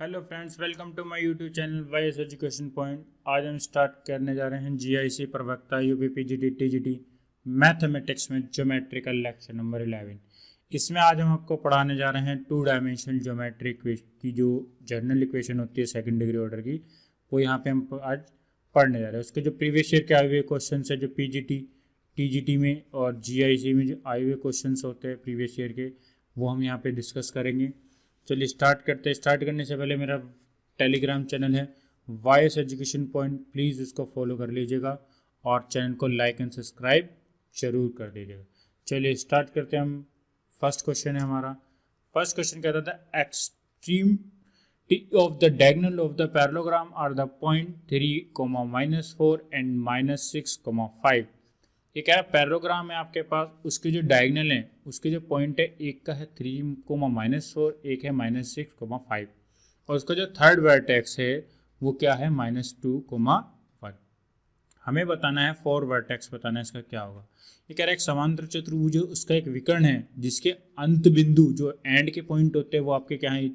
Hello friends, welcome to my YouTube channel YS education point. आज हम start करने जा रहे हैं जीआईसी प्रवक्ता यूपी पीजीटी टीजीटी मैथमेटिक्स में ज्योमेट्रिकल लेक्चर नंबर 11। इसमें आज हम आपको पढ़ाने जा रहे हैं 2 डायमेंशनल ज्योमेट्री की जो जनरल इक्वेशन होती है सेकंड डिग्री ऑर्डर की, वो यहाँ पे हम आज पढ़ने जा रहे हैं। उसके जो प्रीवियस ईयर के आए हुए क्वेश्चन है, जो पीजीटी टीजीटी में और जीआईसी में जो आए हुए क्वेश्चन होते हैं प्रीवियस ईयर के, वो हम यहाँ पे डिस्कस करेंगे। चलिए स्टार्ट करते हैं। स्टार्ट करने से पहले मेरा टेलीग्राम चैनल है वाईएस एजुकेशन पॉइंट, प्लीज़ उसको फॉलो कर लीजिएगा और चैनल को लाइक एंड सब्सक्राइब जरूर कर दीजिएगा। चलिए स्टार्ट करते हैं हम। फर्स्ट क्वेश्चन है हमारा। फर्स्ट क्वेश्चन कहता था extremity of the diagonal of the parallelogram are the point 3, -4 and -6, 5। ये कह रहा है पैरेललोग्राम है आपके पास, उसके जो डायगोनल है उसके जो पॉइंट है, एक का है 3, -4, एक है -6, 5, और उसका जो थर्ड वर्टेक्स है वो क्या है -2, 1। हमें बताना है 4 वर्टेक्स बताना है, इसका क्या होगा। ये कह रहा है एक समांतर चतुर्भुज, उसका एक विकर्ण है जिसके अंत बिंदु जो एंड के पॉइंट होते हैं वो आपके क्या है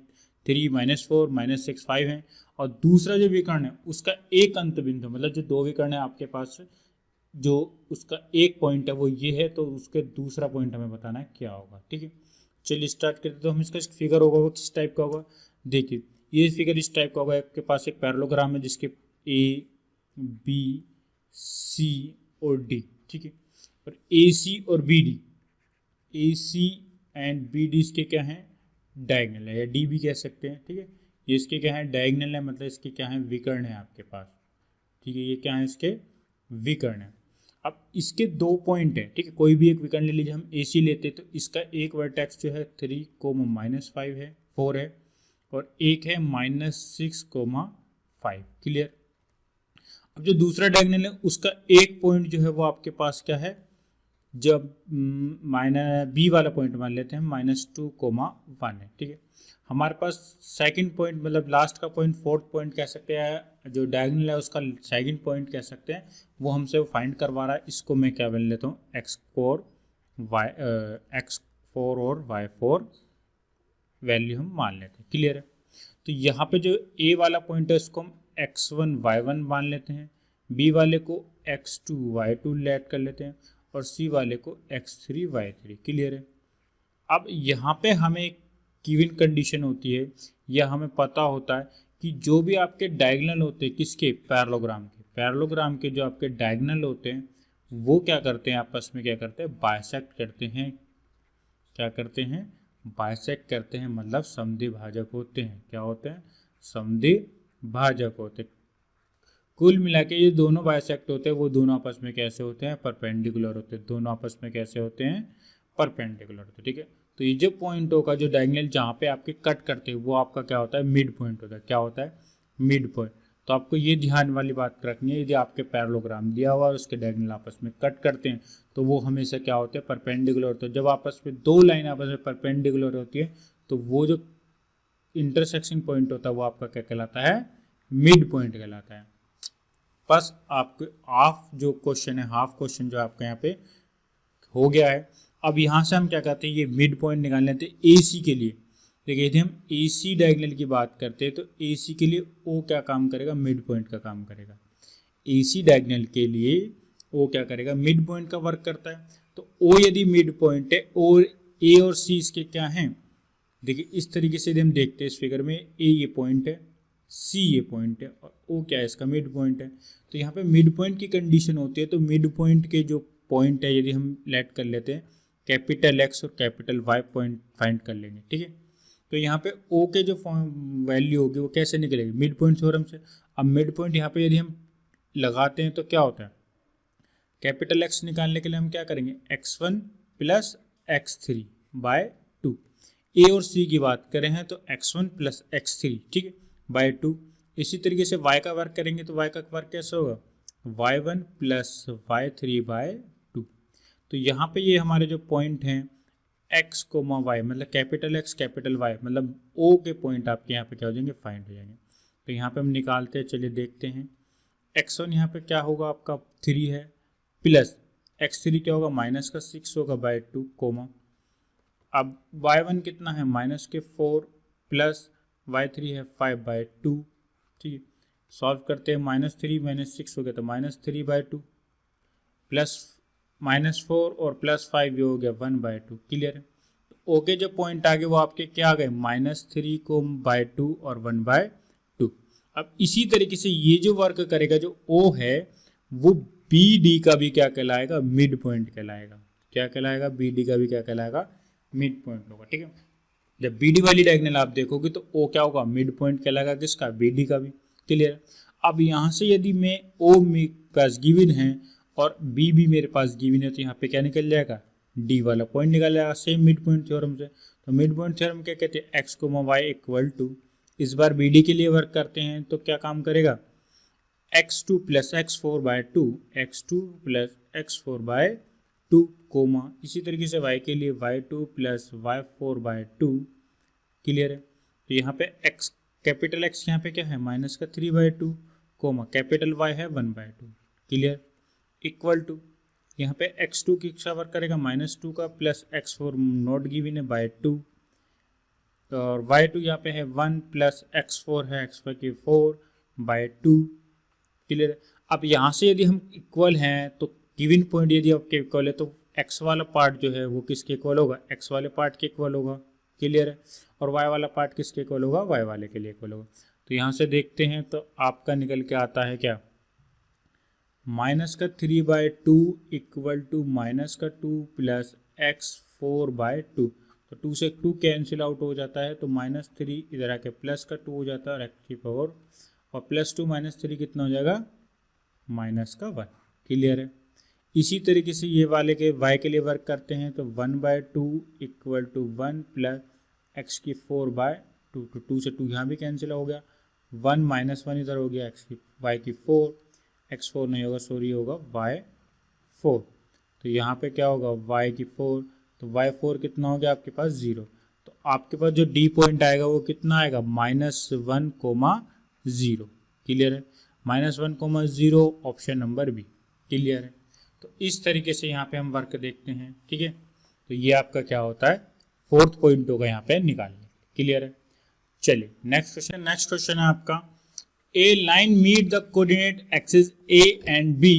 3, -4, -6, 5 हैं, और दूसरा जो विकर्ण है उसका एक अंत बिंदु, मतलब जो दो विकर्ण है आपके पास, जो उसका एक पॉइंट है वो ये है, तो उसके दूसरा पॉइंट हमें बताना है क्या होगा। ठीक है, चलिए स्टार्ट करते। तो हम इसका फिगर होगा वो किस टाइप का होगा, देखिए ये फिगर इस टाइप का होगा। आपके पास एक पैरेललोग्राम है जिसके ए बी सी और डी, ठीक है, और ए सी और B D, A C and B D इसके क्या हैं डायगोनल है, या डी भी कह सकते हैं। ठीक है, ये इसके क्या है डायगोनल है, मतलब इसके क्या है विकर्ण है आपके पास। ठीक है, ये क्या है इसके विकर्ण है। अब इसके दो पॉइंट है, ठीक है, कोई भी एक विकर्ण ले लीजिए। हम ए सी लेते तो इसका एक वर्टेक्स जो है 3, -5 है, 4 है, और एक है -6, 5। क्लियर। अब जो दूसरा डायगोनल है उसका एक पॉइंट जो है वो आपके पास क्या है, जब बी वाला पॉइंट मान लेते हैं -2, 1 है। ठीक है, हमारे पास सेकंड पॉइंट मतलब लास्ट का पॉइंट, फोर्थ पॉइंट कह सकते हैं, जो डायगोनल है उसका सेकंड पॉइंट कह सकते हैं, वो हमसे फाइंड करवा रहा है। इसको मैं क्या बन लेता हूँ x4 और y4 वैल्यू हम मान लेते हैं। क्लियर है। तो यहाँ पे जो a वाला पॉइंट है उसको हम x1 y1 मान लेते हैं, b वाले को x2 y2 लेट कर लेते हैं, और c वाले को x3 y3। क्लियर है। अब यहाँ पे हमें एक गिवन कंडीशन होती है, या हमें पता होता है कि जो भी आपके डायगोनल होते हैं किसके पैरेललोग्राम के जो आपके डायगोनल होते हैं वो क्या करते हैं आपस में, क्या करते हैं बाइसेक्ट करते हैं। क्या करते हैं बाइसेक्ट करते हैं, मतलब समद्विभाजक होते हैं। क्या होते हैं समद्विभाजक होते हैं। कुल मिला के ये दोनों बाइसेक्ट होते हैं, वो दोनों आपस में कैसे होते हैं परपेंडिकुलर होते हैं। दोनों आपस में कैसे होते हैं परपेंडिकुलर होते हैं। ठीक है, तो ये जो पॉइंट होगा जो डायगोनल जहाँ पे आपके कट करते हैं वो आपका क्या होता है मिड पॉइंट होता है। क्या होता है मिड पॉइंट। तो आपको ये ध्यान वाली बात रखनी है, यदि आपके पैरेललोग्राम दिया हुआ और उसके डायगोनल आपस में कट करते हैं तो वो हमेशा क्या होते हैं परपेंडिकुलर होते हैं। जब आपस में दो लाइन आपस में परपेंडिकुलर होती है तो वो जो इंटरसेक्शन पॉइंट होता है वो आपका क्या कहलाता है मिड पॉइंट कहलाता है। बस आपके हाफ जो क्वेश्चन है, हाफ क्वेश्चन जो आपका यहाँ पे हो गया है। अब यहाँ से हम क्या करते हैं, ये मिड पॉइंट निकाल लेते हैं ए सी के लिए। देखिए यदि हम ए सी डायगोनल की बात करते हैं तो ए सी के लिए ओ क्या काम करेगा, मिड पॉइंट का काम करेगा। ए सी डायगोनल के लिए ओ क्या करेगा, मिड पॉइंट का वर्क करता है। तो ओ यदि मिड पॉइंट है और ए और सी इसके क्या हैं, देखिए इस तरीके से यदि हम देखते हैं इस फिगर में, ए ये पॉइंट है, सी ये पॉइंट है, और ओ क्या है इसका मिड पॉइंट है। तो यहाँ पे मिड पॉइंट की कंडीशन होती है। तो मिड पॉइंट के जो पॉइंट है यदि हम लेट कर लेते हैं कैपिटल एक्स और कैपिटल वाई पॉइंट फाइंड कर लेंगे। ठीक है, तो यहाँ पे ओ के जो वैल्यू होगी वो कैसे निकलेगी मिड पॉइंट थ्योरम से। अब मिड पॉइंट यहाँ पे यदि हम लगाते हैं तो क्या होता है, कैपिटल एक्स निकालने के लिए हम क्या करेंगे x1 + x3 / 2। ए और सी की बात करें हैं तो x1 + x3, ठीक है, / 2। इसी तरीके से y का वर्क करेंगे तो y का वर्क कैसे होगा y1 + y3 / 2। तो यहाँ पे ये हमारे जो पॉइंट हैं x, y, मतलब कैपिटल x कैपिटल y, मतलब o के पॉइंट आपके यहाँ पे क्या हो जाएंगे फाइंड हो जाएंगे। तो यहाँ पे हम निकालते हैं, चलिए देखते हैं। x1 यहाँ पे क्या होगा आपका 3 है, प्लस x3 क्या होगा -6 होगा / 2, कोमा। अब y1 कितना है -4 प्लस y3 है 5/2, ठीक है। सॉल्व करते हैं, -3 -6 हो गया तो -3/2 प्लस -4 और +5 ये हो गया 1/2, क्लियर है। ओके जो पॉइंट आ गए वो आपके क्या आ गए, -3 को /2 और 1/2। अब इसी तरीके से ये जो वर्क करेगा जो O है वो BD का भी क्या कहलाएगा, मिड पॉइंट कहलाएगा। क्या कहलाएगा, BD का भी क्या कहलाएगा, मिड पॉइंट होगा, ठीक है। जब BD वाली डायगोनल आप देखोगे तो O क्या होगा, मिड पॉइंट कहलाएगा, किसका, BD का भी, क्लियर। अब यहाँ से यदि मैं O मेरे पास गिवन है और B भी मेरे पास गिवन है तो यहाँ पे क्या निकल जाएगा, D वाला पॉइंट निकल जाएगा, सेम मिड पॉइंट थ्योरम से। तो मिड पॉइंट थ्योरम क्या कहते हैं, x, y इक्वल टू, इस बार BD के लिए वर्क करते हैं तो क्या काम करेगा, x2 + x4/2, x2 + x4/2, coma इसी तरीके से y के लिए y2 + y4/2, क्लियर है। तो यहाँ पे x, कैपिटल X यहाँ पे क्या है, -3/2, कोमा कैपिटल Y है 1/2, क्लियर, इक्वल टू यहाँ पे x2 की इच्छा वर्क करेगा -2 का प्लस x4 नॉट गिवन है /2, और y2 यहाँ पे है 1 प्लस x4 है x5 की 4/2, क्लियर। अब यहाँ से यदि हम इक्वल हैं तो गिवन पॉइंट यदि आपके इक्वल है तो x वाला पार्ट जो है वो किसके इक्वल होगा, x वाले पार्ट के इक्वल होगा, क्लियर है। और y वाला पार्ट किसके इक्वल होगा, y वाले के लिए इक्वल होगा। तो यहाँ से देखते हैं तो आपका निकल के आता है क्या, -3/2 इक्वल टू -2 प्लस x4/2। तो 2 से 2 कैंसिल आउट हो जाता है तो -3 इधर आके +2 हो जाता है और x की पावर, और +2 -3 कितना हो जाएगा, -1, क्लियर है। इसी तरीके से ये वाले के y के लिए वर्क करते हैं तो 1/2 इक्वल टू 1 प्लस x की 4/2, तो 2 से 2 यहाँ भी कैंसिल हो गया, 1 -1 इधर हो गया, y की 4, x4 नहीं होगा सॉरी, होगा y4। तो यहाँ पे क्या होगा, y की 4, तो y4 कितना हो गया आपके पास 0। तो आपके पास जो D पॉइंट आएगा वो कितना आएगा, -1,0, क्लियर है। -1,0 ऑप्शन नंबर बी, क्लियर है। तो इस तरीके से यहाँ पे हम वर्क देखते हैं, ठीक है। तो ये आपका क्या होता है, 4th पॉइंट होगा यहाँ पे निकालने, क्लियर है। चलिए नेक्स्ट क्वेश्चन है आपका, a line meet the coordinate axis A and B.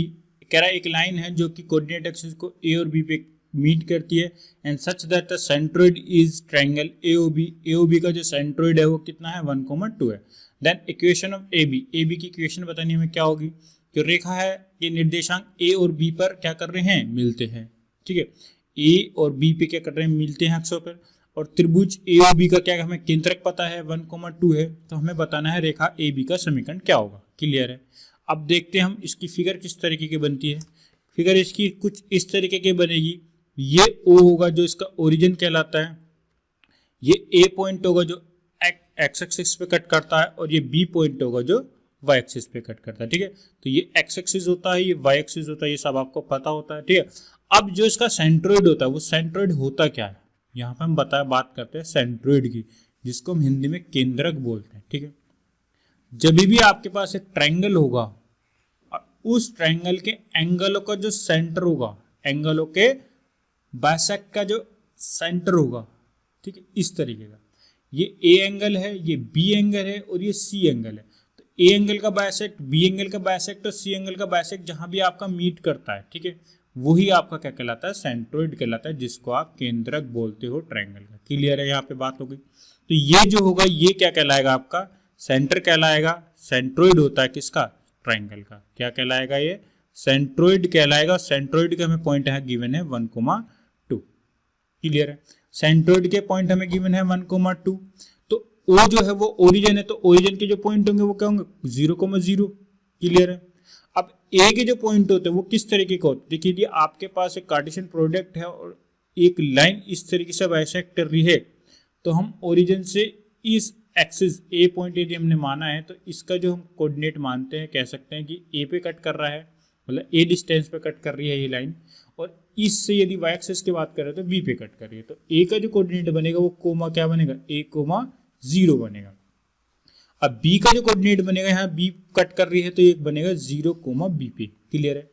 कह रहा है एक लाइन है जो कि कोऑर्डिनेट एक्सिस को ए और बी पे मीट करती है, and such that the centroid is triangle AOB. AOB का जो सेंट्रोइड है वो कितना है, 1,2 है। Then equation of A B की इक्वेशन बताने में क्या होगी, कि रेखा है कि निर्देशांक ए और बी पर क्या कर रहे हैं, मिलते हैं, ठीक है। ए और बी पे क्या कर रहे हैं, मिलते हैं अक्षों पर, और त्रिभुज ए और बी का क्या हमें केंद्रक पता है 1,2 है, तो हमें बताना है रेखा ए बी का समीकरण क्या होगा, क्लियर है। अब देखते हैं हम इसकी फिगर किस तरीके की बनती है। फिगर इसकी कुछ इस तरीके की बनेगी, ये ओ होगा जो इसका ओरिजिन कहलाता है, ये ए पॉइंट होगा जो एक्स एक्सिस पे कट करता है, और ये बी पॉइंट होगा जो वाई एक्सिस पे कट करता है, ठीक है। तो ये एक्स एक्सिस होता है, ये वाई एक्सिस होता है, ये सब आपको पता होता है, ठीक है। अब जो इसका सेंट्रोइड होता है वो सेंट्रोइड होता क्या है, यहाँ पे हम बात करते हैं सेंट्रोइड की, जिसको हम हिंदी में केंद्रक बोलते हैं, ठीक है। जब भी आपके पास एक ट्रायंगल होगा, उस ट्रायंगल के एंगलों का जो सेंटर होगा, एंगलों के बाइसेक्ट का जो सेंटर होगा, ठीक है, इस तरीके का, ये ए एंगल है, ये बी एंगल है, और ये सी एंगल है। तो ए एंगल का बाइसेक्ट, बी एंगल का बाइसेक्ट और सी एंगल का बाइसेक्ट जहां भी आपका मीट करता है, ठीक है, वही आपका क्या कहलाता है, सेंट्रोइड कहलाता है, जिसको आप केंद्रक बोलते हो ट्रायंगल का, क्लियर है। यहाँ पे बात हो गई। तो ये जो होगा ये क्या कहलाएगा, आपका सेंटर कहलाएगा। सेंट्रोइड होता है किसका, ट्रायंगल का, क्या कहलाएगा, ये सेंट्रोइड कहलाएगा। सेंट्रोइड का हमें पॉइंट है गिवन है 1,2, क्लियर है। सेंट्रोइड के पॉइंट हमें गिवन है 1,2। तो ओ जो है वो ओरिजिन है, तो ओरिजिन के जो पॉइंट होंगे वो क्या होंगे, 0,0, क्लियर है। अब ए के जो पॉइंट होते हैं वो किस तरीके के होते हैं, देखिए यदि आपके पास एक कार्टेशियन प्रोडक्ट है और एक लाइन इस तरीके से बाइसेक्ट कर रही है, तो हम ओरिजिन से इस एक्सिस ए पॉइंट यदि हमने माना है तो इसका जो हम कोऑर्डिनेट मानते हैं, कह सकते हैं कि ए पे कट कर रहा है, मतलब ए डिस्टेंस पे कट कर रही है ये लाइन, और इससे यदि वाई एक्सिस की बात करें तो बी पे कट कर रही है, तो ए का जो कोऑर्डिनेट बनेगा वो कोमा क्या बनेगा, a,0 बनेगा। अब बी का जो कोऑर्डिनेट बनेगा, यहाँ बी कट कर रही है तो एक बनेगा 0,b पे, क्लियर है।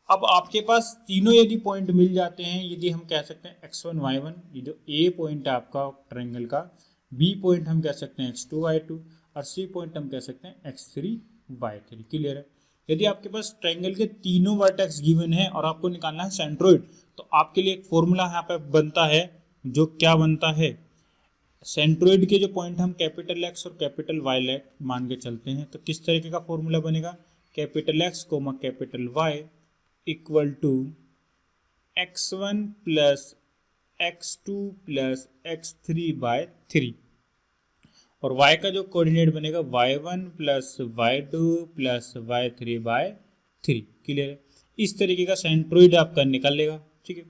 अब आपके पास तीनों यदि पॉइंट मिल जाते हैं, यदि हम कह सकते हैं x1 y1, ये जो ए पॉइंट है आपका ट्रायंगल का, बी पॉइंट हम कह सकते हैं x2 y2 और सी पॉइंट हम कह सकते हैं x3 y3। क्लियर है। यदि आपके पास ट्रायंगल के तीनों वर्टेक्स गिवन है और आपको निकालना है सेंट्रोइड, तो आपके लिए एक फॉर्मूला यहाँ पे बनता है, जो क्या बनता है, सेंट्रोइड के जो पॉइंट हम कैपिटल एक्स और कैपिटल वाई मान के चलते हैं, तो किस तरीके का फॉर्मूला बनेगा, capital X comma capital Y equal to x1 plus x2 plus x3 by 3, और y का जो कोऑर्डिनेट बनेगा y1 plus y2 plus y3 bye 3। Clear है। इस तरीके का सेंट्रोइड आपका निकल लेगा। ठीक है।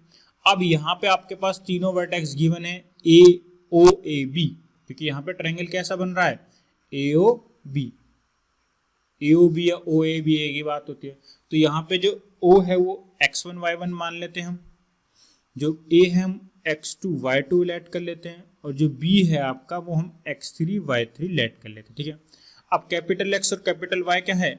अब यहाँ पे आपके पास तीनों वर्टेक्स गिवन है ए ओ ए बी, क्योंकि यहाँ पे ट्रायंगल कैसा बन रहा है, ए ओ बी या ओ ए बी एक ही बात होती है। तो यहाँ पे जो ओ है वो x1 y1 मान लेते हैं हम, जो ए है हम x2 y2 लेट कर लेते हैं, और जो b है आपका वो हम x3 y3 लेट कर लेते हैं। ठीक है। अब कैपिटल x और कैपिटल y क्या है,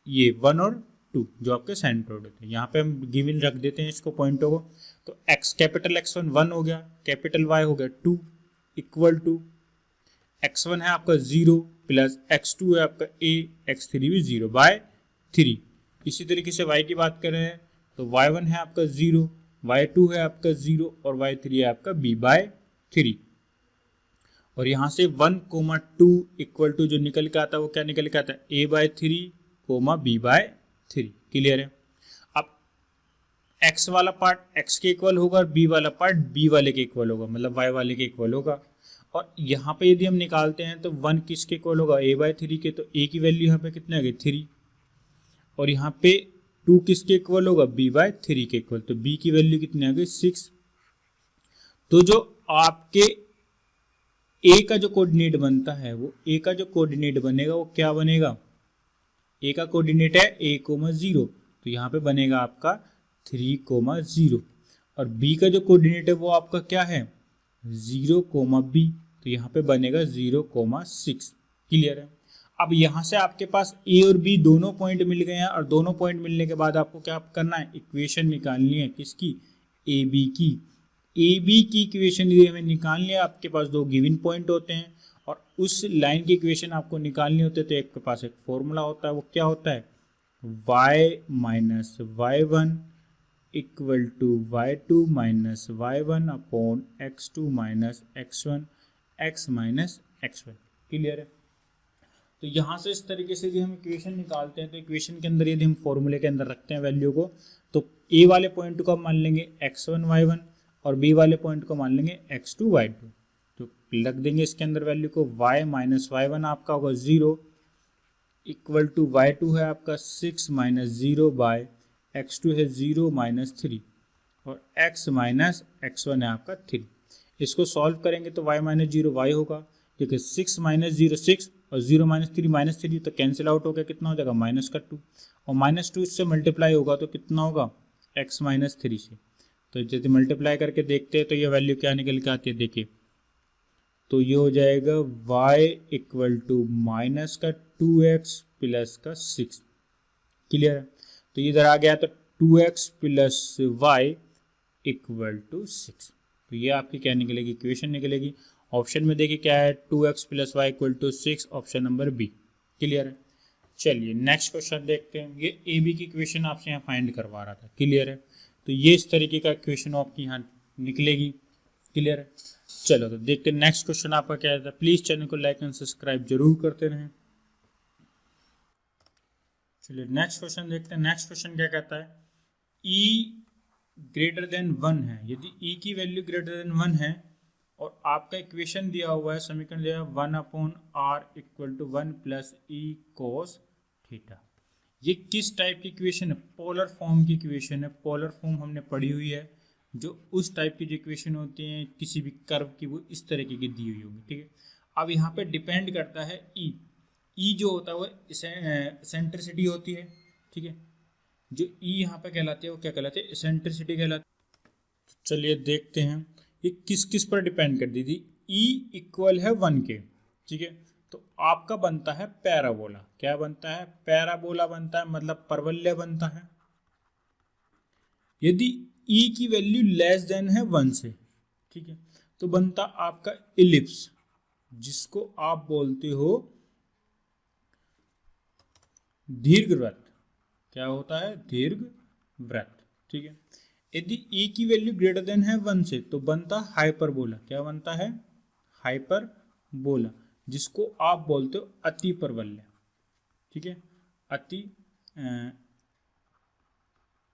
ये 1 और 2 जो आपके सेंट्रोइड होते हैं। यहाँ पे हम गिवन रख देते हैं इसको पॉइंटों को, तो x कैपिटल x1 1 हो गया, कैपिटल y हो गया 2 इक्वल टू x1 है आपका 0 प्लस x2 है आपका a, x3 भी 0 बाय 3। इसी तरीके से y की बात कर रहे हैं तो y1 है आपका 0, y2 है आपका 0 और y3 है आपका b बाय 3। और यहाँ से 1 कोमा 2 इक्वल टू जो निकल के आता है वो क्या निकल के आता है, a by 3 comma b by 3। Clear है। अब x वाला पार्ट x के इक्वल होगा और b वाला पार्ट b वाले के इक्वल होगा, मतलब y वाले के इक्वल होगा। और यहाँ पे यदि हम निकालते हैं तो 1 किसके इक्वल होगा, a बाय 3 के, तो a की वैल्यू यहाँ पे कितने आ गई 3, और यहाँ पे 2 किसके इक्वल होगा, b बाय 3 के इक्वल, तो b की वैल्यू कितनी आ गई 6। तो जो आपके a का जो कोऑर्डिनेट बनता है, वो a का जो कोऑर्डिनेट बनेगा वो क्या बनेगा, a का कोऑर्डिनेट है a, 0, तो यहाँ पे बनेगा आपका 3, 0, और b का जो कोऑर्डिनेट है वो आपका क्या है 0, b, तो यहाँ पे बनेगा 0, 6। क्लियर है। अब यहाँ से आपके पास a और b दोनों पॉइंट मिल गए हैं, और दोनों पॉइंट मिलने के बाद आपको क्या करना है, इक्वेशन निकालनी है किसकी, ए बी की। ए बी की इक्वेशन यदि हमें निकालनी है, आपके पास दो गिवन पॉइंट होते हैं और उस लाइन की इक्वेशन आपको निकालनी होती है, तो एक के पास एक फॉर्मूला होता है, वो क्या होता है, y minus y1 equal to y2 minus y1 upon x2 minus x1 x minus x1। Clear है। तो यहाँ से इस तरीके से यदि हम इक्वेशन निकालते हैं, तो इक्वेशन के अंदर यदि हम फॉर्मूले के अंदर रखते हैं वैल्यू को, तो a वाले पॉइंट को हम मान लेंगे x1 y1 और b वाले पॉइंट को मान लेंगे x2 y2। तो रख देंगे इसके अंदर वैल्यू को, y माइनस y1 आपका होगा 0 इक्वल टू y2 है आपका 6 माइनस 0 बाय x2 है 0 माइनस 3 और x माइनस x1 है आपका 3। इसको सॉल्व करेंगे तो y माइनस 0 y होगा, क्योंकि 6 माइनस 0 6 और 0 माइनस 3 तो कैंसिल आउट हो गया, कितना हो जाएगा माइनस का 2, और माइनस 2 इससे मल्टीप्लाई होगा तो कितना होगा x माइनस 3 से। तो यदि मल्टीप्लाई करके देखते हैं तो ये वैल्यू क्या निकल के आती है, देखिए तो ये हो जाएगा y इक्वल टू माइनस का 2x प्लस का 6। क्लियर है। तो इधर आ गया तो 2x plus y equal to 6। तो ये आपकी क्या निकलेगी, इक्वेशन निकलेगी। ऑप्शन में देखिए क्या है, 2x plus Y equal to 6, option number B. Clear है। चलिए नेक्स्ट क्वेश्चन देखते हैं। ये ए बी की इक्वेशन आपसे यहाँ फाइंड करवा रहा था। क्लियर है। तो ये इस तरीके का इक्वेशन आपकी यहाँ निकलेगी। क्लियर है। चलो तो देखते हैं नेक्स्ट क्वेश्चन आपका क्या है। प्लीज चैनल को लाइक एंड सब्सक्राइब जरूर करते रहें। चलिए नेक्स्ट क्वेश्चन देखते हैं। नेक्स्ट क्वेश्चन क्या कहता है, e ग्रेटर देन 1 है। यदि e की वैल्यू ग्रेटर देन 1 है और आपका इक्वेशन दिया हुआ है, समीकरण दिया है 1/r equal to 1 plus E cos theta. ये किस टाइप की इक्वेशन है, पोलर फॉर्म की इक्वेशन है। पोलर फॉर्म हमने पढ़ी हुई है, जो उस टाइप की जो इक्वेशन होती हैं किसी भी कर्व की, वो इस तरीके की दी हुई होगी। ठीक है। अब यहाँ पे डिपेंड करता है ई जो होता है वो एसेंट्रिसिटी होती है। ठीक है। जो ई यहाँ पे कहलाती है वो क्या कहलाती है, एसेंट्रिसिटी कहलाती है। चलिए देखते हैं ये किस किस पर डिपेंड कर दी थी। ई इक्वल है 1 के। ठीक है। तो आपका बनता है पैराबोला। क्या बनता है, पैराबोला बनता है, मतलब परवलय बनता है। यदि ई की वैल्यू लेस देन है 1 से, ठीक है, तो बनता आपका इलिप्स, जिसको आप बोलते हो दीर्घवृत्त। क्या होता है? दीर्घवृत्त। ठीक है। यदि e की वैल्यू ग्रेटर देन है 1 से तो बनता हाइपरबोला। क्या बनता है? हाइपरबोला, जिसको आप बोलते हो अति परवलय। ठीक है, अति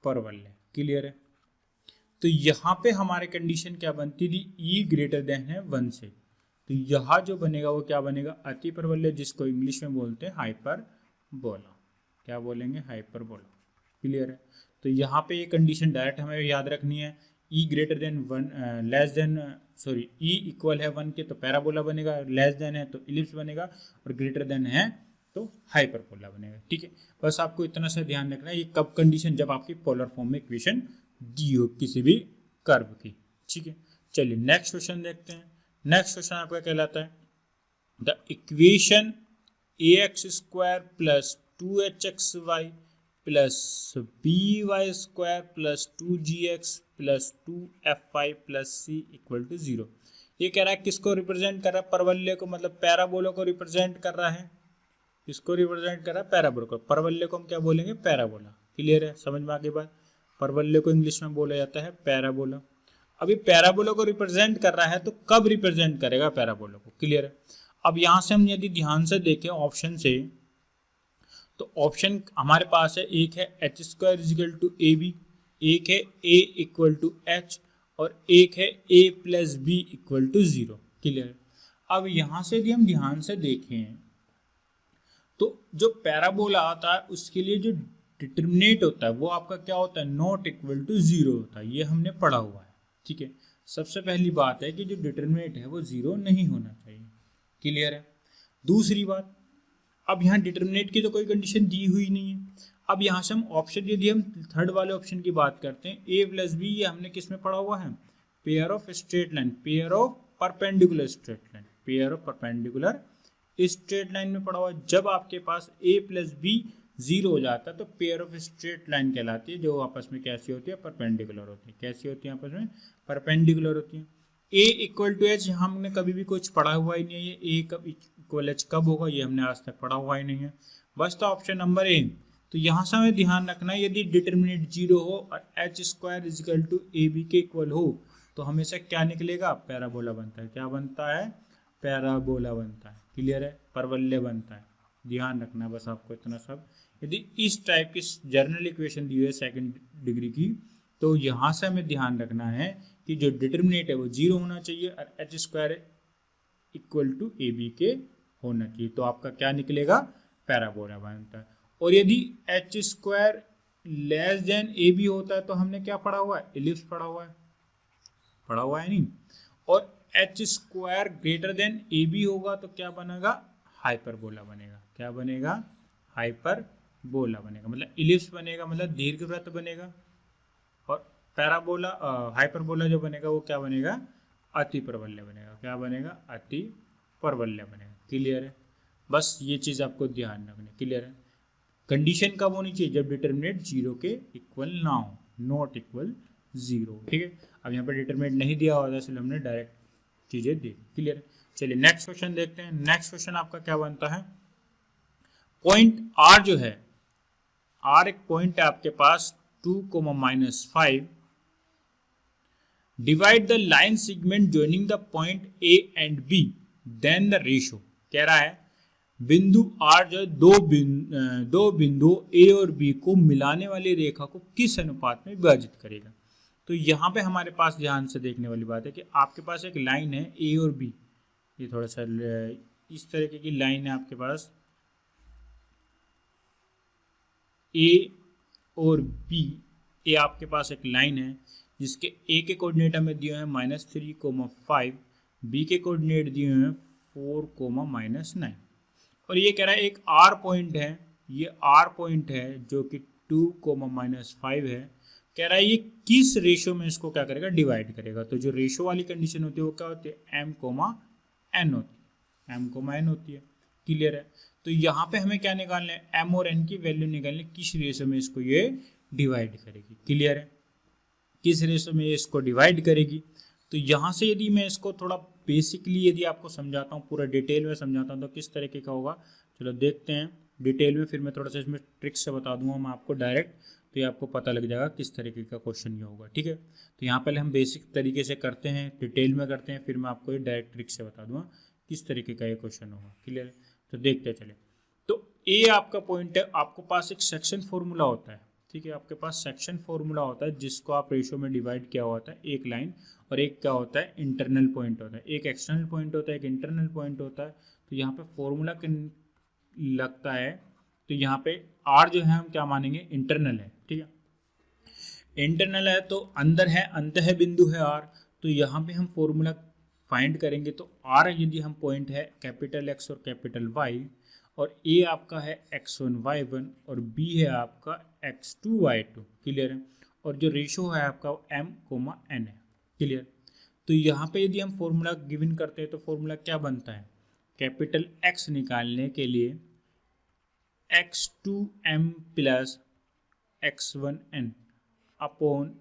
परवलय। क्लियर है? तो यहाँ पे हमारे कंडीशन क्या बनती थी? e ग्रेटर देन है 1 से, तो यहाँ जो बनेगा वो क्या बनेगा? अति परवलय, जिसको इंग्लिश में बोलते हैं हाइपरबोला। क्या बोलेंगे? हाइपरबोला। क्लियर है? तो यहाँ पे ये कंडीशन डायरेक्ट हमें याद रखनी है। e greater than 1 less than sorry e equal है 1 के तो पैराबोला बनेगा, लेस देन है तो इलिप्स बनेगा, और ग्रेटर देन है तो हाइपरबोला बनेगा। ठीक है, बस आपको इतना सा ध्यान रखना है। ये कब कंडीशन? जब आपकी पोलर फॉर्म में इक्वेशन दी हो किसी भी कर्व की। ठीक है, चलिए नेक्स्ट क्वेश्चन देखते हैं। नेक्स्ट क्वेश्चन आपका कहलाता है the equation ax square plus 2hxy plus by square plus 2gx plus 2fy plus c equal to 0। ये कह रहा है किसको रिप्रेजेंट कर रहा है? परवलय को, मतलब पैराबोला को रिप्रेजेंट कर रहा है। किसको रिप्रेजेंट कर रहा है? पैराबोला को। परवलय को हम क्या बोलेंगे? पैराबोला। क्लियर है? समझ में आ गई बात? परवलय को इंग्लिश में बोला जाता है पैराबोला। अभी पैराबोला को रिप्रेजेंट कर रहा है तो कब रिप्रेजेंट करेगा पैराबोला को? क्लियर है? अब यहां से हम यदि ध्यान से देखें ऑप्शन से, तो ऑप्शन हमारे पास है, एक है H square is equal to A B, एक है ए इक्वल टू एच, और एक है A plus B equal to 0। Clear है? अब यहां से यदि हम ध्यान से देखें तो जो पैराबोला आता है उसके लिए जो डिटर्मिनेट होता है वो आपका क्या होता है? नॉट इक्वल टू 0 होता है। ये हमने पढ़ा हुआ है। ठीक है, सबसे पहली बात है कि जो डिटर्मिनेट है वो 0 नहीं होना चाहिए। क्लियर है? दूसरी बात, अब यहाँ डिटर्मिनेट की तो कोई कंडीशन दी हुई नहीं है। अब यहाँ से हम ऑप्शन, यदि हम थर्ड वाले ऑप्शन की बात करते हैं, ए प्लस बी, ये हमने किस में पढ़ा हुआ है? Pair of straight line, pair of perpendicular straight line, pair of perpendicular straight line में पढ़ा हुआ। जब आपके पास a प्लस बी 0 हो जाता है तो पेयर ऑफ स्ट्रेट लाइन कहलाती है, जो आपस में कैसी होती है? परपेंडिकुलर होती है। कैसी होती है? आपस में परपेंडिकुलर होती है। a इक्वल टू एच हमने कभी भी कुछ पढ़ा हुआ ही नहीं है। ये a कब इक्वल एच कब होगा ये हमने आज तक पढ़ा हुआ ही नहीं है। बस तो ऑप्शन नंबर ए। तो यहाँ से हमें ध्यान रखना है, यदि डिटर्मिनेंट 0 हो और H square is equal to A B के इक्वल हो तो हमेशा क्या निकलेगा? पैराबोला बनता है। क्या बनता है? पैराबोला बनता है। क्लियर है? परवलय बनता है। ध्यान रखना है बस आपको इतना सब। यदि इस टाइप की जर्नल इक्वेशन दी हुई है सेकंड डिग्री की, तो यहाँ से हमें ध्यान रखना है कि जो डिटर्मिनेट है वो 0 होना चाहिए और H square equal to A B के होना चाहिए। तो आपका क्या निकलेगा? पैराबोला बनता है। और यदि H square less than A B होता है तो हमने क्या पढ़ा हुआ है? इलिप्स पढ़ा हुआ है। पढ़ा हुआ है नहीं? और H square greater than A B होगा तो क्या बनेगा? हाइपरबोला बनेगा। क्या बनेगा? हाइपरबोला बनेगा, मतलब इलिप्स बनेगा, मतलब दीर्घवृत्त बनेगा। और पैराबोला हाइपरबोला जो बनेगा वो क्या बनेगा? अति परवलय बनेगा। क्या बनेगा? अति परवलय बनेगा। क्लियर है? बस ये चीज़ आपको ध्यान रखनी। क्लियर है? कंडीशन कब होनी चाहिए? जब डिटर्मिनेंट 0 के इक्वल ना हो, नॉट इक्वल 0। ठीक है, अब यहाँ पर डिटर्मिनेंट नहीं दिया हुआ था इसलिए हमने डायरेक्ट चीजें दी। क्लियर है? चलिए नेक्स्ट क्वेश्चन देखते हैं। नेक्स्ट क्वेश्चन आपका क्या बनता है? पॉइंट आर जो है, आर एक पॉइंट है आपके पास 2,-5, divide the line segment joining the point A and B, then the ratio. कह रहा है बिंदु आर जो है दो बिंदु ए और बी को मिलाने वाली रेखा को किस अनुपात में विभाजित करेगा। तो यहाँ पे हमारे पास ध्यान से देखने वाली बात है कि आपके पास एक लाइन है ए और बी, ये थोड़ा सा इस तरीके की लाइन है आपके पास, ए और बी। ए आपके पास एक लाइन है जिसके ए के कोऑर्डिनेट हमें दिए हैं -3,5, बी के कोऑर्डिनेट दिए हैं 4,-9, और ये कह रहा है एक आर पॉइंट है, ये आर पॉइंट है जो कि 2,-5 है। कह रहा है ये किस रेशो में इसको क्या करेगा? डिवाइड करेगा। तो जो रेशो वाली कंडीशन होती है वो क्या होती है? m,n होती है, m,n होती है। क्लियर है? तो यहाँ पे हमें क्या निकालना है? m और n की वैल्यू निकालनी, किस रेशो में इसको ये डिवाइड करेगी। क्लियर है? किस रेशो में ये इसको डिवाइड करेगी। तो यहाँ से यदि मैं इसको थोड़ा बेसिकली यदि आपको समझाता हूँ, पूरा डिटेल में समझाता हूँ तो किस तरीके का होगा, चलो देखते हैं डिटेल में, फिर मैं थोड़ा सा इसमें ट्रिक से बता दूंगा मैं आपको डायरेक्ट, तो ये आपको पता लग जाएगा किस तरीके का क्वेश्चन ये होगा। ठीक है, तो यहाँ पहले हम बेसिक तरीके से करते हैं, डिटेल में करते हैं, फिर मैं आपको ये डायरेक्ट ट्रिक से बता दूंगा किस तरीके का ये क्वेश्चन होगा। क्लियर है, तो देखते चले। तो ए आपका पॉइंट है, आपके पास एक सेक्शन फॉर्मूला होता है। ठीक है, आपके पास सेक्शन फॉर्मूला होता है जिसको आप रेशो में डिवाइड किया होता है, एक लाइन, और एक क्या होता है इंटरनल पॉइंट होता है, एक एक्सटर्नल पॉइंट होता है, एक इंटरनल पॉइंट होता है। तो यहाँ पे फॉर्मूला लगता है, तो यहाँ पे आर जो है हम क्या मानेंगे, इंटरनल है। ठीक है, इंटरनल है तो अंदर है, अंतः बिंदु है आर, तो यहाँ पे हम फॉर्मूला फाइंड करेंगे। तो आर यदि हम पॉइंट है कैपिटल एक्स और कैपिटल वाई, और ए आपका है x1 y1 और b है आपका x2 y2। क्लियर है, और जो रेशो है आपका m, n है। क्लियर, तो यहाँ पे यदि हम फॉर्मूला गिवन करते हैं तो फॉर्मूला क्या बनता है, कैपिटल X निकालने के लिए x2m plus x1n upon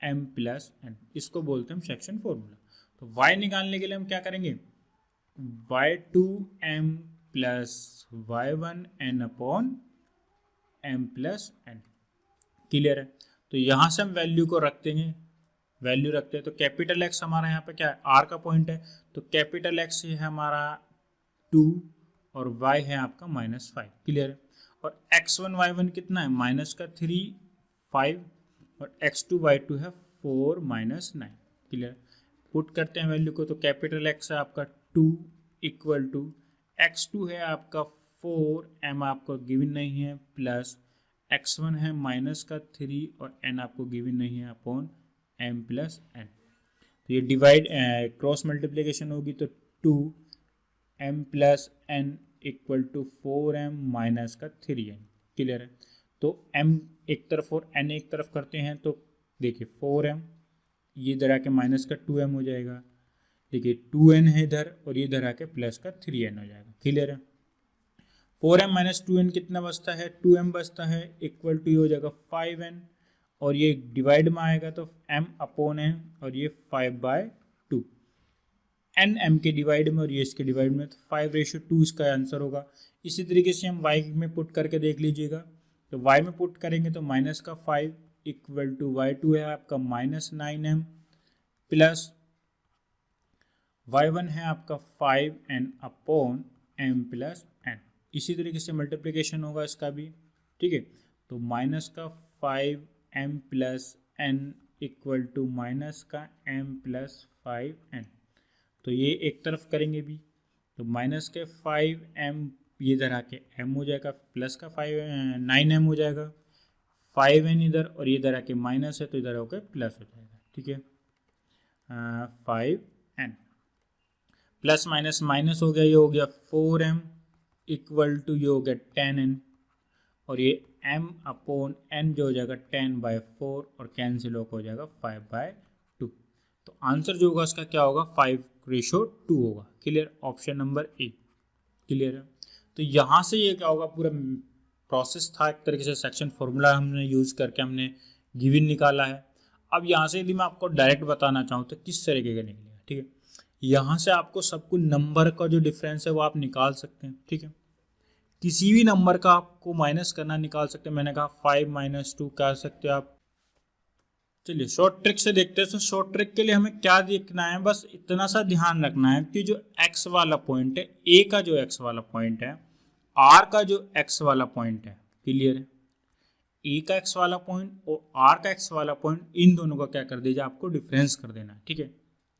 m plus n, इसको बोलते हैं हम सेक्शन फॉर्मूला। तो y निकालने के लिए हम क्या करेंगे, y2m plus y1n upon m plus n। Clear है, तो यहाँ से हम वैल्यू को रख देंगे, वैल्यू रखते हैं। तो कैपिटल X हमारा यहाँ पे क्या है, R का पॉइंट है, तो कैपिटल X है हमारा 2 और Y है आपका -5। क्लियर है, और x1 y1 कितना है, माइनस का 3 5, और x2 y2 है 4 -9। क्लियर, पुट करते हैं वैल्यू को, तो कैपिटल X है आपका 2 इक्वल टू x2 है आपका 4, m आपको गिवन नहीं है, प्लस x1 है माइनस का 3 और n आपको गिवन नहीं है अपॉन m प्लस n। तो ये डिवाइड क्रॉस मल्टीप्लिकेशन होगी, तो 2m plus n equal to 4m minus का 3n। क्लियर है, तो m एक तरफ और n एक तरफ करते हैं, तो देखिए 4m ये इधर आके माइनस का 2m हो जाएगा, देखिए 2n है इधर, और ये इधर आके प्लस का 3n हो जाएगा। क्लियर है, 4m माइनस 2n कितना बचता है, 2m बचता है, इक्वल टू ये हो जाएगा 5n, और ये डिवाइड में आएगा तो m अपॉन n, और ये 5/2, n m के डिवाइड में और ये इसके डिवाइड में, तो 5:2 इसका आंसर होगा। इसी तरीके से हम y में पुट करके देख लीजिएगा, तो y में पुट करेंगे तो माइनस का 5 इक्वल टू y2 है आपका -9m प्लस y1 है आपका 5n upon m plus n। इसी तरीके से मल्टीप्लिकेशन होगा इसका भी। ठीक है, तो माइनस का 5m plus n equal to minus का m प्लस 5n। तो ये एक तरफ करेंगे भी, तो माइनस के 5m ये इधर आके m हो जाएगा, प्लस का 9m हो जाएगा, 5n इधर, और ये इधर आके माइनस है तो इधर होकर प्लस हो जाएगा। ठीक है, 5n प्लस माइनस माइनस हो गया, ये हो गया 4m इक्वल टू ये हो गया 10n, और ये m अपॉन n जो हो जाएगा 10/4 और कैंसिल हो जाएगा 5/2। तो आंसर जो होगा उसका क्या होगा, 5:2 होगा। Clear, option number A. Clear है, तो यहाँ से ये क्या होगा, पूरा प्रोसेस था एक तरीके से, सेक्शन फॉर्मूला हमने यूज़ करके हमने गिवन निकाला है। अब यहाँ से यदि मैं आपको डायरेक्ट बताना चाहूँ तो किस तरीके का निकलेगा। ठीक है, यहाँ से आपको सब कुछ नंबर का जो डिफरेंस है वो आप निकाल सकते हैं। ठीक है, किसी भी नंबर का आपको माइनस करना निकाल सकते हैं। मैंने कहा 5 - 2 कह सकते हो आप। चलिए शॉर्ट ट्रिक से देखते हैं। तो शॉर्ट ट्रिक के लिए हमें क्या देखना है, बस इतना सा ध्यान रखना है कि जो x वाला पॉइंट है, a का जो x वाला पॉइंट है, r का जो x वाला पॉइंट है, क्लियर है, a का x वाला पॉइंट और r का x वाला पॉइंट, इन दोनों का क्या कर दीजिए, आपको डिफरेंस कर देना है। ठीक है,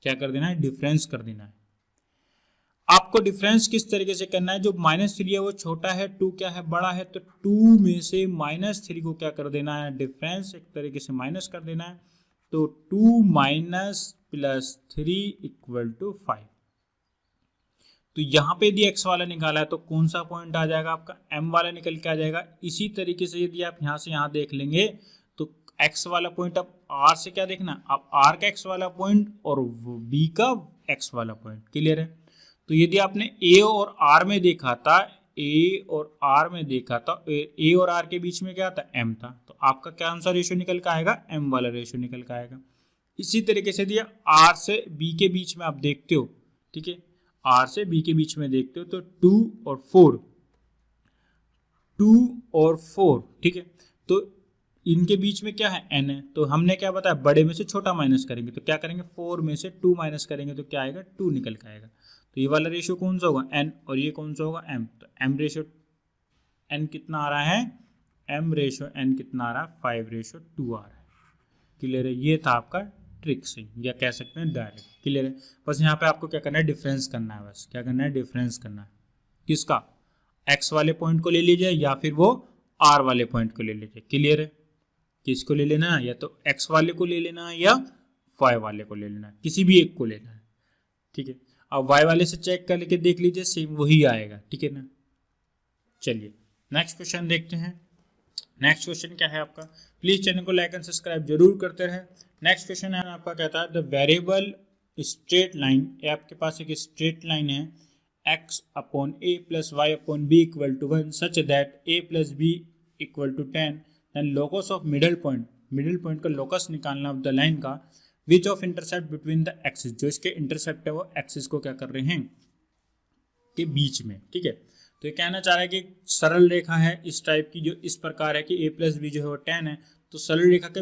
क्या कर देना है, डिफरेंस कर देना है। आपको डिफरेंस किस तरीके से करना है, जो -3 है वो छोटा है, 2 क्या है, बड़ा है, तो 2 में से -3 को क्या कर देना है, डिफरेंस एक तरीके से माइनस कर देना है। तो 2 - +3 = 5। तो यहाँ पे यदि x वाला निकाला है तो कौन सा पॉइंट आ जाएगा, आपका m वाला निकल के आ जाएगा। इसी तरीके से यदि आप यहाँ से यहाँ देख लेंगे तो x वाला पॉइंट, अब r से क्या देखना, अब r का x वाला पॉइंट और b का x वाला पॉइंट। क्लियर है, तो यदि आपने a और r में देखा था, a और r में देखा था, a और r के बीच में क्या था, m था, तो आपका क्या आंसर रेशियो निकल के आएगा, m वाला रेशियो निकल के आएगा। इसी तरीके से दिया आर से बी के बीच में आप देखते हो, ठीक है, आर से बी के बीच में देखते हो तो 2 और 4, ठीक है, तो इनके बीच में क्या है n है, तो हमने क्या बताया बड़े में से छोटा माइनस करेंगे तो क्या करेंगे 4 में से 2 माइनस करेंगे तो क्या आएगा 2 निकल के आएगा। तो ये वाला रेशियो कौन सा होगा n और ये कौन सा होगा m, तो m रेशियो n कितना आ रहा है, m रेशियो n कितना आ रहा है 5:2 आ रहा है। क्लियर है, ये था आपका ट्रिक से या कह सकते हैं डायरेक्ट। क्लियर है, बस यहाँ पे आपको क्या करना है डिफरेंस करना है, बस क्या करना है डिफरेंस करना है, किसका x वाले पॉइंट को ले लीजिए या फिर वो r वाले पॉइंट को ले लीजिए। क्लियर है, किसको ले लेना है, या तो x वाले को ले लेना है या y वाले को ले लेना है, किसी भी एक को लेना है, ठीक है। अब y वाले से चेक करके देख लीजिए सेम वही आएगा, ठीक है ना। चलिए नेक्स्ट क्वेश्चन देखते हैं। नेक्स्ट क्वेश्चन क्या है आपका, प्लीज चैनल को लाइक एंड सब्सक्राइब जरूर करते रहें। नेक्स्ट क्वेश्चन है आपका, कहता है द वेरिएबल स्ट्रेट लाइन, ये आपके पास एक स्ट्रेट लाइन है x upon a plus y upon b equal to 1 such that a plus b equal to 10, then locus of middle point का लोकस निकालना ऑफ द लाइन का, which of intercept between the axis, जो इसके intercept है वो axis को क्या कर रहे हैं के बीच में, ठीक है। तो ये कहना चाह रहा है कि सरल रेखा है इस टाइप की जो इस प्रकार है कि a प्लस बी जो है वो 10 है, तो सरल रेखा के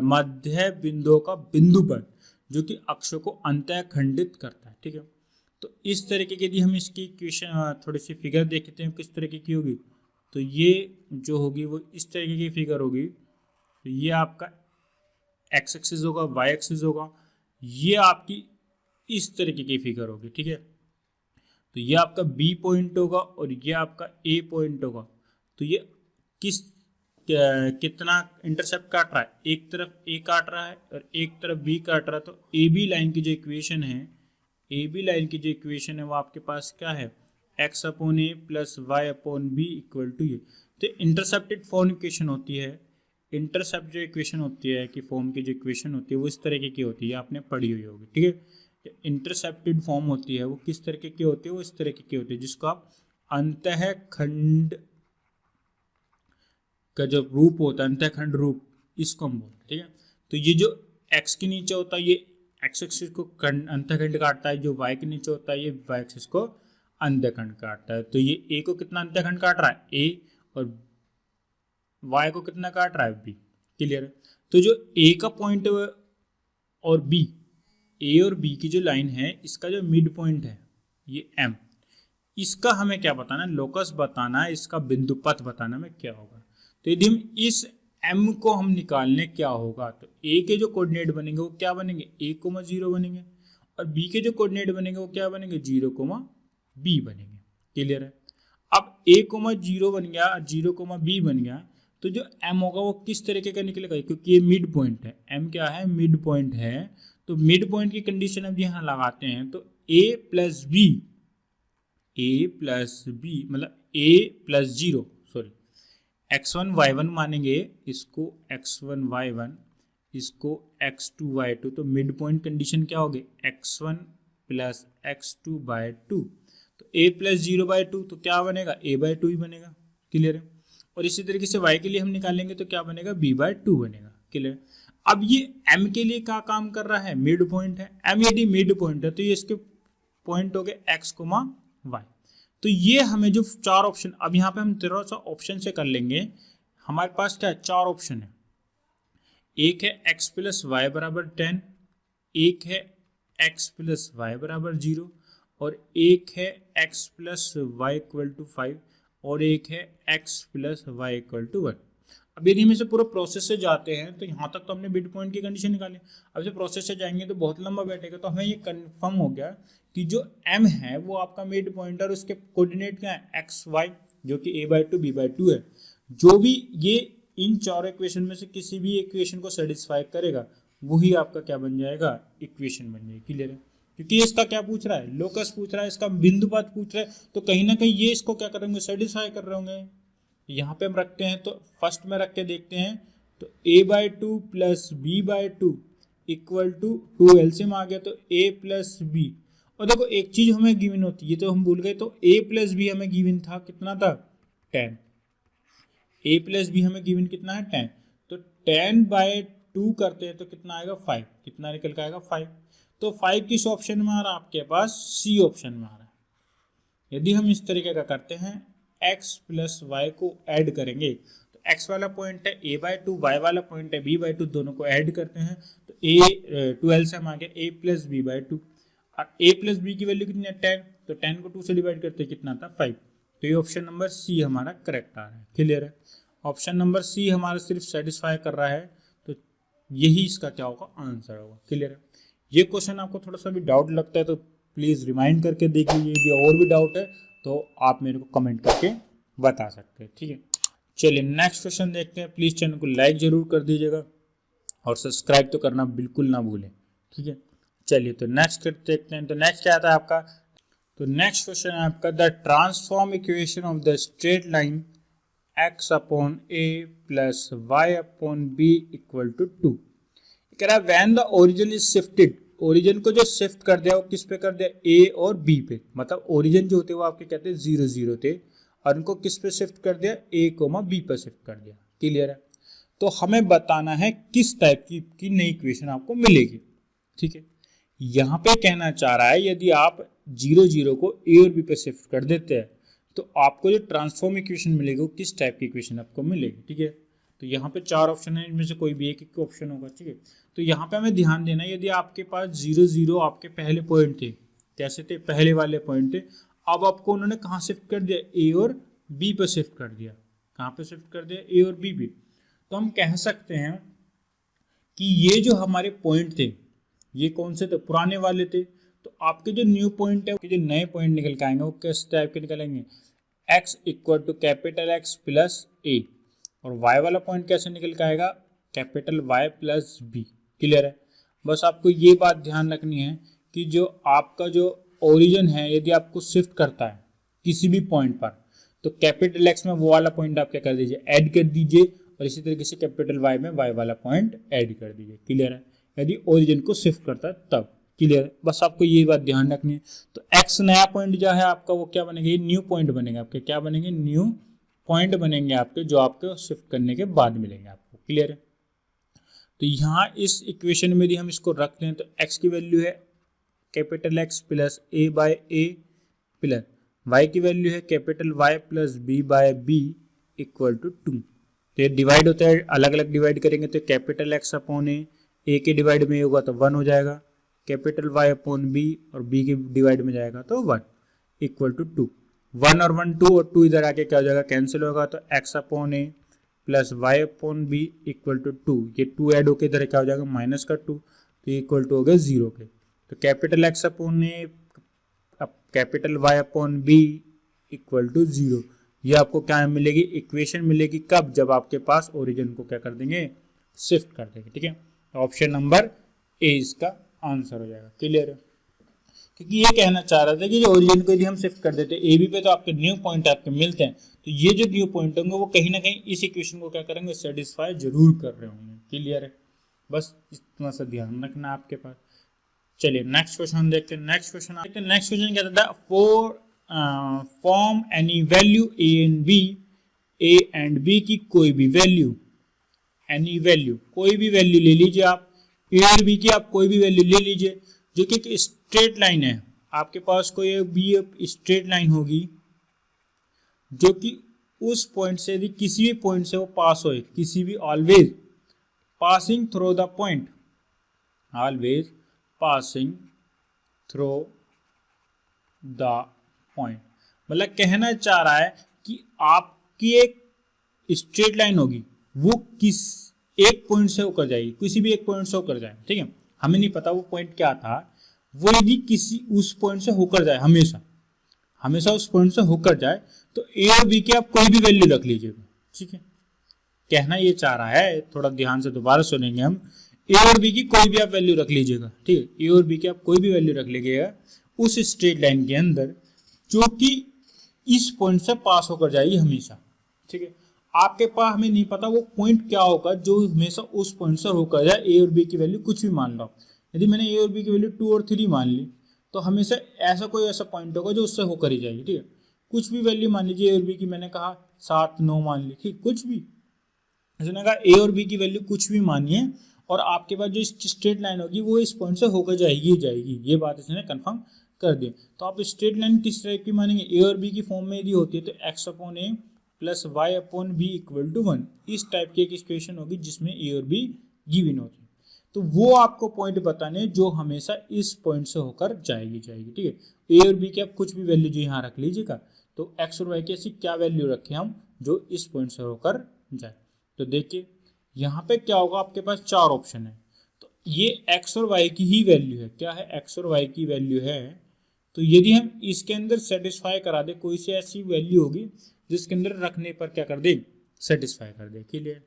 मध्य बिंदुओं का बिंदु पर जो कि अक्ष को अंतः खंडित करता है, ठीक है। तो इस तरीके की यदि हम इसकी इक्वेशन थोड़ी सी फिगर देखते हैं किस तरीके की होगी, तो ये जो होगी वो इस तरीके की फिगर होगी। तो ये आपका एक्स एक्सिस होगा, वाई एक्सिस होगा, ये आपकी इस तरीके की फिगर होगी, ठीक है। तो ये आपका बी पॉइंट होगा और ये आपका ए पॉइंट होगा। तो ये कितना इंटरसेप्ट काट रहा है, एक तरफ ए काट रहा है और एक तरफ बी काट रहा है। तो ए बी लाइन की जो इक्वेशन है, ए बी लाइन की जो इक्वेशन है वो आपके पास क्या है, X upon A plus Y upon B equal to ये। तो इंटरसेप्टेड फॉर्म इक्वेशन होती है, इंटरसेप्ट जो इक्वेशन होती है कि फॉर्म की जो इक्वेशन होती है वो इस तरीके की होती है, आपने पढ़ी हुई होगी, ठीक है। इंटरसेप्टेड फॉर्म होती है वो किस तरीके की होती है, वो इस तरीके की होती है जिसको आप अंतःखंड का जो रूप होता है, अंतःखंड रूप, इसको हम बोलते हैं, ठीक है। तो ये जो x के नीचे होता है ये x एक्सिस को अंतःखंड काटता है, जो y के नीचे होता है ये y एक्सिस को अंतःखंड काटता है। तो ये a को कितना अंतःखंड काट रहा है, a, और y को कितना काट रहा है, b। क्लियर है। तो जो a का पॉइंट और b, a और b की जो लाइन है इसका जो मिड पॉइंट है ये m, इसका हमें क्या बताना है, लोकस बताना है, इसका बिंदु पथ बताना में क्या होगा। तो यदि हम इस m को हम निकालने क्या होगा, तो a के जो कोऑर्डिनेट बनेंगे वो क्या बनेंगे, a,0 बनेंगे, और b के जो कोऑर्डिनेट बनेंगे वो क्या बनेंगे, 0,b बनेंगे। क्लियर है। अब a,0 बन गया, 0,b बन गया, तो जो m होगा वो किस तरीके का निकलेगा, क्योंकि ये मिड पॉइंट है, m क्या है, मिड पॉइंट है। तो मिड पॉइंट की कंडीशन अब यहाँ लगाते हैं तो a प्लस बी मतलब a plus 0, sorry x1 y1 मानेंगे, इसको x1 y1, इसको x2 y2, तो मिड पॉइंट कंडीशन क्या होगी, x1 प्लस x2 बाय 2। तो a प्लस 0/2 तो क्या बनेगा, a/2 ही बनेगा। क्लियर है। और इसी तरीके से y के लिए हम निकालेंगे तो क्या बनेगा, b/2 बनेगा। क्लियर। अब ये m के लिए क्या काम कर रहा है, मिड पॉइंट है, m यदि मिड पॉइंट है तो ये इसके पॉइंट हो गए x, y। तो ये हमें जो 4 ऑप्शन, अब यहाँ पे हम थोड़ा सा ऑप्शन से कर लेंगे, हमारे पास क्या है, 4 ऑप्शन है। एक है x प्लस वाई बराबर 10, एक है x प्लस वाई बराबर 0, और एक है x plus Y equal to 5, और एक है x plus Y equal to 1। अब यदि हम इसे पूरा प्रोसेस से जाते हैं तो यहाँ तक तो हमने मिड पॉइंट की कंडीशन निकाली, अब इसे प्रोसेस से जाएंगे तो बहुत लंबा बैठेगा। तो हमें ये कंफर्म हो गया कि जो m है वो आपका मिड पॉइंट और उसके कोऑर्डिनेट क्या है, x y, जो कि a/2 b/2 है। जो भी ये इन 4 इक्वेशन में से किसी भी इक्वेशन को सेटिस्फाई करेगा वही आपका क्या बन जाएगा, इक्वेशन बन जाएगी। क्लियर है। क्योंकि इसका क्या पूछ रहा है, लोकस पूछ रहा है, इसका बिंदु पथ पूछ रहा है, तो कहीं ना कहीं ये इसको क्या करेंगे, सेटिस्फाई कर रहे होंगे। यहाँ पे हम रखते हैं तो फर्स्ट में रख के देखते हैं, तो a/2 plus b/2 equal to 2, LCM आ गया तो a प्लस बी। और देखो एक चीज हमें गिवन होती है, ये तो हम भूल गए, तो a प्लस बी हमें गिवन था, कितना था, 10। a प्लस बी हमें गिवन कितना है, 10। तो 10/2 2 करते हैं तो कितना आएगा 5, कितना निकल के आएगा 5। तो 5 किस ऑप्शन में आ रहा है आपके पास, सी ऑप्शन में आ रहा है। यदि हम इस तरीके का करते हैं x प्लस वाई को ऐड करेंगे तो x वाला पॉइंट है a/2, y वाला पॉइंट है b/2, दोनों को ऐड करते हैं तो a 12 से हम आ गया a प्लस b/2 और a प्लस b की वैल्यू कितनी है 10, तो 10 को 2 से डिवाइड करते हैं कितना था 5। तो ये ऑप्शन नंबर सी हमारा करेक्ट आ रहा है। क्लियर है, ऑप्शन नंबर सी हमारा सिर्फ सेटिस्फाई कर रहा है, तो यही इसका क्या होगा आंसर होगा। क्लियर है, ये क्वेश्चन आपको थोड़ा सा भी डाउट लगता है तो प्लीज़ रिमाइंड करके देख लीजिए, यदि और भी डाउट है तो आप मेरे को कमेंट करके बता सकते हैं। ठीक है, चलिए नेक्स्ट क्वेश्चन देखते हैं। प्लीज़ चैनल को लाइक जरूर कर दीजिएगा और सब्सक्राइब तो करना बिल्कुल ना भूलें। ठीक है, चलिए तो नेक्स्ट देखते हैं। तो नेक्स्ट क्या आता है आपका, तो नेक्स्ट क्वेश्चन है आपका the transform equation of the straight line x upon a plus y upon b equal to 2। कह रहा है when the origin is shifted, origin को जो शिफ्ट कर दिया वो किस पे कर दिया, a और b पे, मतलब ओरिजिन जो होते हैं वो आपके कहते हैं 0 0 थे और उनको किस पे शिफ्ट कर दिया, a, b पे शिफ्ट कर दिया। क्लियर है, तो हमें बताना है किस टाइप की नई इक्वेशन आपको मिलेगी। ठीक है, यहाँ पे कहना चाह रहा है यदि आप 0 0 को a और b पे शिफ्ट कर देते हैं तो आपको जो ट्रांसफॉर्म इक्वेशन मिलेगी वो किस टाइप की इक्वेशन आपको मिलेगी। ठीक है, तो यहाँ पे 4 ऑप्शन है, इनमें से कोई भी एक ऑप्शन होगा। ठीक है, तो यहाँ पे हमें ध्यान देना है यदि आपके पास 0 0 आपके पहले पॉइंट थे, कैसे थे, पहले वाले पॉइंट थे, अब आपको उन्होंने कहाँ शिफ्ट कर दिया, a और b पे शिफ्ट कर दिया। कहाँ पे शिफ्ट कर दिया, a और b पे। तो हम कह सकते हैं कि ये जो हमारे पॉइंट थे ये कौन से थे, पुराने वाले थे। तो आपके जो न्यू पॉइंट है, जो नए पॉइंट निकल के आएंगे वो किस टाइप के निकलेंगे, x equal to capital X plus a, और y वाला पॉइंट कैसे निकल के आएगा, capital Y plus b। Clear है, बस आपको ये बात ध्यान रखनी है कि जो आपका जो ओरिजिन है यदि आपको शिफ्ट करता है किसी भी पॉइंट पर तो कैपिटल X में वो वाला पॉइंट आप क्या कर दीजिए, ऐड कर दीजिए, और इसी तरीके से कैपिटल Y में Y वाला पॉइंट ऐड कर दीजिए। क्लियर है, यदि ओरिजिन को शिफ्ट करता है तब। क्लियर है, बस आपको ये बात ध्यान रखनी है। तो x नया पॉइंट जो है आपका वो क्या बनेगा, ये न्यू पॉइंट बनेगा आपके, क्या बनेंगे, न्यू पॉइंट बनेंगे आपके, जो आपके शिफ्ट करने के बाद मिलेंगे आपको। क्लियर है, तो यहाँ इस इक्वेशन में यदि हम इसको रख लें तो x की वैल्यू है capital X plus a by a plus y की वैल्यू है capital Y plus b by b equal to 2। तो ये डिवाइड होता है, अलग अलग डिवाइड करेंगे तो कैपिटल X अपॉन a के डिवाइड में होगा तो 1 हो जाएगा, कैपिटल Y अपॉन b और b के डिवाइड में जाएगा तो 1 इक्वल टू 2। 1 और 1 2 और 2 इधर आके क्या हो जाएगा, कैंसिल होगा, तो x upon a plus Y upon B equal to 2, ये 2 ऐड होकर इधर क्या हो जाएगा माइनस का 2, तो इक्वल टू हो गया 0 के। तो capital x upon a capital y upon b equal to 0, ये आपको क्या मिलेगी, इक्वेशन मिलेगी कब, जब आपके पास ओरिजिन को क्या कर देंगे, शिफ्ट कर देंगे। ठीक है, ऑप्शन नंबर ए इसका आंसर हो जाएगा। क्लियर है, क्योंकि ये कहना चाह रहा था कि जो ओरिजिन को यदि हम शिफ्ट कर देते ए बी पे तो आपके न्यू पॉइंट आपके मिलते हैं, तो ये जो न्यू पॉइंट होंगे वो कहीं ना कहीं इस इक्वेशन को क्या करेंगे, सेटिस्फाई जरूर कर रहे होंगे। क्लियर है, बस इतना सा ध्यान रखना आपके पास। चलिए नेक्स्ट क्वेश्चन देखते हैं। नेक्स्ट क्वेश्चन क्या था, form any value A and B की कोई भी वैल्यू, एनी वैल्यू कोई भी वैल्यू ले लीजिए आप, ए और बी की आप कोई भी वैल्यू ले लीजिए जो कि एक स्ट्रेट लाइन है, आपके पास कोई भी स्ट्रेट लाइन होगी जो कि उस पॉइंट से यदि किसी भी पॉइंट से वो पास होए, किसी भी, always passing through the point, always passing through the point, मतलब कहना चाह रहा है कि आपकी एक स्ट्रेट लाइन होगी वो किस एक पॉइंट से होकर जाएगी, किसी भी एक पॉइंट से होकर जाए। ठीक है, हमें नहीं पता वो पॉइंट क्या था, वो यदि किसी उस पॉइंट से होकर जाए, हमेशा उस पॉइंट से होकर जाए, तो ए और बी की आप कोई भी वैल्यू रख लीजिएगा। ठीक है, कहना ये चाह रहा है, थोड़ा ध्यान से दोबारा सुनेंगे हम, ए और बी की कोई भी आप वैल्यू रख लीजिएगा। ठीक है, ए और बी की आप कोई भी वैल्यू रख लीजिएगा उस स्ट्रेट लाइन के अंदर जो कि इस पॉइंट से पास होकर जाएगी हमेशा। ठीक है, आपके पास, हमें नहीं पता वो पॉइंट क्या होगा जो हमेशा उस पॉइंट से होकर जाए, ए और बी की वैल्यू कुछ भी मान लो, यदि मैंने ए और बी की वैल्यू 2 और 3 मान ली तो हमेशा ऐसा कोई ऐसा पॉइंट होगा जो उससे होकर ही जाएगी। ठीक है, कुछ भी वैल्यू मान लीजिए, ए और बी की मैंने कहा 7 9 मान ली, ठीक, कुछ भी, मैंने कहा ए और बी की वैल्यू कुछ भी मानिए और आपके पास जो स्ट्रेट लाइन होगी वो इस पॉइंट से होकर जाएगी ही जाएगी, ये बात इसने कंफर्म कर दी। तो आप स्ट्रेट लाइन किस टाइप की मानेंगे, ए और बी की फॉर्म में यदि होती है तो X upon A plus Y upon B equal to 1, इस टाइप की एक इक्वेशन होगी जिसमें ए और बी गिवन होती है। तो वो आपको पॉइंट बताने जो हमेशा इस पॉइंट से होकर जाएगी जाएगी, ठीक है। ए और बी की आप कुछ भी वैल्यू जो यहाँ रख लीजिएगा, तो एक्स और वाई की ऐसी क्या वैल्यू रखें हम जो इस पॉइंट से होकर जाए। तो देखिए यहाँ पे क्या होगा, आपके पास चार ऑप्शन है, तो ये एक्स और वाई की ही वैल्यू है, क्या है, एक्स और वाई की वैल्यू है। तो यदि हम इसके अंदर सेटिस्फाई करा दे, कोई सी ऐसी वैल्यू होगी जिसके अंदर रखने पर क्या कर दे, सेटिस्फाई कर दे, क्लियर।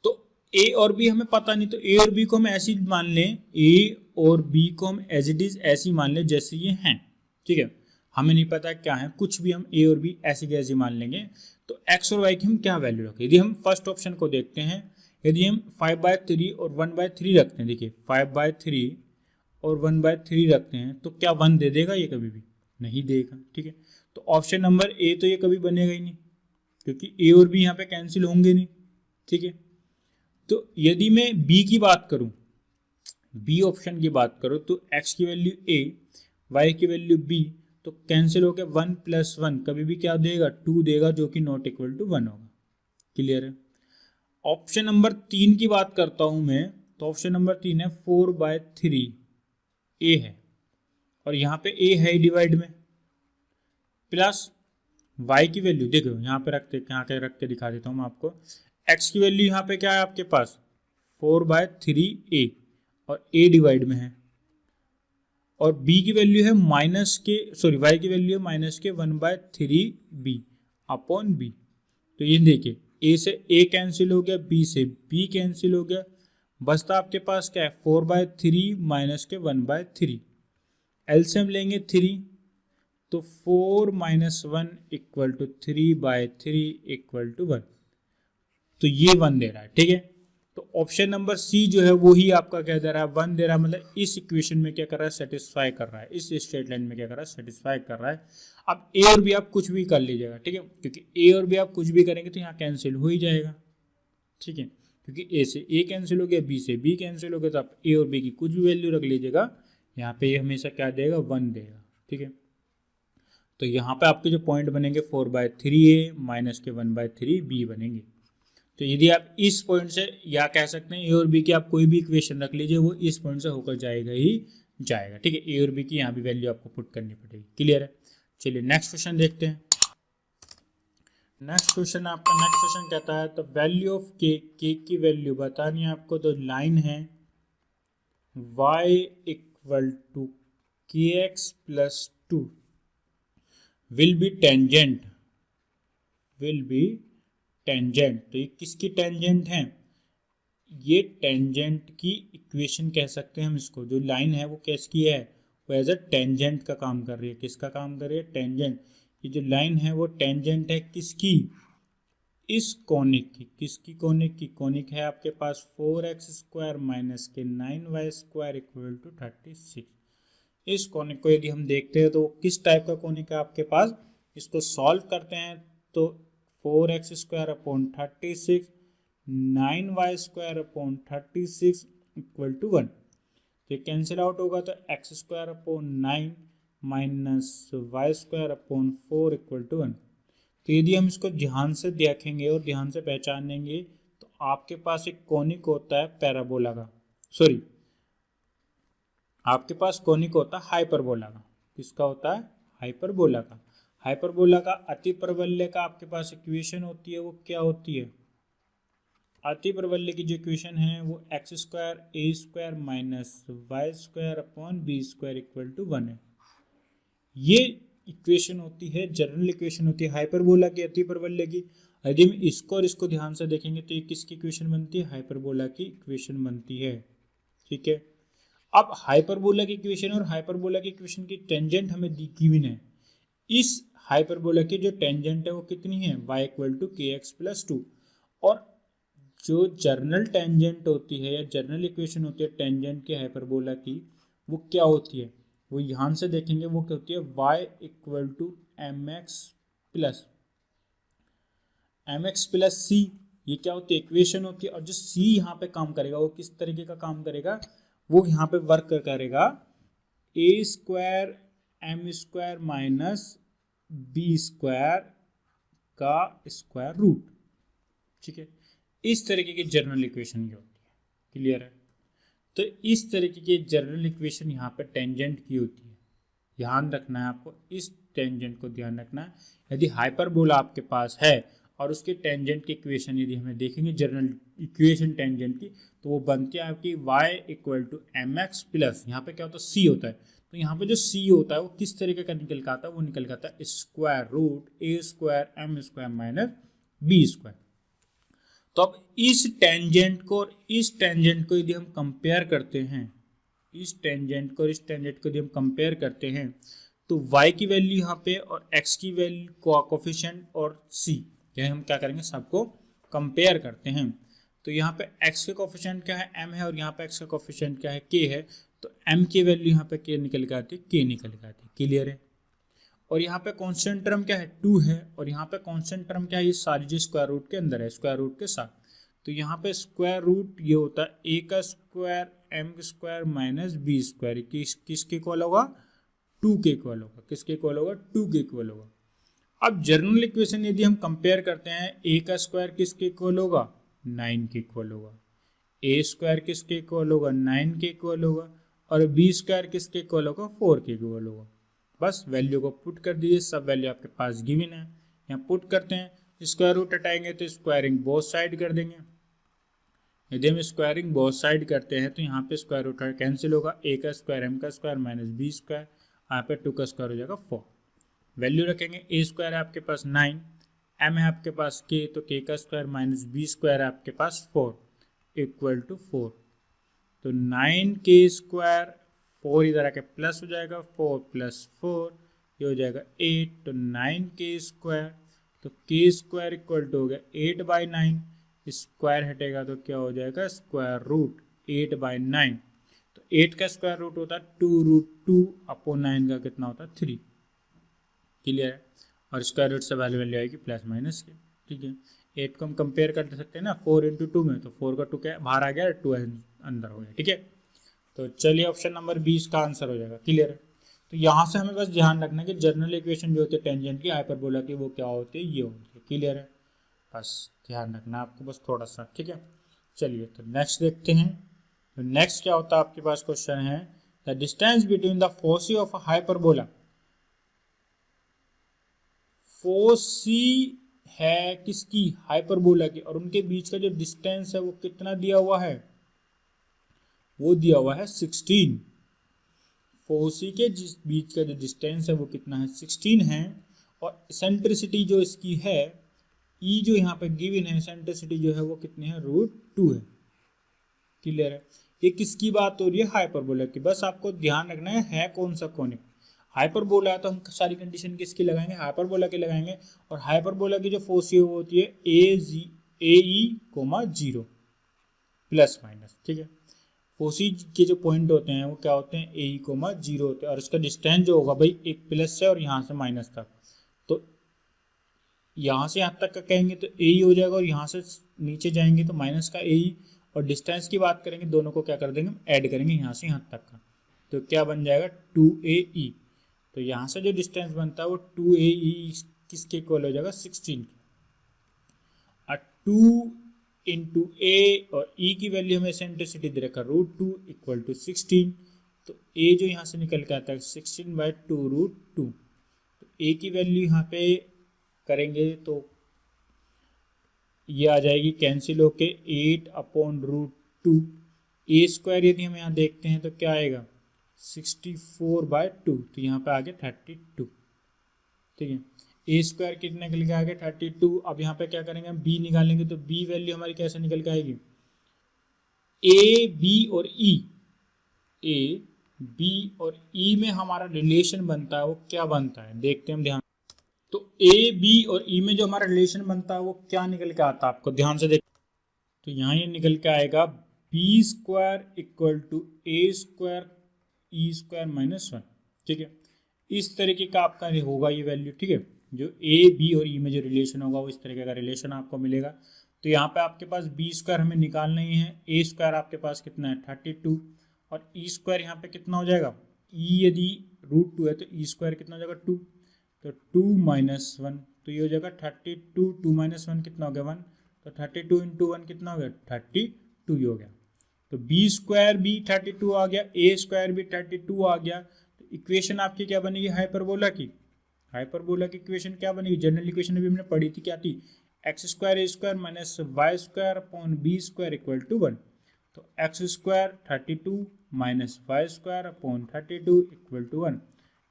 तो ए और बी हमें पता नहीं, तो ए और बी को हम ऐसी मान लें, ए और बी को हम एज इट इज ऐसी मान लें जैसे ये हैं, ठीक है। हमें नहीं पता क्या है, कुछ भी हम ए और बी ऐसी की ऐसी मान लेंगे। तो एक्स और वाई की हम क्या वैल्यू रखें, यदि हम फर्स्ट ऑप्शन को देखते हैं, यदि हम 5/3 और 1/3 रखते हैं, देखिए 5/3 और 1/3 रखते हैं तो क्या 1 दे देगा, ये कभी भी नहीं देगा, ठीक है। तो ऑप्शन नंबर ए तो ये कभी बनेगा ही नहीं, क्योंकि ए और बी यहाँ पे कैंसिल होंगे नहीं, ठीक है। तो यदि मैं बी की बात करूं, बी ऑप्शन की बात करूं, तो एक्स की वैल्यू ए, वाई की वैल्यू बी, तो कैंसिल होकर 1 + 1 कभी भी क्या देगा, 2 देगा, जो कि नॉट इक्वल टू 1 होगा, क्लियर है। ऑप्शन नंबर 3 की बात करता हूं मैं, तो ऑप्शन नंबर 3 है 4/3 ए है, और यहाँ पे ए है डिवाइड में, प्लस वाई की वैल्यू देखो यहाँ पे रख के दिखा देता हूँ मैं आपको। एक्स की वैल्यू यहाँ पे क्या है आपके पास 4/3 ए, और ए डिवाइड में है, और बी की वैल्यू है वाई की वैल्यू है -1/3 बी अपॉन बी। तो ये देखिए ए से ए कैंसिल हो गया, बी से बी कैंसिल हो गया, बचता आपके पास क्या है 4/3 -1/3, एलसीएम लेंगे 3, तो 4 - 1 = 3/3 = 1, तो ये 1 दे रहा है, ठीक है। तो ऑप्शन नंबर सी जो है वो ही आपका क्या दे रहा है, 1 दे रहा है, मतलब इस इक्वेशन में क्या कर रहा है, सेटिस्फाई कर रहा है, इस स्ट्रेट लाइन में क्या कर रहा है, सेटिस्फाई कर रहा है। अब ए और बी आप कुछ भी कर लीजिएगा, ठीक है, क्योंकि ए और बी आप कुछ भी करेंगे तो यहाँ कैंसिल हो ही जाएगा, ठीक है, क्योंकि ए से ए कैंसिल हो गया, बी से बी कैंसिल हो गया, तो आप ए और बी की कुछ भी वैल्यू रख लीजिएगा, यहाँ पे ये हमेशा क्या देगा, 1 देगा, ठीक है। तो यहाँ पे आपके जो पॉइंट बनेंगे 4/3 ए माइनस के 1/3 बी बनेंगे। तो यदि आप इस पॉइंट से, या कह सकते हैं ए और बी की आप कोई भी इक्वेशन रख लीजिए, वो इस पॉइंट से होकर जाएगा ही जाएगा, ठीक है। ए और बी की यहाँ भी वैल्यू आपको पुट करनी पड़ेगी, क्लियर है। चलिए नेक्स्ट क्वेश्चन देखते हैं। नेक्स्ट क्वेश्चन कहता है, तो वैल्यू ऑफ के, की वैल्यू बतानी है आपको। तो लाइन है y = kx + 2 will be tangent, तो ये किसकी टेंजेंट है, ये टेंजेंट की इक्वेशन कह सकते हैं हम इसको। जो लाइन है वो किसकी है, वो एज अ टेंजेंट का काम कर रही है, किसका काम कर रही है, टेंजेंट। ये जो लाइन है वो टेंजेंट है किसकी, इस कोनिक की, किसकी कोनिक की, कोनिक है आपके पास 4x² - के 9y² = 36। इस कोनिक को यदि हम देखते हैं तो किस टाइप का कोनिक है आपके पास, इसको सॉल्व करते हैं तो 4x² / 36 9y² / 36 = 1, तो कैंसिल आउट होगा, तो x² / 9 - y² / 4 = 1। तो यदि हम इसको ध्यान से देखेंगे और ध्यान से पहचानेंगे तो आपके पास एक कोनिक होता है पैराबोला का, सॉरी आपके पास कोनिक होता है हाइपरबोला का। किसका होता है, हाइपरबोला का। हाइपरबोला का अति परवलय का आपके पास इक्वेशन होती है, वो क्या होती है, अति परवलय की जो इक्वेशन है वो x² a² - y² / b² = 1 है। ये इक्वेशन होती है, जनरल इक्वेशन होती है हाइपरबोला की, अति परवलय की। यदि हम इसको और इसको ध्यान से देखेंगे तो ये किसकी इक्वेशन बनती है, हाइपरबोला की इक्वेशन बनती है, ठीक है। अब हाइपरबोला की इक्वेशन और हाइपरबोला की इक्वेशन की टेंजेंट हमें गिवन है। इस हाइपरबोला की जो टेंजेंट है वो कितनी है, y = kx + 2, और जो जर्नल टेंजेंट होती है या जर्नल इक्वेशन होती है टेंजेंट की हाइपरबोला की, वो क्या होती है, वो ध्यान से देखेंगे वो क्या होती है, y = mx + c, ये क्या होती है, इक्वेशन होती है। और जो सी यहाँ पे काम करेगा वो किस तरीके का काम करेगा, वो यहाँ पे वर्क करेगा A square M square minus B square का स्क्वायर रूट। ठीक है, इस तरीके की जनरल इक्वेशन ये होती है। क्लियर है? तो इस तरीके की जनरल इक्वेशन यहाँ पे टेंजेंट की होती है। ध्यान रखना है आपको, इस टेंजेंट को ध्यान रखना है। यदि हाइपरबोला आपके पास है और उसके टेंजेंट की इक्वेशन यदि हमें देखेंगे जनरल इक्वेशन टेंजेंट की, तो वो बनती है आपकी y equal to M X plus, यहाँ पे क्या होता है c होता है। तो यहाँ पे जो c होता है वो किस तरीके का निकल के आता है, वो निकल के आता है square root A square M square minus B square. तो अब इस टेंजेंट को और इस टेंजेंट को यदि हम कंपेयर करते हैं, इस टेंजेंट को और इस टेंजेंट को यदि हम कंपेयर करते हैं, तो y की वैल्यू यहाँ पे और x की वैल्यू कोएफिशिएंट और c, यह हम क्या करेंगे, सबको कंपेयर करते हैं। तो यहाँ पे x के कोएफिशिएंट क्या है, m है, और यहाँ पे x का कोएफिशिएंट क्या है, k है। तो m की वैल्यू यहाँ पे k निकल के आती है, k निकल के आती है। क्लियर है? और यहाँ पे कांस्टेंट टर्म क्या है, 2 है, और यहाँ पे कांस्टेंट टर्म क्या है, ये सारी जो स्क्वायर रूट के अंदर है, स्क्वायर रूट के साथ। तो यहाँ पे स्क्वायर रूट ये होता है a का square M square minus B square, किसके इक्वल होगा, 2 के इक्वल होगा। किसके इक्वल होगा, 2 के इक्वल होगा। अब जनरल इक्वेशन यदि हम कंपेयर करते हैं, a का स्क्वायर किसके इक्वल होगा, 9 के इक्वल होगा। a स्क्वायर किसके इक्वल होगा, 9 के इक्वल होगा। और b स्क्वायर किसके इक्वल होगा, 4 के इक्वल होगा। बस वैल्यू को पुट कर दीजिए, सब वैल्यू आपके पास गिवन है, यहाँ पुट करते हैं। स्क्वायर रूट हटाएंगे तो स्क्वायरिंग बोथ साइड कर देंगे। यदि हम स्क्वायरिंग बोथ साइड करते हैं तो यहाँ पे स्क्वायर रूट कैंसिल होगा, a का स्क्वायर एम का स्क्वायर माइनस बी स्क्वायर, यहाँ पे 2 का स्क्वायर हो जाएगा 4। वैल्यू रखेंगे, a स्क्वायर है आपके पास 9, m है आपके पास k, तो k का स्क्वायर माइनस बी स्क्वायर है आपके पास 4 इक्वल टू 4। तो 9k स्क्वायर, 4 इधर आके प्लस हो जाएगा, 4 प्लस 4 ये हो जाएगा 8। तो 9k स्क्वायर, तो k स्क्वायर इक्वल टू हो गया 8/9, स्क्वायर हटेगा तो क्या हो जाएगा, स्क्वायर रूट 8/9। तो 8 का स्क्वायर रूट होता है 2√2 अपॉन 9 का कितना होता है 3। क्लियर है? और स्क्वायर रूट से वैल्यू आएगी प्लस माइनस के। ठीक है, 8 को हम कंपेयर कर सकते हैं ना 4 × 2 में, तो 4 का 2 क्या बाहर आ गया, 2 अंदर हो गया। ठीक है, तो चलिए ऑप्शन नंबर 20 का आंसर हो जाएगा। क्लियर है? तो यहाँ से हमें बस ध्यान रखना है कि जनरल इक्वेशन जो होती है टेंजेंट की हाइपरबोला की, वो क्या होती है, ये होती है। क्लियर है? बस ध्यान रखना है आपको बस थोड़ा सा। ठीक है, चलिए तो नेक्स्ट देखते हैं। तो नेक्स्ट क्या होता है आपके पास, क्वेश्चन है the distance between the foci of a hyperbola. Foci है किसकी, हाइपरबोला की, और उनके बीच का जो डिस्टेंस है वो कितना दिया हुआ है, वो दिया हुआ है 16। फोसी के जिस बीच का जो डिस्टेंस है वो कितना है, 16 है। और सेंट्रिसिटी जो इसकी है, ई जो यहाँ पे गिवन है, सेंट्रिसिटी जो है वो कितनी है, √2 है। क्लियर है? ये किसकी बात हो रही है, हाइपरबोला की। बस आपको ध्यान रखना है कौन सा कोनिक। हाइपरबोला है तो हम सारी कंडीशन किसकी लगाएंगे, हाइपरबोला के लगाएंगे। और हाइपरबोला की जो फोसी वो होती है AE, 0 प्लस माइनस। ठीक है, फोसी के जो पॉइंट होते हैं वो क्या होते हैं, AE, 0 होते हैं। और इसका डिस्टेंस जो होगा भाई, एक प्लस से और यहाँ से माइनस तक, तो यहाँ से यहाँ तक का कहेंगे तो AE हो जाएगा, और यहाँ से नीचे जाएंगे तो माइनस का AE। और डिस्टेंस की बात करेंगे, दोनों को क्या कर देंगे, ऐड करेंगे यहाँ से यहाँ तक का, तो क्या बन जाएगा 2AE। तो यहाँ से जो डिस्टेंस बनता है वो 2AE किसके इक्वल हो जाएगा, 16 के। और 2 × A और E की वैल्यू हमें सेंट्रिसिटी दे रखा √2 इक्वल टू 16। तो A जो यहाँ से निकल के आता है 16/2√2। तो A की वैल्यू यहाँ पे करेंगे तो ये आ जाएगी कैंसिल होके 8/√2। A स्क्वायर यदि हम यहाँ देखते हैं तो क्या आएगा, 64/2, तो यहाँ पे आ गया 32। ठीक है, A स्क्वायर कितने निकल के आ गया, 32। अब यहाँ पे क्या करेंगे, हम B निकालेंगे, तो B वैल्यू हमारी कैसे निकल के आएगी, A B और E, A B और E में हमारा रिलेशन बनता है वो क्या बनता है, देखते हैं हम ध्यान। तो A B और E में जो हमारा रिलेशन बनता है वो क्या निकल के आता है, आपको ध्यान से देख। तो यहाँ ये निकल के आएगा B square equal to A square E square minus 1। ठीक है, इस तरीके का आपका होगा ये वैल्यू। ठीक है, जो A B और E में जो रिलेशन होगा वो इस तरीके का रिलेशन आपको मिलेगा। तो यहाँ पे आपके पास बी स्क्वायर हमें निकालना ही है, ए स्क्वायर आपके पास कितना है 32, और ई स्क्वायर यहाँ पे कितना हो जाएगा, ई यदि √2 है तो ई स्क्वायर कितना हो जाएगा 2, तो 2 - 1, तो ये हो जाएगा 32, 2 - 1 कितना हो गया 1, तो 32 × 1 कितना हो गया 32 ही हो गया। तो बी स्क्वायर भी 32 आ गया, ए स्क्वायर भी 32 आ गया। तो इक्वेशन आपकी क्या बनेगी हाइपरबोला की, हाइपरबोला की इक्वेशन क्या बनेगी, जनरल इक्वेशन अभी हमने पढ़ी थी क्या थी, X square A square minus Y square upon B square equal to 1। तो x square 32 minus Y square upon 32 equal to 1,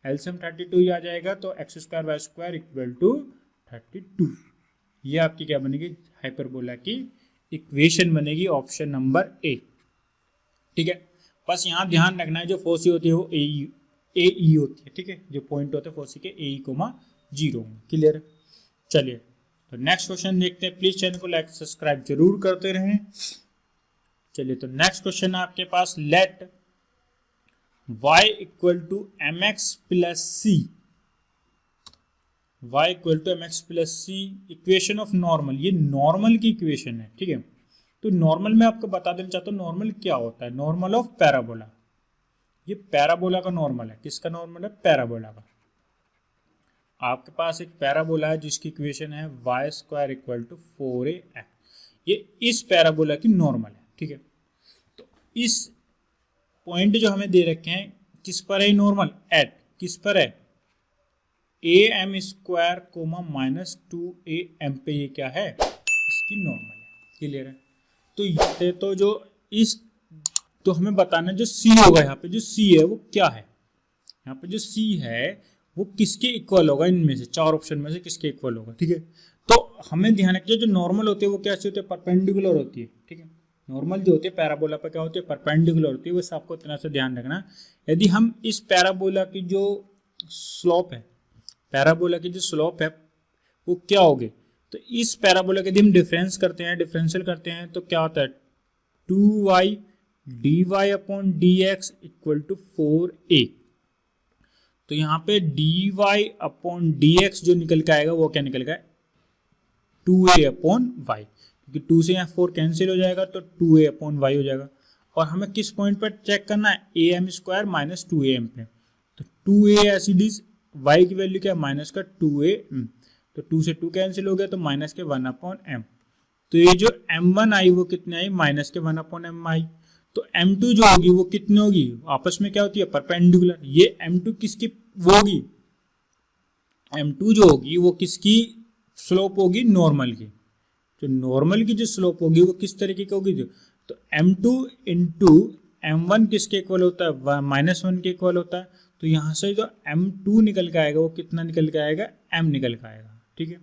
LCM 32 ही आ जाएगा, तो x square Y square equal to 32। ये आपकी क्या बनेगी हाइपरबोला की इक्वेशन बनेगी, ऑप्शन नंबर ए। ठीक है, बस यहाँ ध्यान रखना है जो फोसी होती है वो ए ई होती है। ठीक है, जो पॉइंट होते हैं फोसी के ए ई, 0। क्लियर। चलिए तो नेक्स्ट क्वेश्चन देखते हैं, प्लीज चैनल को लाइक सब्सक्राइब जरूर करते रहें। चलिए तो नेक्स्ट क्वेश्चन है आपके पास, let y equal to mx plus C, y equal to mx plus C equation of normal, ये नॉर्मल की इक्वेशन है। ठीक है, तो नॉर्मल में आपको बता देना चाहता हूँ नॉर्मल क्या होता है, नॉर्मल ऑफ पैराबोला। ये पैराबोला का नॉर्मल है, किसका नॉर्मल है, पैराबोला का। आपके पास एक पैराबोला है जिसकी इक्वेशन है Y square equal to 4ax, ये इस पैराबोला की नॉर्मल है। ठीक है, तो इस पॉइंट जो हमें दे रखे हैं किस पर है नॉर्मल, एट किस पर है, am स्क्वायर कोमा -2am पे ये क्या है, इसकी नॉर्मल है। क्लियर है। तो जो इस, तो हमें बताना जो सी होगा, यहाँ पे जो सी है वो क्या है, यहाँ पे जो सी है वो किसके इक्वल होगा, इनमें से 4 ऑप्शन में से किसके इक्वल होगा। ठीक है, तो हमें ध्यान रखिए जो नॉर्मल होती है वो कैसे होती है, परपेंडिकुलर होती है। ठीक है, नॉर्मल जो होती है पैराबोला पर क्या होती है, परपेंडिकुलर होती है। बस आपको इतना सा ध्यान रखना, यदि हम इस पैराबोला की जो स्लोप है, पैराबोला की जो स्लोप है वो क्या होगी, तो इस पैराबोला के यदि हम डिफरेंस करते हैं, डिफरेंशियल करते हैं तो क्या होता है 2y dy upon dx equal to 4a। तो यहाँ पे dy अपॉन dx जो निकल के आएगा वो क्या निकल गया 2a अपॉन y, क्योंकि 2 से यहाँ 4 कैंसिल हो जाएगा तो 2a अपॉन y हो जाएगा। और हमें किस पॉइंट पर चेक करना है, am स्क्वायर माइनस 2am पे, तो 2a एसिड इज y की वैल्यू क्या माइनस का 2a, तो 2 से 2 कैंसिल हो गया तो माइनस के 1 अपॉन m। तो ये जो m1 आई वो कितने आई, माइनस के 1 अपॉन m आई। तो m2 जो होगी वो कितनी होगी, आपस में क्या होती है परपेंडिकुलर। ये m2 किसकी वो होगी, m2 जो होगी वो किसकी स्लोप होगी, नॉर्मल की। तो नॉर्मल की जो स्लोप होगी वो किस तरीके की होगी, तो m2 इंटू m1 किसके इक्वल होता है, -1 के इक्वल होता है। तो यहाँ से जो m2 निकल के आएगा वो कितना निकल के आएगा, m निकल के आएगा। ठीक है,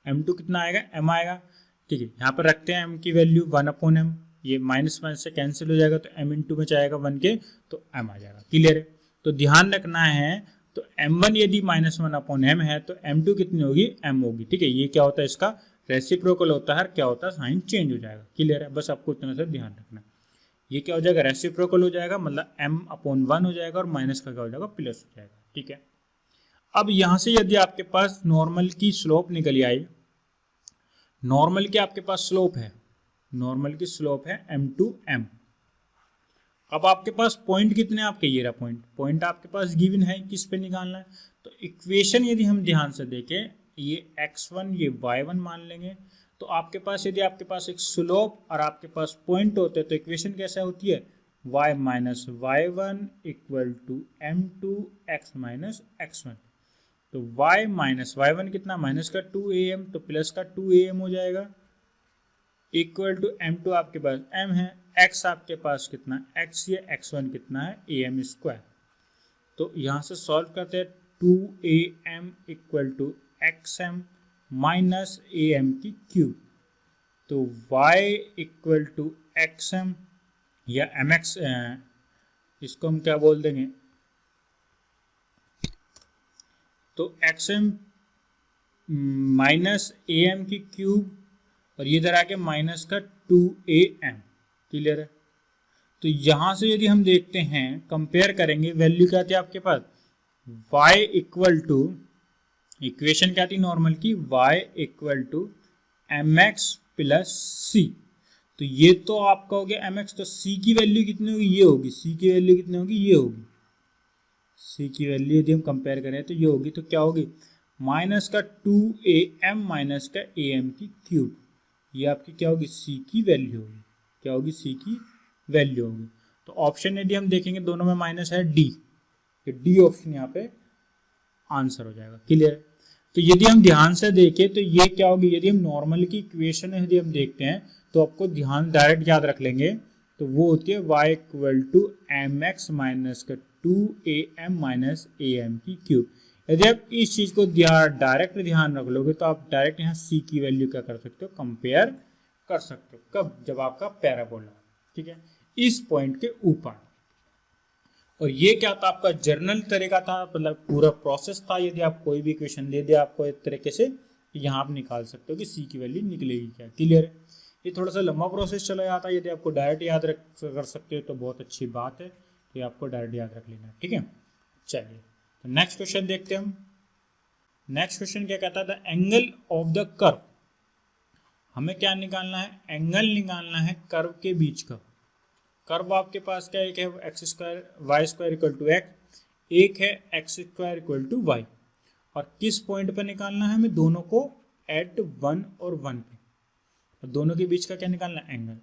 m2 कितना आएगा, m आएगा। ठीक है, यहाँ पर रखते हैं m की वैल्यू 1 अपॉन m, ये -1 से कैंसिल हो जाएगा तो m इंटू में जाएगा 1 के, तो m आ जाएगा। क्लियर है। तो ध्यान रखना है, तो m1 यदि -1 अपॉन m है तो m2 कितनी होगी, m होगी। ठीक है, ये क्या होता है, इसका रेसिप्रोकल होता है, क्या होता है साइन चेंज हो जाएगा। क्लियर है, बस आपको इतना सा ध्यान रखना। ये क्या हो जाएगा, रेसिप्रोकल हो जाएगा, मतलब m अपॉन 1 हो जाएगा और माइनस का क्या हो जाएगा, प्लस हो जाएगा। ठीक है, अब यहाँ से यदि आपके पास नॉर्मल की स्लोप निकल आई, नॉर्मल की आपके पास स्लोप है, नॉर्मल की स्लोप है m2m। अब आपके पास पॉइंट कितने आपके, ये रहा पॉइंट आपके पास गिवन है, किस पे निकालना है। तो इक्वेशन यदि हम ध्यान से देखें, ये x1 ये y1 मान लेंगे। तो आपके पास यदि आपके पास एक स्लोप और आपके पास पॉइंट होते हैं तो इक्वेशन कैसे होती है, y minus y1 equal to m2 x minus x1। तो y माइनस y1 कितना, माइनस का 2am, तो प्लस का 2am हो जाएगा, इक्वल टू m2 आपके पास m है, x आपके पास कितना x, ये x1 कितना है am स्क्वायर। तो यहाँ से सॉल्व करते हैं, 2am equal to xm minus am की क्यूब। तो y इक्वल टू xm या mx, इसको हम क्या बोल देंगे, तो xm माइनस am की क्यूब और ये इधर आके माइनस का 2am। क्लियर है। तो यहां से यदि हम देखते हैं, कंपेयर करेंगे, वैल्यू क्या थी आपके पास, y इक्वल टू, इक्वेशन क्या थी नॉर्मल की, y equal to mx plus C. तो ये तो आपका हो गया mx, तो c की वैल्यू कितनी होगी, ये होगी। c की वैल्यू कितनी होगी, ये होगी। c की वैल्यू यदि हम कंपेयर करें तो ये होगी, तो क्या होगी, माइनस का 2am माइनस का am की क्यूब, ये आपकी क्या होगी, c की वैल्यू होगी। क्या होगी, c की वैल्यू होगी। तो ऑप्शन यदि हम देखेंगे दोनों में माइनस है, डी, तो डी ऑप्शन यहाँ पे आंसर हो जाएगा। क्लियर। तो यदि हम ध्यान से देखें तो ये क्या होगी, यदि हम नॉर्मल की इक्वेशन यदि हम देखते हैं तो आपको ध्यान डायरेक्ट याद रख लेंगे, तो वो होती है y equal to M X minus का 2am माइनस am की क्यूब। यदि आप इस चीज़ को डायरेक्ट ध्यान रख लोगे तो आप डायरेक्ट यहाँ c की वैल्यू क्या कर सकते हो, कंपेयर कर सकते हो। कब, जब आपका पैराबोला, ठीक है, इस पॉइंट के ऊपर। और ये क्या था, आपका जर्नल तरीका था, मतलब पूरा प्रोसेस था। यदि आप कोई भी क्वेश्चन दे दे आपको एक तरीके से, यहाँ आप निकाल सकते हो कि सी की वैल्यू निकलेगी क्या। क्लियर है। ये थोड़ा सा लंबा प्रोसेस चला जाता है, यदि आपको डायरेक्ट याद रख कर सकते हो तो बहुत अच्छी बात है, तो ये आपको डायरेक्ट याद रख लेना है। ठीक है, चलिए तो नेक्स्ट क्वेश्चन देखते हैं हम। नेक्स्ट क्वेश्चन क्या कहता था, एंगल ऑफ द कर्व। हमें क्या निकालना है, एंगल निकालना है कर्व के बीच का। कर्व आपके पास क्या, एक है x square Y square equal to X, एक है x square equal to Y. और किस पॉइंट पर निकालना है हमें, दोनों को एट 1 और 1 पे, और दोनों के बीच का क्या निकालना है, एंगल।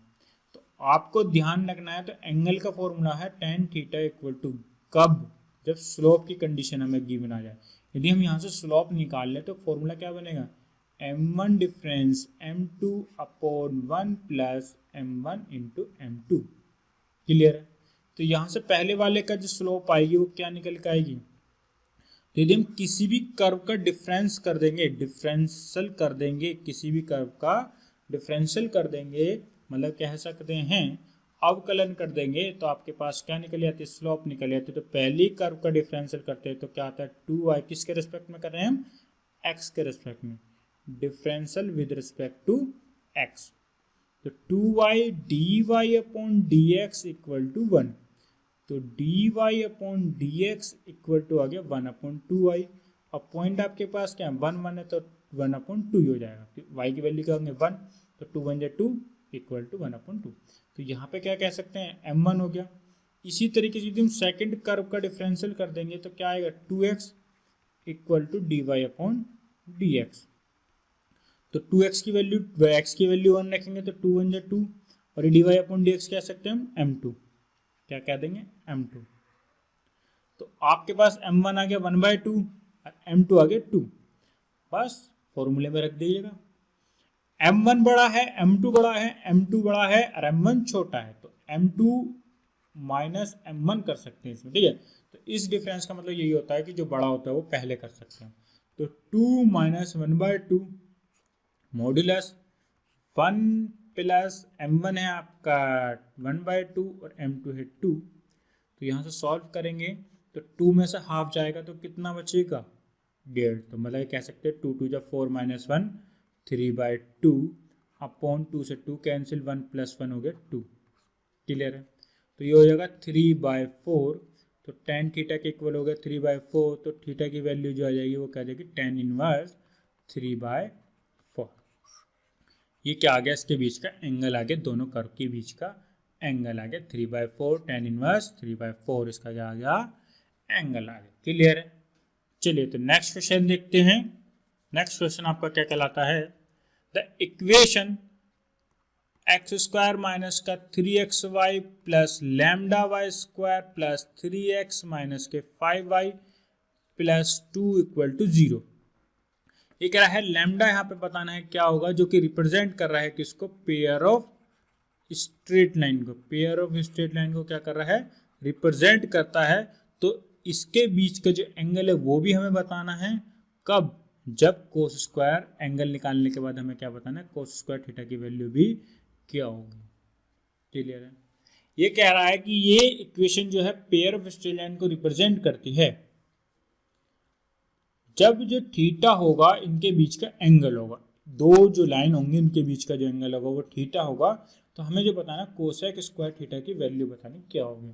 तो आपको ध्यान रखना है, तो एंगल का फॉर्मूला है tan थीटा इक्वल टू, कब, जब स्लोप की कंडीशन हमें गिवन आ जाए। यदि हम यहाँ से स्लोप निकाल लें तो फॉर्मूला क्या बनेगा, m1 difference m2 upon 1 plus m1 into m2। Clear है। तो यहाँ से पहले वाले का जो स्लोप आएगी वो क्या निकल के आएगी, तो यदि हम किसी भी कर्व का डिफरेंस कर देंगे, डिफरेंशियल कर देंगे, किसी भी कर्व का डिफरेंशियल कर देंगे, मतलब कह सकते हैं अवकलन कर देंगे, तो आपके पास क्या निकल जाती है, स्लोप निकल जाती है। तो पहली कर्व का डिफरेंशियल करते हैं तो क्या आता है, 2y, किसके रिस्पेक्ट में कर रहे हैं हम, x के रिस्पेक्ट में, differential with respect to x। तो 2y dy upon dx equal to 1, तो dy upon dx equal to आ गया 1 अपॉन 2y। अब पॉइंट आपके पास क्या है, 1 1 है, तो 1 अपॉन 2 हो जाएगा, y की वैल्यू क्या होंगे 1, तो 2 1 जा 2 इक्वल टू 1 अपॉन 2। तो यहाँ पे क्या कह सकते हैं, m1 हो गया। इसी तरीके से यदि हम सेकेंड कर्व का डिफरेंशियल कर देंगे तो क्या आएगा, 2x equal to dy upon dx। तो 2x की वैल्यू, x की वैल्यू 1 रखेंगे तो 2 1 जा 2, और dy अपॉन dx कह सकते हैं हम m2, क्या कह देंगे, m2। तो आपके पास m1 आ गया 1/2 और m2 आ गया 2, बस फॉर्मूले में रख दीजिएगा। m1 बड़ा है, m2 बड़ा है, m2 बड़ा है और m1 छोटा है, तो m2 माइनस m1 कर सकते हैं इसमें। ठीक है, तो इस डिफरेंस का मतलब यही होता है कि जो बड़ा होता है वो पहले कर सकते हैं। तो 2 माइनस 1/2 मॉड्यूलस 1 प्लस m1 है आपका 1/2 और m2 है 2। तो यहाँ से सॉल्व करेंगे तो 2 में से हाफ जाएगा तो कितना बचेगा, 1.5। तो मतलब कह सकते हैं 2 2 जा 4 माइनस 1 3/2 अपॉन 2 से 2 कैंसिल, 1 प्लस 1 हो गया 2। क्लियर है। तो ये हो जाएगा 3/4, तो tan थीटा के इक्वल हो गया 3/4, तो थीटा की वैल्यू जो आ जाएगी वो क्या जाएगी, tan इनवर्स 3/4। ये क्या आ गया, इसके बीच का एंगल आ गया, दोनों कर्व के बीच का एंगल आ गया 3/4, tan इनवर्स 3/4, इसका क्या आ गया, एंगल आ गया। क्लियर है। चलिए तो नेक्स्ट क्वेश्चन देखते हैं। नेक्स्ट क्वेश्चन आपका क्या कहलाता है, the equation X square minus का 3xy plus lambda Y square plus 3x minus के 5y प्लस 2 इक्वल टू 0। ये कह रहा है लैम्डा, यहाँ पे बताना है क्या होगा, जो कि रिप्रेजेंट कर रहा है किसको, पेयर ऑफ स्ट्रेट लाइन को। पेयर ऑफ स्ट्रेट लाइन को क्या कर रहा है, रिप्रेजेंट करता है। तो इसके बीच का जो एंगल है वो भी हमें बताना है, कब, जब कोस स्क्वायर, एंगल निकालने के बाद हमें क्या बताना है, कोस स्क्वायर थीटा की वैल्यू भी क्या होगी। क्लियर है। ये कह रहा है कि ये इक्वेशन जो है पेयर ऑफ स्ट्रेट लाइन को रिप्रेजेंट करती है, जब जो थीटा होगा इनके बीच का एंगल होगा, दो जो लाइन होंगी इनके बीच का जो एंगल होगा वो थीटा होगा। तो हमें जो बताना कोसेक स्क्वायर थीटा की वैल्यू बतानी क्या होगी,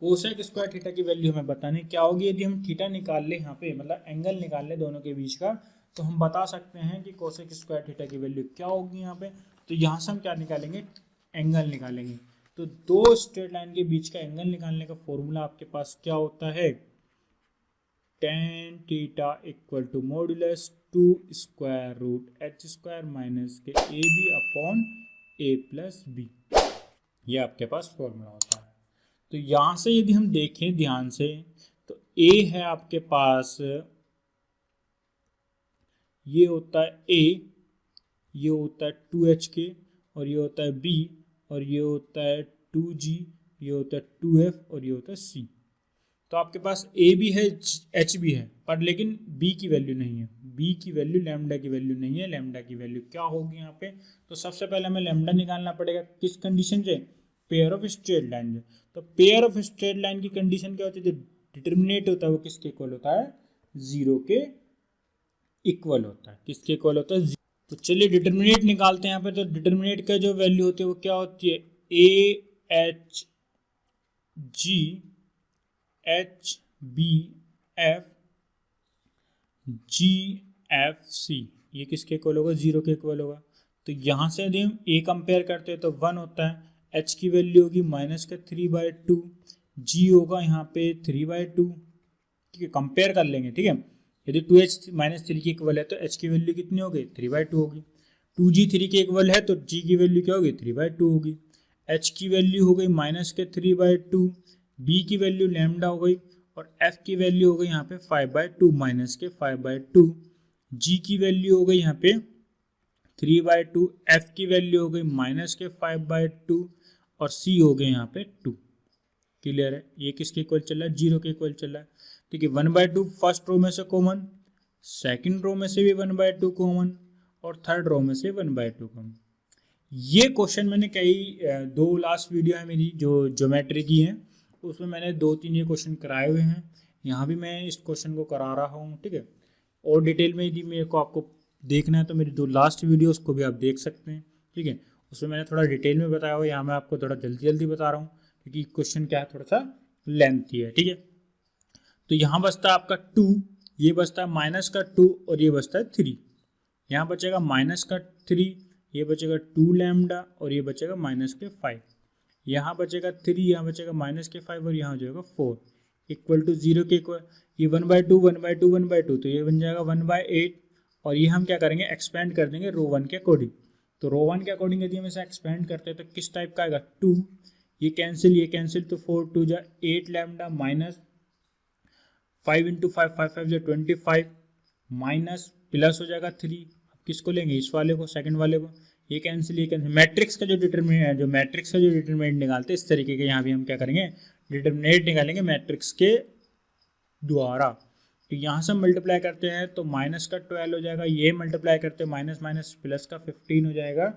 कोसेक स्क्वायर थीटा की वैल्यू हमें बतानी क्या होगी। यदि हम थीटा निकाल ले यहाँ पे, मतलब एंगल निकाल ले दोनों के बीच का, तो हम बता सकते हैं कि कोसेक स्क्वायर थीटा की वैल्यू क्या होगी यहाँ पे। तो यहाँ से हम क्या निकालेंगे, एंगल निकालेंगे। तो दो स्ट्रेट लाइन के बीच का एंगल निकालने का फॉर्मूला आपके पास क्या होता है, tan theta equal to modulus 2 square root H square minus के A B upon A plus B, ये आपके पास फॉर्मूला होता है। तो यहाँ से यदि हम देखें ध्यान से तो a है आपके पास, ये होता है a, ये होता है 2hk, और ये होता है b, और ये होता है 2g, ये होता है 2f, और ये होता है c। तो आपके पास a भी है h भी है, पर लेकिन b की वैल्यू नहीं है, b की वैल्यू लैम्डा की वैल्यू नहीं है। लैम्डा की वैल्यू क्या होगी यहाँ पे, तो सबसे पहले हमें लैम्डा निकालना पड़ेगा, किस कंडीशन से, पेयर ऑफ स्ट्रेट लाइन से। तो पेयर ऑफ स्ट्रेट लाइन की कंडीशन क्या होती है, जो डिटर्मिनेट होता है वो किसके इक्वल होता है, 0 के इक्वल होता है। किसके इक्वल होता है, तो चलिए डिटर्मिनेट निकालते हैं यहाँ पे। तो डिटर्मिनेट का जो वैल्यू होती है वो क्या होती है, A H G H B F G F C, ये किसके इक्वल होगा, 0 के इक्वल होगा। तो यहाँ से यदि हम ए कंपेयर करते हैं तो 1 होता है, एच की वैल्यू होगी -3/2, जी होगा यहाँ पे 3/2, ठीक है, कंपेयर कर लेंगे, ठीक है। यदि 2h -3 के इक्वल है तो h की वैल्यू कितनी होगी, 3/2 होगी। 2g 3 के इक्वल है तो g की वैल्यू क्या होगी, 3/2 होगी। h की वैल्यू हो गई -3/2, b की वैल्यू लैम्डा हो गई, और f की वैल्यू हो गई यहाँ पे 5/2 -5/2, g की वैल्यू हो गई यहाँ पे 3/2, f की वैल्यू हो गई -5/2, और c हो गए यहाँ पे 2। क्लियर है, ये किसके इक्वल चल रहा है, 0 के इक्वल चल रहा है। ठीक है, 1/2 फर्स्ट रो में से कॉमन, सेकंड रो में से भी 1/2 कॉमन, और थर्ड रो में से 1/2 कॉमन। ये क्वेश्चन मैंने कई 2 लास्ट वीडियो है मेरी जो ज्योमेट्री की है, उसमें मैंने 2-3 ये क्वेश्चन कराए हुए हैं, यहाँ भी मैं इस क्वेश्चन को करा रहा हूँ। ठीक है, और डिटेल में यदि मेरे को आपको देखना है तो मेरी 2 लास्ट वीडियोस को भी आप देख सकते हैं। ठीक है, उसमें मैंने थोड़ा डिटेल में बताया हुआ, यहाँ मैं आपको थोड़ा जल्दी जल्दी बता रहा हूँ क्योंकि क्वेश्चन क्या है, थोड़ा सा लेंथी है। ठीक है, तो यहाँ बचता है आपका 2, ये बचता है -2, और ये बचता है 3। यहाँ बचेगा -3, ये बचेगा 2 लैम्डा, और ये बचेगा -5। यहाँ बचेगा 3, यहाँ बचेगा -5, और यहाँ हो जाएगा 4 इक्वल टू 0 के इक्वल। ये 1/2 1/2 1/2, तो ये बन जाएगा 1/8, और ये हम क्या करेंगे, एक्सपेंड कर देंगे रो 1 के अकॉर्डिंग। तो रो 1 के अकॉर्डिंग यदि हम इसे एक्सपेंड करते हैं तो किस टाइप का आएगा, 2, ये कैंसिल, तो 4 2 जा 8 लैम्डा माइनस 5 × 5 5 5 25, माइनस प्लस हो जाएगा 3। अब किसको लेंगे, इस वाले को, सेकंड वाले को, ये कैंसिल। मैट्रिक्स का जो डिटरमिनेंट है, जो मैट्रिक्स का जो डिटरमिनेंट निकालते हैं इस तरीके के, यहाँ भी हम क्या करेंगे, डिटरमिनेंट निकालेंगे मैट्रिक्स के द्वारा। तो यहाँ से मल्टीप्लाई करते हैं तो -12 हो जाएगा, ये मल्टीप्लाई करते हैं माइनस माइनस प्लस का 15 हो जाएगा,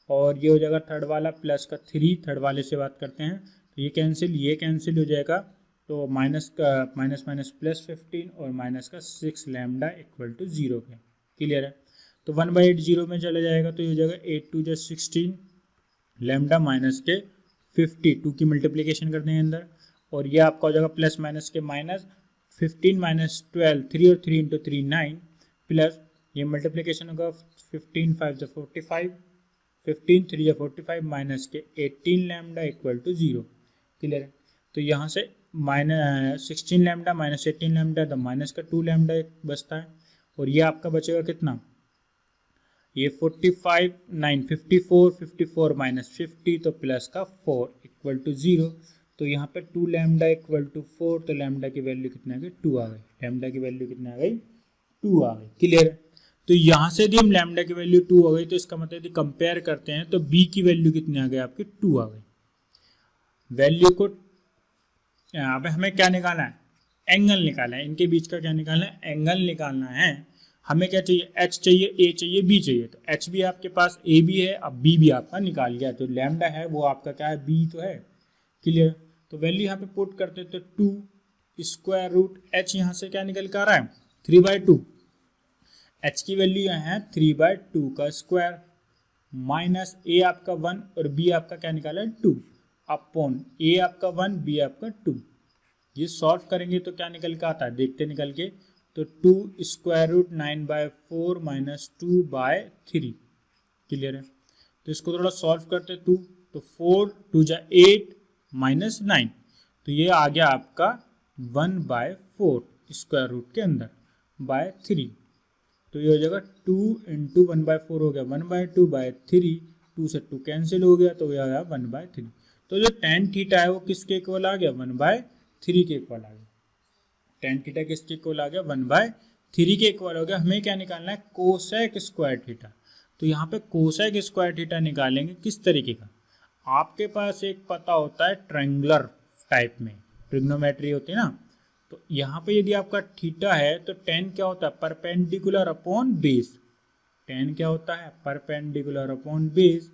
और ये हो जाएगा थर्ड वाला प्लस का 3, थर्ड वाले से बात करते हैं तो ये कैंसिल हो जाएगा, तो माइनस माइनस प्लस 15 और माइनस का 6 लैम्डा इक्वल टू 0 के। क्लियर है, तो 1/8 0 में चला जाएगा, तो ये हो जाएगा 8 2 16 लैम्डा माइनस के 50, 2 की मल्टीप्लीकेशन कर देंगे अंदर, और ये आपका हो जाएगा प्लस माइनस के माइनस 15 - 12, 3 और 3 × 3 9, प्लस ये मल्टीप्लीकेशन होगा 15 5 45, 15 3 45, माइनस के 18 लैम्डा इक्वल टू 0। क्लियर है, तो यहाँ से -16 लैम्डा माइनस 18 लैम्डा, तो माइनस का 2 लैम्डा बचता है, और ये आपका बचेगा कितना, ये 45 9 54 54 माइनस 50, तो प्लस का 4 इक्वल टू 0। तो यहाँ पे 2 लैम्डा इक्वल टू 4, तो लैम्डा की वैल्यू कितनी आ गई, 2 आ गई। लैम्डा की वैल्यू कितनी आ गई, 2 आ गई। क्लियर है, तो यहाँ से यदि हम लैम्डा की वैल्यू 2 आ गई तो इसका मतलब यदि कंपेयर करते हैं तो b की वैल्यू कितनी आ गई आपकी, 2 आ गई। वैल्यू को अब हमें क्या निकालना है, एंगल निकालना है, इनके बीच का क्या निकालना है, एंगल निकालना है। हमें क्या चाहिए, h चाहिए, a चाहिए, b चाहिए। तो h भी आपके पास, a भी है, अब b भी आपका निकाल गया, तो लैम्डा है वो आपका क्या है, b तो है। क्लियर, तो वैल्यू यहाँ पे पुट करते हैं तो 2 स्क्वायर रूट h, यहाँ से क्या निकल कर आ रहा है, 3/2। h की वैल्यू यहाँ है 3/2 का स्क्वायर, माइनस a आपका 1 और b आपका क्या निकाला है 2, अपॉन a आपका 1 b आपका 2। ये सॉल्व करेंगे तो क्या निकल के आता है, देखते निकल के, तो 2 स्क्वायर रूट 9/4 माइनस 2/3। क्लियर है। तो इसको थोड़ा सॉल्व करते 2, तो 4 2 जा 8 माइनस 9, तो ये आ गया आपका 1/4 स्क्वायर रूट के अंदर बाय 3। तो ये हो जाएगा 2 इंटू 1/4 हो गया 1/2/3, 2 से 2 कैंसिल हो गया, तो ये आया 1/3। तो जो tan थीटा है वो किसके इक्वल आ गया 1/3 के इक्वल आ गया। tan थीटा किसके इक्वल आ गया 1/3 के इक्वल हो गया। हमें क्या निकालना है कोसेक स्क्वायर थीटा। तो यहाँ पे कोसेक स्क्वायर थीटा निकालेंगे किस तरीके का। आपके पास एक पता होता है ट्रायंगुलर टाइप में ट्रिग्नोमेट्री होती है ना, तो यहाँ पे यदि आपका थीटा है तो tan क्या होता है परपेंडिकुलर अपॉन बेस। tan क्या होता है परपेंडिकुलर अपॉन बेस।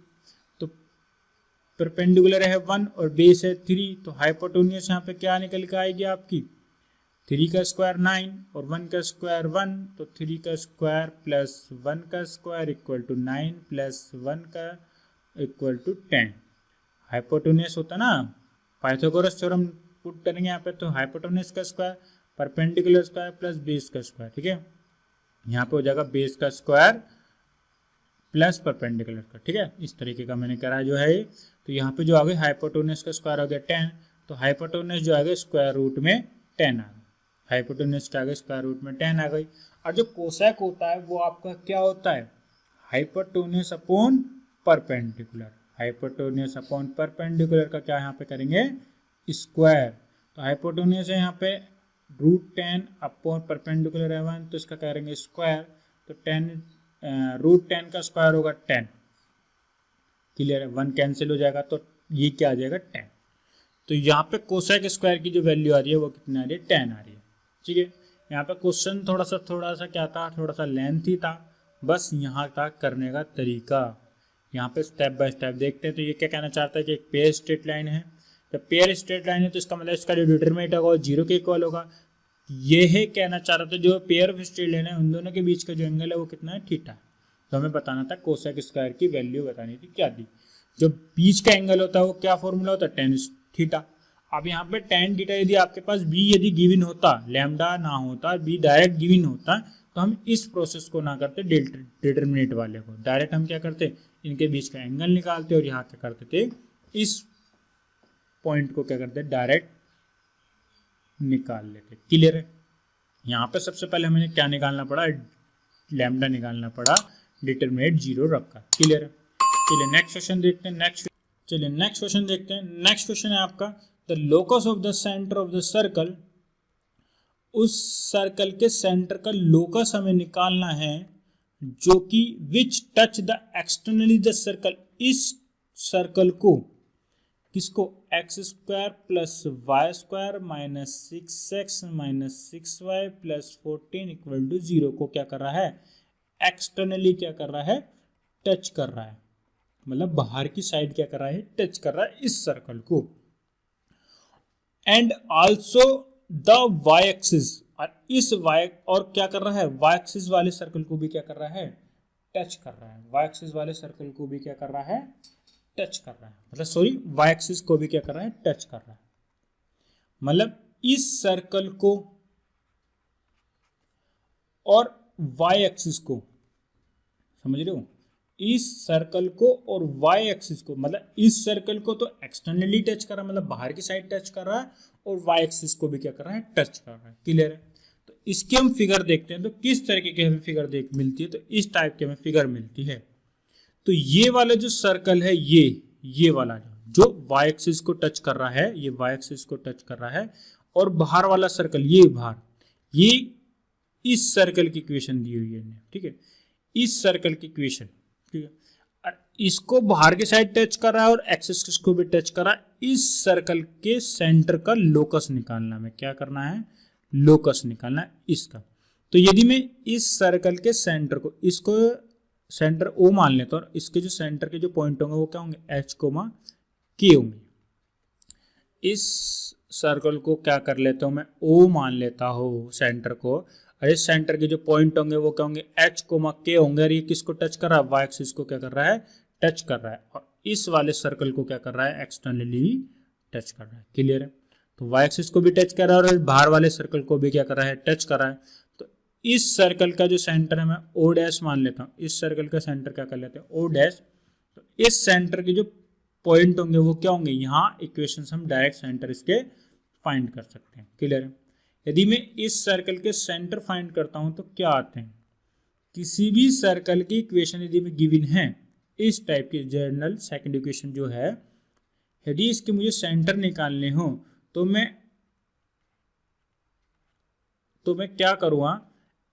तो परपेंडिकुलर है 1 और बेस है 3, तो हाइपोटेन्यूज यहाँ पे क्या निकल के आएगी आपकी 3 का स्क्वायर 9 और 1 का स्क्वायर 1, तो 3 का स्क्वायर प्लस 1 का स्क्वायर इक्वल टू 9 प्लस 1 का इक्वल टू 10। हाइपोटेन्यूज होता ना, पाइथागोरस थ्योरम पुट करेंगे यहाँ पे, तो हाइपोटेन्यूज का square perpendicular square plus base का स्क्वायर। ठीक है, यहाँ पे हो जाएगा बेस का स्क्वायर प्लस परपेंडिकुलर का। ठीक है, इस तरीके का मैंने करा जो है। तो यहाँ पे जो आ गया हाइपोटेन्यूज का स्क्वायर हो गया 10, तो हाइपोटेन्यूज जो आ गया स्क्वायर रूट में 10 आ गया। हाइपोटेन्यूज आ गया स्क्वायर रूट में 10 आ गई। और जो कोसेक होता है वो आपका क्या होता है hypotenuse upon perpendicular. Hypotenuse upon perpendicular का क्या यहाँ पे करेंगे स्क्वायर। तो हाइपोटेन्यूज है यहाँ पे √10 अपॉन परपेंडिकुलर है 1, तो इसका करेंगे स्क्वायर। तो 10 √10 का स्क्वायर होगा 10। क्लियर है, 1 कैंसिल हो जाएगा, तो ये क्या आ जाएगा 10। तो यहाँ पे कोसेक स्क्वायर की जो वैल्यू आ रही है वो कितनी आ रही है 10 आ रही है। ठीक है, यहाँ पे क्वेश्चन थोड़ा सा क्या था, थोड़ा सा लेंथी था, बस यहाँ तक करने का तरीका। यहाँ पे स्टेप बाय स्टेप देखते हैं। तो ये क्या कहना चाहता है कि एक पेयर स्ट्रेट लाइन है। जब पेयर स्ट्रेट लाइन है तो इसका मतलब इसका जो डिटरमिनेंट होगा वो 0 के इक्वल होगा। ये है कहना चाह रहा था जो पेयर ऑफ स्ट्रेट लाइन है उन दोनों के बीच का जो एंगल है वो कितना है थीटा। तो हमें बताना था कोसेक स्क्वायर की वैल्यू बतानी थी, क्या दी। जो बीच का एंगल होता है वो क्या फॉर्मूला होता है tan थीटा। अब यहाँ पे tan थीटा यदि आपके पास b यदि गिवन होता, लैम्डा ना होता, b डायरेक्ट गिवन होता, तो हम इस प्रोसेस को ना करते डिटरमिनेंट वाले को, डायरेक्ट हम क्या करते इनके बीच का एंगल निकालते और यहाँ क्या करते थे इस पॉइंट को क्या करते डायरेक्ट निकाल लेते। क्लियर है। यहाँ पे सबसे पहले हमें क्या निकालना पड़ा लैम्डा निकालना पड़ा, डिटरमिनेंट 0 रखा। क्लियर है। चलिए नेक्स्ट क्वेश्चन देखते हैं। नेक्स्ट क्वेश्चन है आपका the locus of the centre of the circle. उस सर्कल के सेंटर का लोकस हमें निकालना है जो कि which touch the externally the circle, इस सर्कल को किसको x² plus y² minus 6x minus 6y plus 14 equal to 0 को क्या कर रहा है एक्सटर्नली क्या कर रहा है टच कर रहा है, मतलब बाहर की साइड क्या कर रहा है टच कर रहा है इस सर्कल को। And also the y axis, और इस y और क्या कर रहा है y एक्सिस वाले सर्कल को भी क्या कर रहा है टच कर रहा है। y एक्सिस वाले सर्कल को भी क्या कर रहा है टच कर रहा है, मतलब सॉरी y एक्सिस को भी क्या कर रहा है टच कर रहा है। मतलब इस सर्कल को और y एक्सिस को, समझ रहे हो, इस सर्कल को और y एक्सिस को, मतलब इस सर्कल को तो एक्सटर्नली टच कर रहा है, मतलब बाहर की साइड टच कर रहा है, और y एक्सिस को भी क्या कर रहा है टच कर रहा है। क्लियर है। तो इसके हम फिगर देखते हैं, तो किस तरीके की हमें फिगर मिलती है, तो इस टाइप की हमें फिगर मिलती है। तो ये वाला जो सर्कल है ये वाला जो y एक्सिस को टच कर रहा है, ये y एक्सिस को टच कर रहा है, और बाहर वाला सर्कल ये बाहर, ये इस सर्कल की इक्वेशन दी हुई है। ठीक है, इस सर्कल की इक्वेशन, ठीक है, और इसको बाहर के साइड टच कर रहा है और एक्सिस को भी टच कर रहा है। इस सर्कल के सेंटर का लोकस निकालना है, क्या करना है लोकस निकालना है इसका। तो यदि मैं इस सर्कल के सेंटर को, इसको सेंटर O मान लेता हूं, और इसके जो सेंटर के जो पॉइंट होंगे वो क्या होंगे H, K होंगे। इस सर्कल को क्या कर लेता हूं मैं O मान लेता हूं सेंटर को, और इस सेंटर के जो पॉइंट होंगे वो क्या होंगे H, K होंगे। और ये किसको टच कर रहा है y एक्सिस को क्या कर रहा है टच कर रहा है, और इस वाले सर्कल को क्या कर रहा है एक्सटर्नली टच कर रहा है। क्लियर है। तो y एक्सिस को भी टच कर रहा है और बाहर वाले सर्कल को भी क्या कर रहा है टच कर रहा है। तो इस सर्कल का जो सेंटर है मैं ओ डैश मान लेता हूँ, इस सर्कल का सेंटर क्या कर लेते हैं ओ डैश। तो इस सेंटर के जो पॉइंट होंगे वो क्या होंगे, यहाँ इक्वेशन हम डायरेक्ट सेंटर इसके फाइंड कर सकते हैं। क्लियर है। यदि मैं इस सर्कल के सेंटर फाइंड करता हूँ तो क्या आते हैं, किसी भी सर्कल की इक्वेशन यदि में गिवन है इस टाइप की जनरल सेकंड इक्वेशन जो है, यदि इसके मुझे सेंटर निकालने हो तो मैं क्या करूँगा,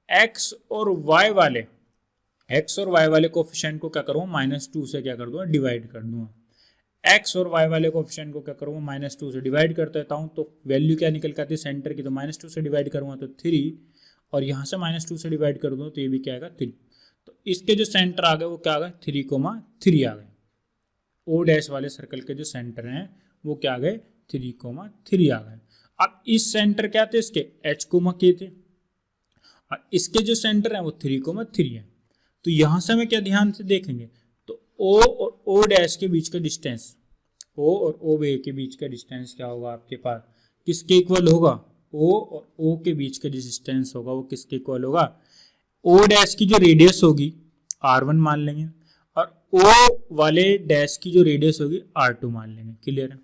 x और y वाले कोफिशिएंट को क्या करूँगा -2 से क्या कर दूंगा डिवाइड कर दूंगा। x और y वाले कोफिशिएंट को क्या करूँगा -2 से डिवाइड कर देता हूँ, तो वैल्यू क्या निकल के आती है सेंटर की, तो -2 से डिवाइड करूँगा तो 3, और यहाँ से -2 से डिवाइड कर दूँ तो ये भी क्या आएगा 3। तो इसके जो सेंटर आ गए वो क्या आ गए 3,3 आ गए। ओ डैश वाले सर्कल के जो सेंटर हैं वो क्या आ गए 3,3 आ गए। अब इस सेंटर क्या थे इसके h, थे, और इसके जो सेंटर है वो 3,3 है। तो यहां से हमें क्या ध्यान से देखेंगे, तो O और O डैश के बीच का डिस्टेंस, O और OB के बीच का डिस्टेंस क्या होगा आपके पास, किसके इक्वल होगा, O और O के बीच का डिस्टेंस होगा वो किसके इक्वल होगा, O डैश की जो रेडियस होगी R1 मान लेंगे, और O वाले डैश की जो रेडियस होगी R2 मान लेंगे। क्लियर है।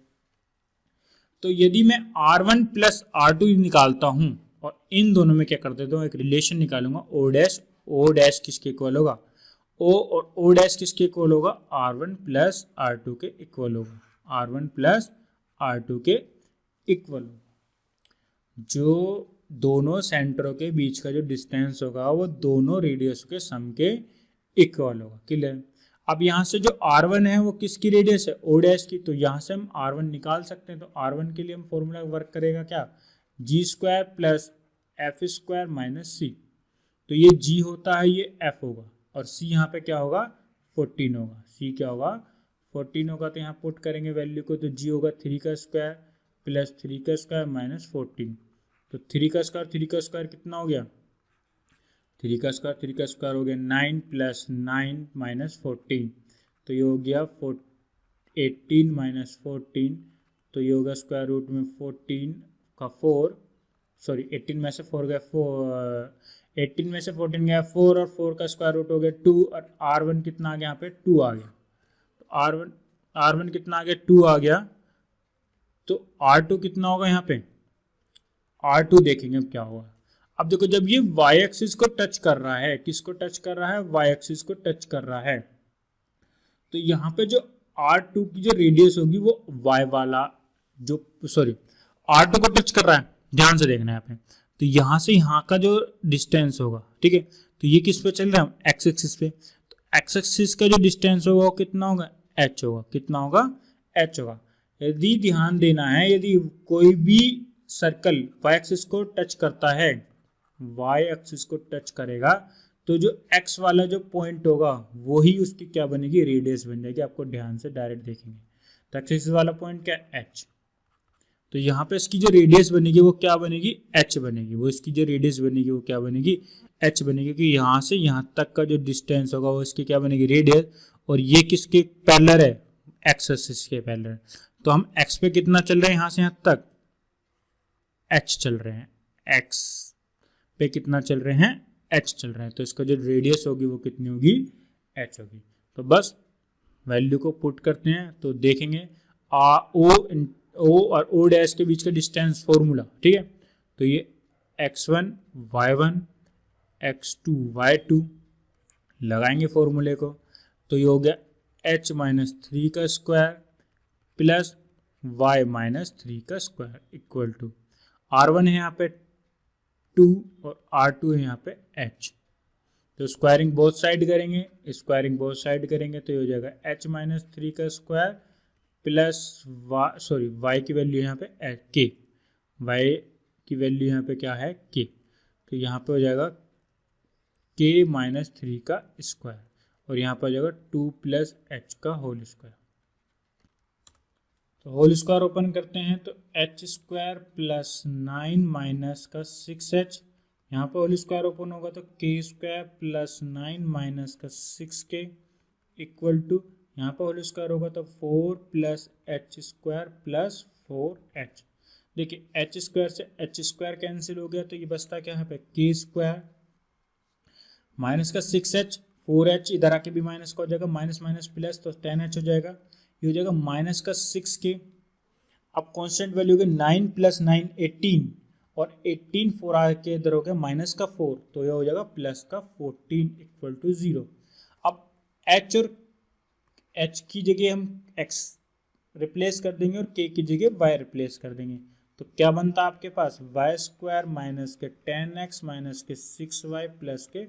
तो यदि मैं R1 प्लस R2 निकालता हूं और इन दोनों में क्या कर देता हूँ एक रिलेशन निकालूंगा, O डैश किसके इक्वल होगा, O और O डैश किसके इक्वल होगा, R1 प्लस R2 के इक्वल होगा, R1 प्लस R2 के इक्वल होगा। जो दोनों सेंटरों के बीच का जो डिस्टेंस होगा वो दोनों रेडियस के सम के इक्वल होगा। क्लियर। अब यहाँ से जो R1 है वो किसकी रेडियस है, O डैश की, तो यहाँ से हम R1 निकाल सकते हैं। तो R1 के लिए हम फॉर्मूला वर्क करेगा क्या, g² plus f² minus c। तो ये g होता है, ये f होगा, और c यहाँ पे क्या होगा 14 होगा, c क्या होगा 14 होगा। तो यहाँ पुट करेंगे वैल्यू को, तो g होगा 3 का स्क्वायर प्लस 3 का स्क्वायर माइनस 14। तो 3 का स्क्वायर कितना हो गया, 3 का स्क्वायर हो गया 9 प्लस 9 माइनस 14, तो ये हो गया 18 माइनस 14, तो ये होगा स्क्वायर रूट में 14 का 4, सॉरी 18 में से 4 गया 18 में से 14 गया 4, और 4 का स्क्वायर रूट हो गया 2, और R1 कितना आ गया यहाँ पे 2 आ गया। तो R1 कितना आ गया 2 आ गया। तो R2 कितना होगा यहाँ पे, R2 देखेंगे अब क्या होगा। अब देखो जब ये y एक्सिस को टच कर रहा है, किसको टच कर रहा है, y एक्सिस को टच कर रहा है, तो यहाँ पे जो R2 की जो रेडियस होगी वो y वाला जो R2 को टच कर रहा है, ध्यान से देखना है यहाँ पे। तो यहाँ से यहाँ का जो डिस्टेंस होगा, ठीक है, तो ये किस पे चल रहा है x एक्सिस पे, तो x एक्सिस का जो डिस्टेंस होगा वो कितना होगा h होगा, कितना होगा h होगा। यदि ध्यान देना है, यदि कोई भी सर्कल y एक्सिस को टच करता है, y एक्सिस को टच करेगा, तो जो x वाला जो पॉइंट होगा वही उसकी क्या बनेगी रेडियस बन जाएगी। आपको ध्यान से डायरेक्ट देखेंगे तो x एक्सिस वाला पॉइंट क्या h, तो यहाँ पे इसकी जो रेडियस बनेगी वो क्या बनेगी h बनेगी, वो इसकी जो रेडियस बनेगी वो क्या बनेगी h बनेगी, क्योंकि यहाँ से यहाँ तक का जो डिस्टेंस होगा वो इसकी क्या बनेगी रेडियस, और ये किसके पैरेलल है x एक्सिस के पैरेलल। तो हम x पे कितना चल रहे हैं यहाँ से यहाँ तक h चल रहे हैं, x पे कितना चल रहे हैं h चल रहे हैं, तो इसका जो रेडियस होगी वो कितनी होगी h होगी। तो बस वैल्यू को पुट करते हैं तो देखेंगे O और O डैश के बीच का डिस्टेंस फॉर्मूला, ठीक है, तो ये x1 y1 x2 y2 लगाएंगे फॉर्मूले को, तो ये हो गया h माइनस 3 का स्क्वायर प्लस y माइनस 3 का स्क्वायर इक्वल टू R1 है यहाँ पे 2 और R2 है यहाँ पे h। तो स्क्वायरिंग बोथ साइड करेंगे, तो ये हो जाएगा h माइनस 3 का स्क्वायर प्लस y की वैल्यू यहाँ पे k, y की वैल्यू यहाँ पे क्या है k, तो यहाँ पे हो जाएगा k माइनस 3 का स्क्वायर, और यहाँ पर हो जाएगा 2 प्लस h का होल स्क्वायर। तो होल स्क्वायर ओपन करते हैं तो h स्क्वायर प्लस 9 माइनस का 6h, यहाँ पर होल स्क्वायर ओपन होगा तो k स्क्वायर प्लस 9 माइनस का 6k इक्वल टू, यहाँ पर होल स्क्वायर होगा तो 4 plus h square plus 4h। देखिए h स्क्वायर से h स्क्वायर कैंसिल हो गया, तो ये बचता क्या है पे k स्क्वायर माइनस का 6h 4h इधर आके भी माइनस का हो जाएगा, माइनस माइनस प्लस तो 10h हो जाएगा, ये हो जाएगा माइनस का 6k। अब कांस्टेंट वैल्यू के 9 + 9 18 और 18 4 आके इधर हो गया माइनस का 4 तो यह हो जाएगा प्लस का 14 = 0। अब h और h की जगह हम x रिप्लेस कर देंगे और k की जगह y रिप्लेस कर देंगे, तो क्या बनता है आपके पास y² माइनस के 10x माइनस के 6y प्लस के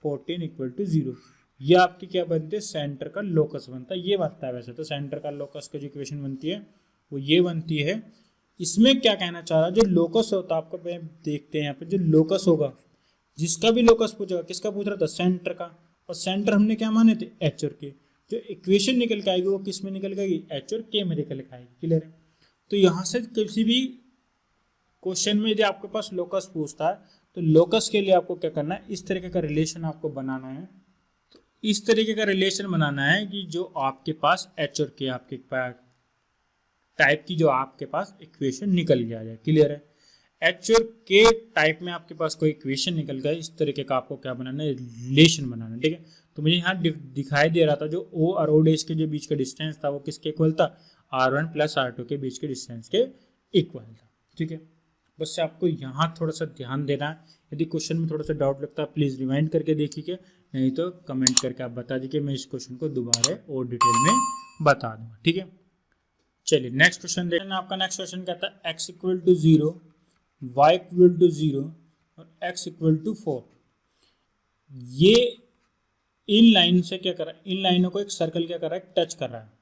14 = 0। ये आपकी क्या बनती है, सेंटर का लोकस बनता है। ये बनता है वैसे तो सेंटर का लोकस की जो इक्वेशन बनती है वो ये बनती है। इसमें क्या कहना चाह रहा है, जो लोकस होता है आपको देखते हैं यहाँ पे, जो लोकस होगा जिसका भी लोकस पूछेगा, किसका पूछ रहा था, सेंटर का, और सेंटर हमने क्या माने थे, एच और के। जो इक्वेशन निकल के आएगी वो किस में निकल गई, एच और के में निकल के आएगी। क्लियर है। तो यहाँ से किसी भी क्वेश्चन में यदि आपके पास लोकस पूछता है तो लोकस के लिए आपको क्या करना है, इस तरीके का रिलेशन आपको बनाना है। तो इस तरीके का रिलेशन बनाना है कि जो आपके पास एच और के आपके टाइप की जो आपके पास इक्वेशन निकल गया है। क्लियर है। एच और के टाइप में आपके पास कोई इक्वेशन निकल गया, इस तरीके का आपको क्या बनाना है, रिलेशन बनाना है। ठीक है। तो मुझे यहाँ दिखाई दे रहा था जो ओ और ओ डैश के जो बीच का डिस्टेंस था वो किसके इक्वल था, R1 + R2 के बीच के डिस्टेंस के इक्वल था। ठीक है। बस से आपको यहाँ थोड़ा सा ध्यान देना है। यदि क्वेश्चन में थोड़ा सा डाउट लगता है प्लीज़ रिमाइंड करके देखिए, नहीं तो कमेंट करके आप बता दीजिए, मैं इस क्वेश्चन को दोबारा और डिटेल में बता दूंगा। ठीक है। चलिए नेक्स्ट क्वेश्चन देखना। आपका नेक्स्ट क्वेश्चन कहता है x = 0, y = 0 और x = 4। ये इन लाइन से क्या कर रहा है, इन लाइनों को एक सर्कल क्या कर रहा है, टच कर रहा है।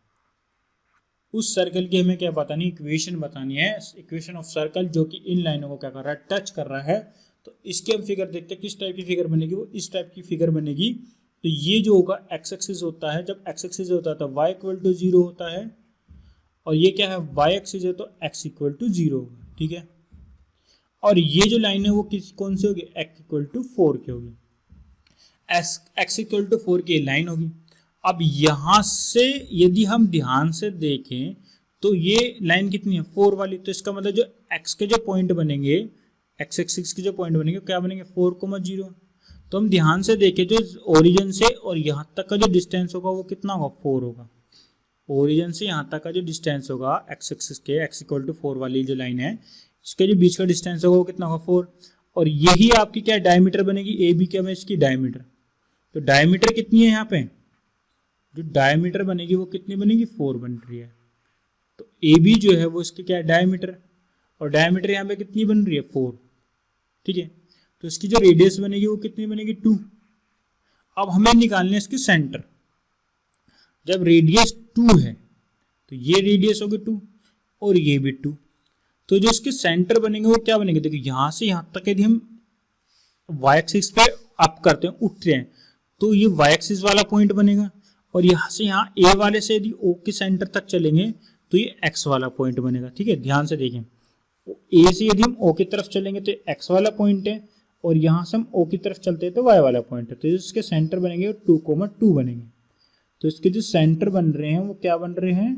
उस सर्कल की हमें क्या बतानी, इक्वेशन बतानी है, इक्वेशन ऑफ सर्कल जो कि इन लाइनों को क्या कर रहा है, टच कर रहा है। तो इसकी हम फिगर देखते हैं किस टाइप की फिगर बनेगी, वो इस टाइप की फिगर बनेगी। तो ये जो होगा एक्स एक्सिस होता है, जब एक्स एक्सिस होता है तो y = 0 होता है, और ये क्या है, y एक्सिस है तो x = 0 होगा। ठीक है। और ये जो लाइन है वो कौन सी होगी, x = 4 की होगी, x = 4 की लाइन होगी। अब यहां से यदि हम ध्यान से देखें तो ये लाइन कितनी है, 4 वाली। तो इसका मतलब जो x के जो पॉइंट बनेंगे, x एक्सिस के जो पॉइंट बनेंगे क्या बनेंगे, 4,0। तो हम ध्यान से देखें जो ओरिजिन से और यहाँ तक का जो डिस्टेंस होगा वो कितना होगा, 4 होगा। ओरिजिन से यहाँ तक का जो डिस्टेंस होगा x एक्सिस के, x = 4 वाली जो लाइन है, इसके जो बीच का डिस्टेंस होगा वो कितना होगा, 4। और यही आपकी क्या डायमीटर बनेगी, ए बी क्या है इसकी डायमीटर। तो डायमीटर कितनी है यहाँ पे, जो डायमीटर बनेगी वो कितनी बनेगी, 4 बन रही है। तो ए बी जो है वो इसकी क्या है, डायमीटर, और डायमीटर यहाँ पे कितनी बन रही है, 4। ठीक है। तो इसकी जो रेडियस बनेगी वो कितनी बनेगी, 2। अब हमें निकालना है इसकी सेंटर। जब रेडियस 2 है तो ये रेडियस होगी 2 और ये भी 2, तो जो इसके सेंटर बनेंगे वो क्या बनेंगे, देखिए यहां से यहां तक यदि हम y एक्सिस पे अप करते हैं, उठते हैं, तो ये y एक्सिस वाला पॉइंट बनेगा। और यहां से यहाँ a वाले से यदि o के सेंटर तक चलेंगे तो ये x वाला पॉइंट बनेगा। ठीक है। ध्यान से देखें, a से यदि हम o की तरफ चलेंगे तो x वाला पॉइंट है, और यहां से हम o की तरफ चलते हैं तो y वाला पॉइंट है। तो इसके सेंटर बनेंगे 2,2 बनेंगे। तो इसके जो सेंटर बन रहे हैं वो क्या बन रहे हैं,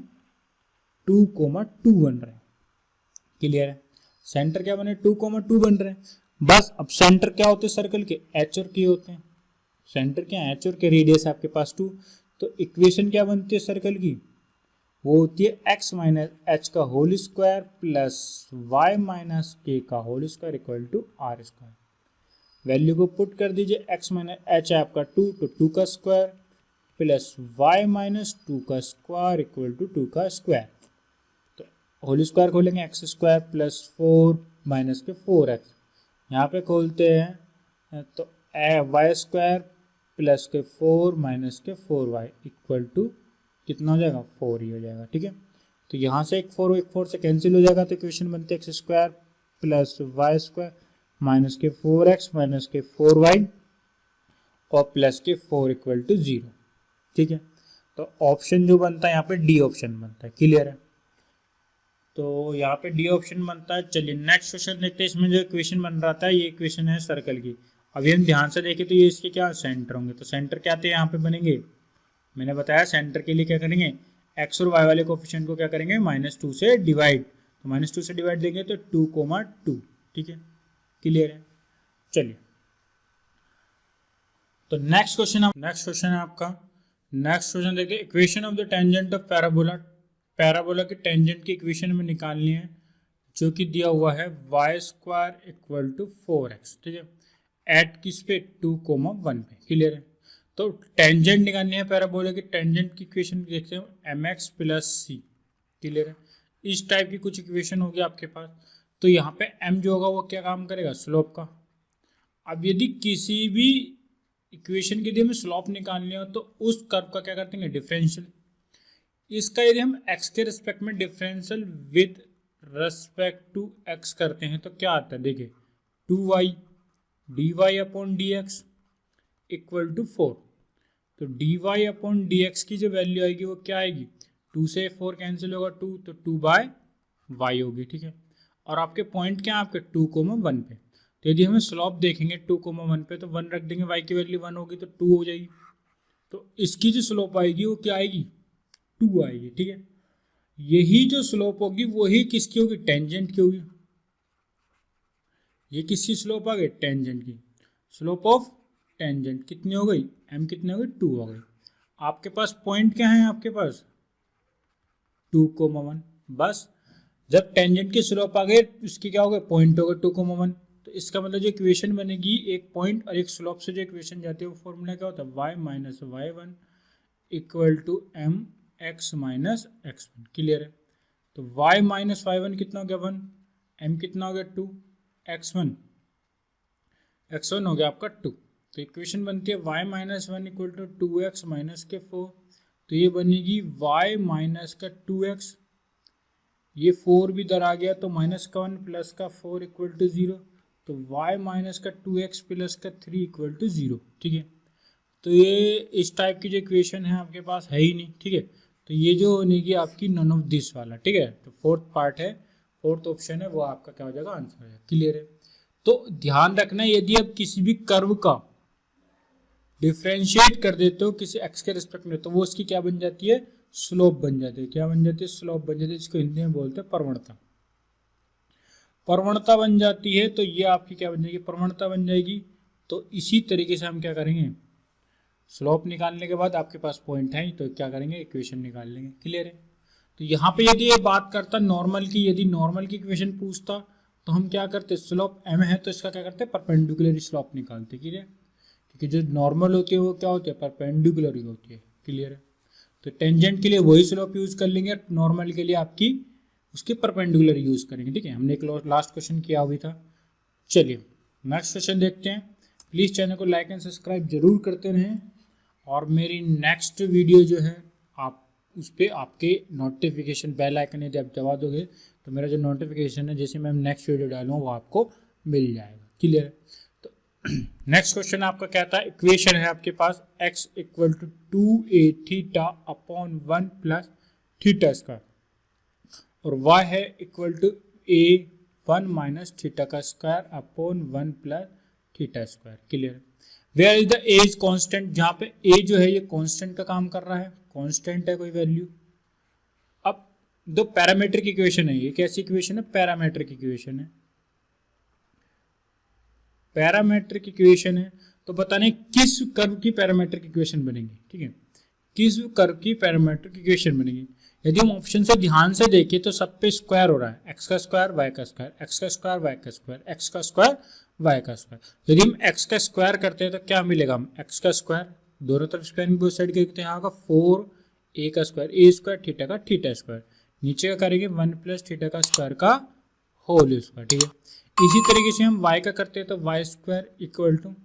2,2 बन रहे हैं। क्लियर है। सेंटर क्या बने, 2,2 बन रहे हैं। बस अब सेंटर क्या होते हैं सर्कल के, एच और के होते हैं। सेंटर क्या है, एच और के, रेडियस आपके पास 2। तो इक्वेशन क्या बनती है सर्कल की, वो होती है x - h² plus y - k का होल स्क्वायर = r²। वैल्यू को पुट कर दीजिए, x - h है आपका 2 तो 2 का स्क्वायर प्लस y - 2 का स्क्वायर = 2 का स्क्वायर। तो होल स्क्वायर खोलेंगे, x² प्लस 4 माइनस के 4x, यहाँ पे खोलते हैं तो y² प्लस के 4 माइनस के 4y = कितना हो जाएगा, 4 ही हो जाएगा। ठीक है। तो यहाँ से एक 4 से कैंसिल हो जाएगा, तो इक्वेशन बनते हैं x² प्लस y² माइनस के 4x माइनस के 4y और प्लस के 4 = 0। ठीक है। तो ऑप्शन जो बनता है यहाँ पे डी ऑप्शन बनता है। क्लियर है। तो यहाँ पे डी ऑप्शन बनता है। चलिए नेक्स्ट क्वेश्चन देखते हैं। इसमें जो इक्वेशन बन रहा था ये इक्वेशन है सर्कल की। अभी हम ध्यान से देखें तो ये इसके क्या सेंटर होंगे, तो सेंटर क्या थे यहाँ पे बनेंगे, मैंने बताया सेंटर के लिए क्या करेंगे, x और y वाले कोफिशिएंट को क्या करेंगे, -2 से डिवाइड। तो -2 से डिवाइड देंगे तो 2,2। ठीक है। क्लियर है। चलिए तो नेक्स्ट क्वेश्चन है आपका, नेक्स्ट क्वेश्चन देखिए, equation of the tangent of parabola, parabola की टेंजेंट की इक्वेशन में निकालनी है, जो कि दिया हुआ है y square equal to 4x, ठीक है, एट किस पे 2,1 पे, क्लियर है। तो टेंजेंट निकालनी है पैराबोला की, टेंजेंट की इक्वेशन देखते हैं mx प्लस सी, क्लियर है। इस टाइप की कुछ इक्वेशन होगी आपके पास। तो यहाँ पे m जो होगा वो क्या काम करेगा, स्लोप का। अब यदि किसी भी इक्वेशन के लिए हमें स्लोप निकालनी हो तो उस कर्व का क्या करते हैं, डिफरेंशियल। इसका यदि हम x के रिस्पेक्ट में differential with respect to x करते हैं तो क्या आता है, देखिए 2y dy upon dx equal to 4। तो dy अपॉन dx की जो वैल्यू आएगी वो क्या आएगी, 2 से 4 कैंसिल होगा 2, तो 2/y होगी, ठीक है। और आपके पॉइंट क्या है, आपके 2,1 पे। तो यदि हमें स्लॉप देखेंगे 2,1 पे तो 1 रख देंगे, y की वैल्यू 1 होगी तो 2 हो जाएगी। तो इसकी जो स्लोप आएगी वो क्या आएगी, 2 आएगी, ठीक है। यही जो स्लोप होगी वही किसकी होगी, टेंजेंट की होगी। ये किसकी स्लोप आ गई, टेंजेंट की। स्लोप ऑफ टेंजेंट कितनी हो गई, m कितनी हो गई, 2 हो गई। आपके पास पॉइंट क्या है, आपके पास 2,1। बस जब टेंजेंट की स्लोप आ गई उसकी क्या हो गई, पॉइंट हो गए 2,1। तो इसका मतलब जो इक्वेशन बनेगी एक पॉइंट और एक स्लोप से जो इक्वेशन जाती है वो फॉर्मूला क्या होता है, y minus y1 equal to M X minus x1, clear है। तो y माइनस y1 कितना हो गया 1, m कितना हो गया 2, x1 हो गया आपका 2। तो इक्वेशन बनती है y minus 1 equal to 2x minus के 4। तो ये बनेगी y माइनस का 2x, ये 4 भी इधर आ गया तो माइनस का 1 प्लस का 4 इक्वल टू 0। तो y माइनस का 2x प्लस का 3 इक्वल टू 0, ठीक है। तो ये इस टाइप की जो इक्वेशन है आपके पास है ही नहीं, ठीक है। तो ये जो बनेगी आपकी नन ऑफ दिस वाला, ठीक है। तो फोर्थ पार्ट है, फोर्थ ऑप्शन है, वो आपका क्या हो जाएगा, आंसर है, क्लियर है। तो ध्यान रखना, यदि आप किसी भी कर्व का डिफ्रेंशिएट कर देते हो किसी x के रिस्पेक्ट में तो वो उसकी क्या बन जाती है, स्लोप बन जाती है। क्या बन जाती है, स्लोप बन जाती है, इसको हिंदी में बोलते हैं प्रवणता। प्रवणता बन जाती है तो ये आपकी क्या बन जाएगी, प्रवणता बन जाएगी। तो इसी तरीके से हम क्या करेंगे, स्लोप निकालने के बाद आपके पास पॉइंट है तो क्या करेंगे, इक्वेशन निकाल लेंगे, क्लियर है। तो यहाँ पे यदि ये बात करता नॉर्मल की, यदि नॉर्मल की इक्वेशन पूछता तो हम क्या करते, स्लोप m है तो इसका क्या करते, परपेंडिकुलर स्लोप निकालते, क्लियर है। क्योंकि जो नॉर्मल होती है वो क्या होती है, परपेंडिकुलर ही होती है, क्लियर है। तो टेंजेंट के लिए वही स्लोप यूज कर लेंगे, नॉर्मल के लिए आपकी उसके परपेंडिकुलर यूज करेंगे, ठीक है। हमने एक लास्ट क्वेश्चन किया हुआ था। चलिए नेक्स्ट क्वेश्चन देखते हैं। प्लीज़ चैनल को लाइक एंड सब्सक्राइब जरूर करते रहें, और मेरी नेक्स्ट वीडियो जो है आप उस पर आपके नोटिफिकेशन बेल आइकन यदि आप दबा दोगे तो मेरा जो नोटिफिकेशन है जैसे मैं नेक्स्ट वीडियो डालूँ वो आपको मिल जाएगा, क्लियर है। तो नेक्स्ट क्वेश्चन आपका कहता है, इक्वेशन है आपके पास x equal to 2a theta upon 1 plus theta square, और y है equal to a 1 minus theta का square upon 1 plus theta square, clear. Where is the A's constant, जहां पे ए जो है ये कांस्टेंट का काम कर रहा है, कांस्टेंट है कोई वैल्यू। अब दो पैरामीट्रिक इक्वेशन है, ये कैसी इक्वेशन है, पैरामीट्रिक इक्वेशन है, पैरामीट्रिक इक्वेशन है। तो बताने किस कर्व की पैरामीट्रिक इक्वेशन बनेगी, ठीक है, किस कर्व की पैरामीट्रिक इक्वेशन बनेगी। यदि हम ऑप्शन से ध्यान से देखें तो सब पे स्क्वायर हो रहा है, एक्स का स्क्वायर वाई का स्क्वायर, एक्स का स्क्वायर वाई का स्क्वायर, एक्स का स्क्वायर वाई का स्क्वायर। यदि हम एक्स का स्क्वायर करते हैं तो क्या मिलेगा, हम एक्स का स्क्वायर दोनों तरफ स्क्वायर बोथ साइड करते हैं, यहाँ का 4a का स्क्वायर, ए स्क्वायर थीटा का थीटा स्क्वायर, नीचे का करेंगे 1 प्लस थीटा का स्क्वायर का होल स्क्वायर, ठीक है। इसी तरीके से हम y का करते हैं तो वाई स्क्वायर इक्वल टू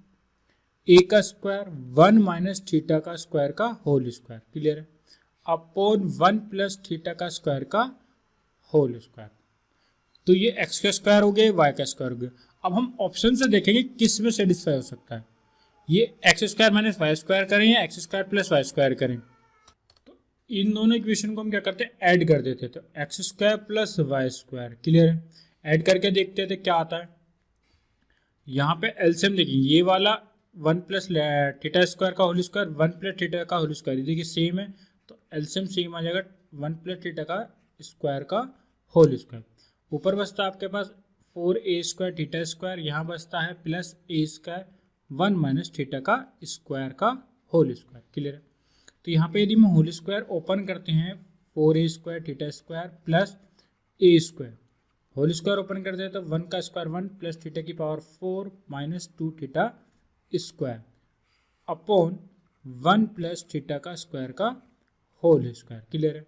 ए का स्क्वायर 1 माइनस थीटा का स्क्वायर का होल स्क्वायर, क्लियर है, अपॉन 1 प्लस थीटा का स्क्वायर का होल स्क्वायर। तो ये x का स्क्वायर हो गया, y का स्क्वायर हो गया। अब हम ऑप्शन से देखेंगे किस में सेटिस्फाई हो सकता है, ये x square minus Y square करें या x square plus y square करें। तो इन दोनों इक्वेशन को हम क्या करते हैं, ऐड कर देते थे, तो x square plus y square, clear है। ऐड करके देखते थे क्या आता है। यहाँ पे एलसीएम देखिए, ये वाला 1 प्लस थीटा स्क्वायर का होल स्क्वायर 1 प्लस थीटा का होल स्क्वायर, देखिए सेम है, तो एलसीएम सेम आ जाएगा 1 प्लस थीटा का स्क्वायर का होल स्क्वायर। ऊपर बचता है आपके पास 4a स्क्वायर थीटा स्क्वायर, यहाँ बचता है plus a square 1 minus theta का स्क्वायर का होल स्क्वायर। क्लियर है। तो यहाँ पे यदि हम होल स्क्वायर ओपन करते हैं 4a square theta square plus A square, whole square open करते हैं तो 1 का स्क्वायर 1 प्लस थीटा की power 4 minus 2 theta square upon 1 plus theta का स्क्वायर का होल स्क्वायर। क्लियर है।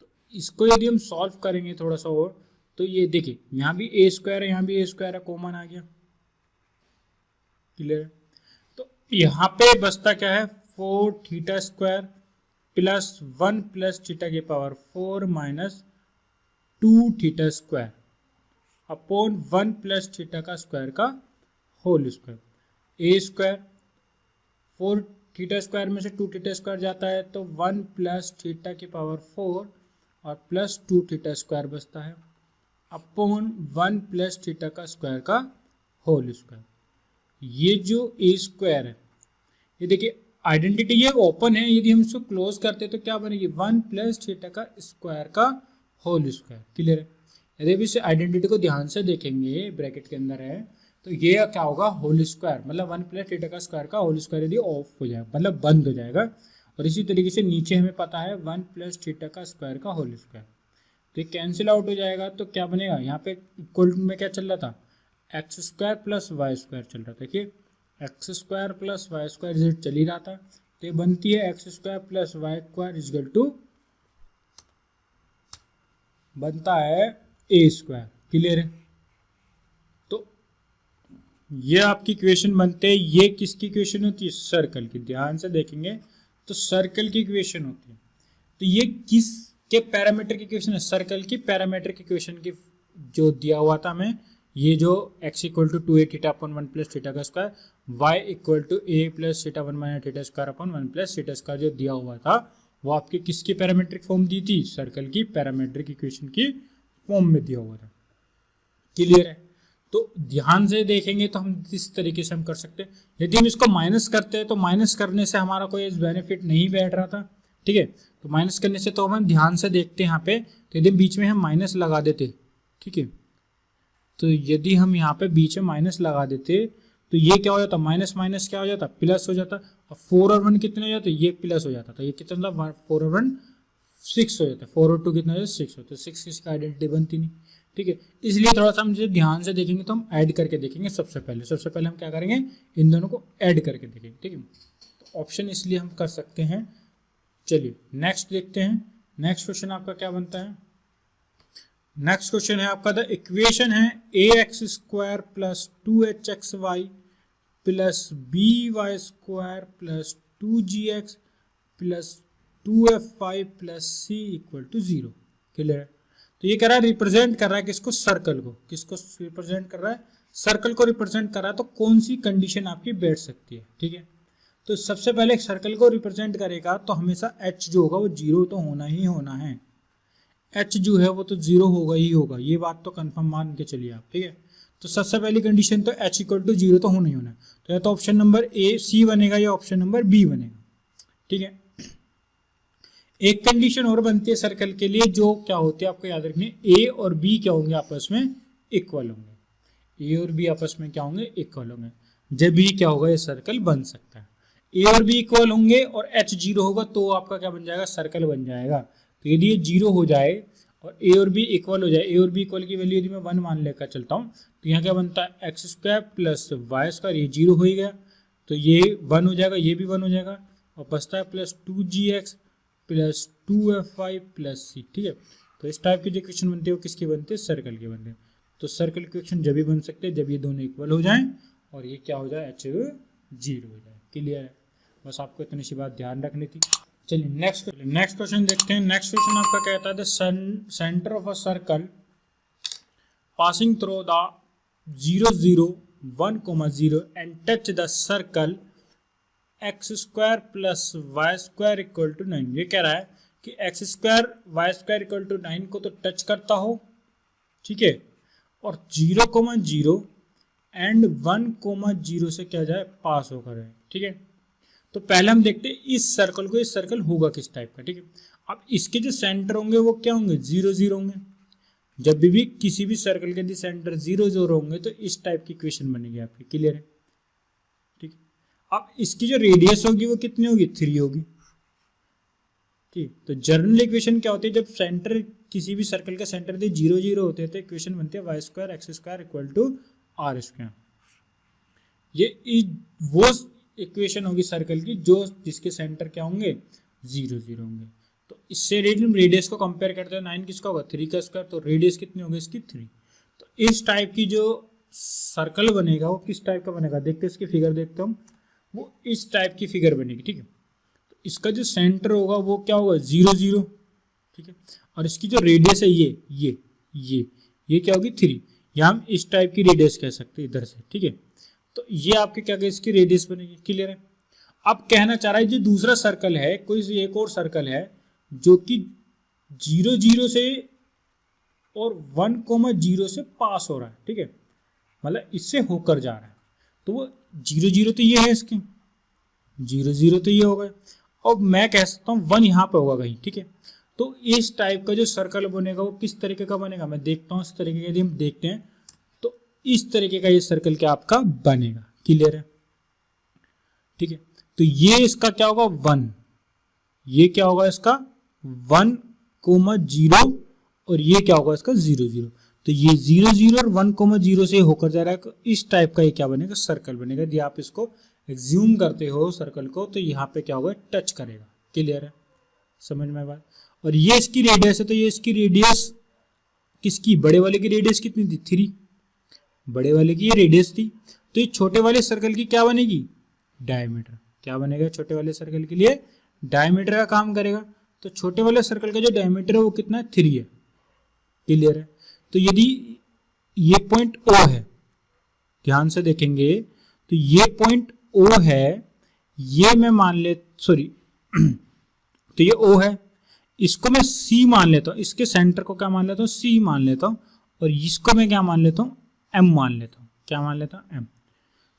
तो इसको यदि हम सॉल्व करेंगे थोड़ा सा और, तो ये देखिए यहाँ भी ए स्क्वायर है, यहाँ भी ए स्क्वायर है, कॉमन आ गया। क्लियर है। तो यहाँ पे बचता क्या है 4 theta square plus 1 plus theta की power 4 minus 2 theta square upon 1 plus theta का स्क्वायर का whole square. A square 4 theta square में से 2 थीटा स्क्वायर जाता है तो 1 प्लस थीटा की पावर 4 और प्लस 2 थीटा स्क्वायर बचता है अपॉन 1 प्लस थीटा का स्क्वायर का होल स्क्वायर। ये जो ए स्क्वायर है ये देखिए आइडेंटिटी ये ओपन है, यदि हम इसको क्लोज करते तो क्या बनेगी 1 प्लस थीटा का स्क्वायर का होल स्क्वायर। क्लियर है। यदि भी इस आइडेंटिटी को ध्यान से देखेंगे ब्रैकेट के अंदर है तो ये क्या होगा होल स्क्वायर, मतलब 1 प्लस थीटा का स्क्वायर का होल स्क्वायर यदि ऑफ हो जाएगा मतलब बंद हो जाएगा। और इसी तरीके से नीचे हमें पता है 1 प्लस थीटा का स्क्वायर का होल स्क्वायर, तो ये कैंसिल आउट हो जाएगा। तो क्या बनेगा यहाँ पे इक्वल में क्या चल रहा था x square plus y square चल रहा था। देखिए x square plus y square result चल ही रहा था, तो ये बनती है x square plus y square equal to बनता है ए स्क्वायर। क्लियर है। तो ये आपकी इक्वेशन बनते हैं। ये किसकी इक्वेशन होती है सर्कल की। ध्यान से देखेंगे तो सर्कल की इक्वेशन होती है। तो ये किस के पैरामीटर की इक्वेशन है सर्कल की पैरामीटर की इक्वेशन की जो दिया हुआ था हमें, ये जो x equal to 2a theta upon 1 plus theta का square, y equal to a plus theta 1 minus theta square upon 1 plus theta square जो दिया हुआ था वो आपके किसकी पैरामीट्रिक फॉर्म दी थी सर्कल की पैरामीट्रिक इक्वेशन की फॉर्म में दिया हुआ था। क्लियर है। तो ध्यान से देखेंगे तो हम इस तरीके से हम कर सकते हैं। यदि हम इसको माइनस करते हैं तो माइनस करने से हमारा कोई बेनिफिट नहीं बैठ रहा था। ठीक है। तो माइनस करने से तो हम ध्यान से देखते हैं यहाँ पे, तो यदि बीच में हम माइनस लगा देते, ठीक है, तो यदि हम यहाँ पे बीच में माइनस लगा देते तो ये क्या हो जाता माइनस माइनस क्या हो जाता प्लस हो जाता। और 4 और 1 कितने हो जाते ये प्लस हो जाता था, ये कितना था 4 और 1 6 हो जाता, 4 और 2 कितना हो जाता 6 होता, 6 किसकी आइडेंटिटी बनती नहीं। ठीक है। इसलिए थोड़ा सा हम जब ध्यान से देखेंगे तो हम ऐड करके देखेंगे। सबसे पहले हम क्या करेंगे इन दोनों को ऐड करके देखेंगे। ठीक है। तो ऑप्शन इसलिए हम कर सकते हैं। चलिए नेक्स्ट देखते हैं। नेक्स्ट क्वेश्चन आपका क्या बनता है। नेक्स्ट क्वेश्चन है आपका द इक्वेशन है ax square plus 2hxy plus by square plus 2gx plus 2fy plus c equal to 0। Clear है। तो ये कह रहा है रिप्रेजेंट कर रहा है किसको सर्कल को, किसको रिप्रेजेंट कर रहा है सर्कल को रिप्रेजेंट कर रहा है। तो कौन सी कंडीशन आपकी बैठ सकती है। ठीक है। तो सबसे पहले एक सर्कल को रिप्रेजेंट करेगा तो हमेशा h जो होगा वो 0 तो होना ही होना है। h जो है वो तो 0 होगा ही होगा, ये बात तो कंफर्म मान के चलिए आप। ठीक है। तो सबसे पहली कंडीशन तो h इक्वल टू 0 तो होना ही होना है। तो या तो ऑप्शन नंबर ए सी बनेगा या ऑप्शन नंबर बी बनेगा। ठीक है। एक कंडीशन और बनती है सर्कल के लिए जो क्या होती है आपको याद रखनी है, ए और बी क्या होंगे आपस में इक्वल होंगे। ए और बी आपस में क्या होंगे इक्वल होंगे, जब भी क्या होगा ये सर्कल बन सकता है। ए और बी इक्वल होंगे और h 0 होगा तो आपका क्या बन जाएगा सर्कल बन जाएगा। तो यदि ये 0 हो जाए और ए और बी इक्वल हो जाए, ए और बी इक्वल की वैल्यू यदि मैं 1 मान लेकर चलता हूँ तो यहाँ क्या बनता है x square plus y square, ये 0 हो ही गया तो ये 1 हो जाएगा, ये भी 1 हो जाएगा और बचता है plus 2gx plus 2fy plus c। ठीक है। तो इस टाइप की जो इक्वेशन बनती है वो किसकी बनती है सर्कल की बनती है। तो सर्कल की इक्वेशन जब भी बन सकते हैं जब ये दोनों इक्वल हो जाएं और ये क्या हो जाए h 0 हो जाए। क्लियर है। बस आपको इतनी सी बात ध्यान रखनी थी। चलिए नेक्स्ट क्वेश्चन देखते हैं। नेक्स्ट क्वेश्चन आपका कहता है the centre of a circle passing through the 0 0 1 0 and touch the circle x square plus y square equal to 9। ये कह रहा है कि x square Y square equal to 9 को तो टच करता हो, ठीक है, और 0 0 एंड 1 0 से क्या जाए पास होकर है। ठीक है। तो पहले हम देखते हैं इस सर्कल को, इस सर्कल होगा किस टाइप का। ठीक है। अब इसके जो सेंटर होंगे वो क्या होंगे 0 0 होंगे। जब भी किसी भी सर्कल के सेंटर 0 0 होंगे तो इस टाइप की इक्वेशन बनेगी आपकी। क्लियर है। ठीक। अब इसकी जो रेडियस होगी वो कितनी होगी, 3 होगी। ठीक, तो जर्नल इक्वेशन क्या होती है, जब सेंटर किसी भी सर्कल का सेंटर दे 0 0 होते हैं तो इक्वेशन बनती है y square x square equal to r square. ये वो इक्वेशन होगी सर्कल की जो जिसके सेंटर क्या होंगे, 0 0 होंगे। तो इससे रेडियस को कंपेयर करते हैं, 9 किसका होगा, 3 का स्क्वायर, तो रेडियस कितनी होगी इसकी, 3। तो इस टाइप की जो सर्कल बनेगा वो किस टाइप का बनेगा, देखते इसकी फिगर देखते हम, वो इस टाइप की फिगर बनेगी। ठीक है, तो इसका जो सेंटर होगा वो क्या होगा, 0 0। ठीक है, और इसकी जो रेडियस है ये क्या होगी, 3, या हम इस टाइप की रेडियस कह सकते हैं इधर से। ठीक है, तो ये आपके क्या कहे, इसकी रेडियस बनेगी। क्लियर है। अब कहना चाह रहा है जो दूसरा सर्कल है, कोई एक और सर्कल है जो कि 0 0 से और 1,0 से पास हो रहा है। ठीक है, मतलब इससे होकर जा रहा है, तो वो 0 0 तो ये है, इसके 0 0 तो ये होगा, और मैं कह सकता हूँ 1 यहाँ पे होगा कहीं। ठीक है, तो इस टाइप का जो सर्कल बनेगा वो किस तरीके का बनेगा, मैं देखता हूँ इस तरीके का। यदि हम देखते हैं तो इस तरीके का ये सर्कल क्या आपका बनेगा। क्लियर है। ठीक है, तो ये इसका क्या होगा, 1, ये क्या होगा इसका 1,0, और ये क्या होगा इसका 0 0। तो ये 0 0 और 1,0 से होकर जा रहा है, इस टाइप का ये क्या बनेगा, सर्कल बनेगा। यदि आप इसको एग्ज्यूम करते हो सर्कल को तो यहाँ पे क्या होगा, टच करेगा। क्लियर है, समझ में बात। और ये इसकी रेडियस है, तो ये इसकी रेडियस किसकी, बड़े वाले की रेडियस कितनी थी, 3, बड़े वाले की ये रेडियस थी। तो ये छोटे वाले सर्कल की क्या बनेगी, डायमीटर। क्या बनेगा, छोटे वाले सर्कल के लिए डायमीटर का काम करेगा। तो छोटे वाले सर्कल का जो डायमीटर है वो कितना है, 3 है। क्लियर है। तो यदि ये पॉइंट O है, ध्यान से देखेंगे तो ये पॉइंट O है, ये मैं मान ले, सॉरी तो ये O है, इसको मैं C मान लेता हूँ, इसके सेंटर को क्या मान लेता हूँ, C मान लेता हूँ, और इसको मैं क्या मान लेता हूँ, M मान लेता हूँ। क्या मान लेता हूँ, M।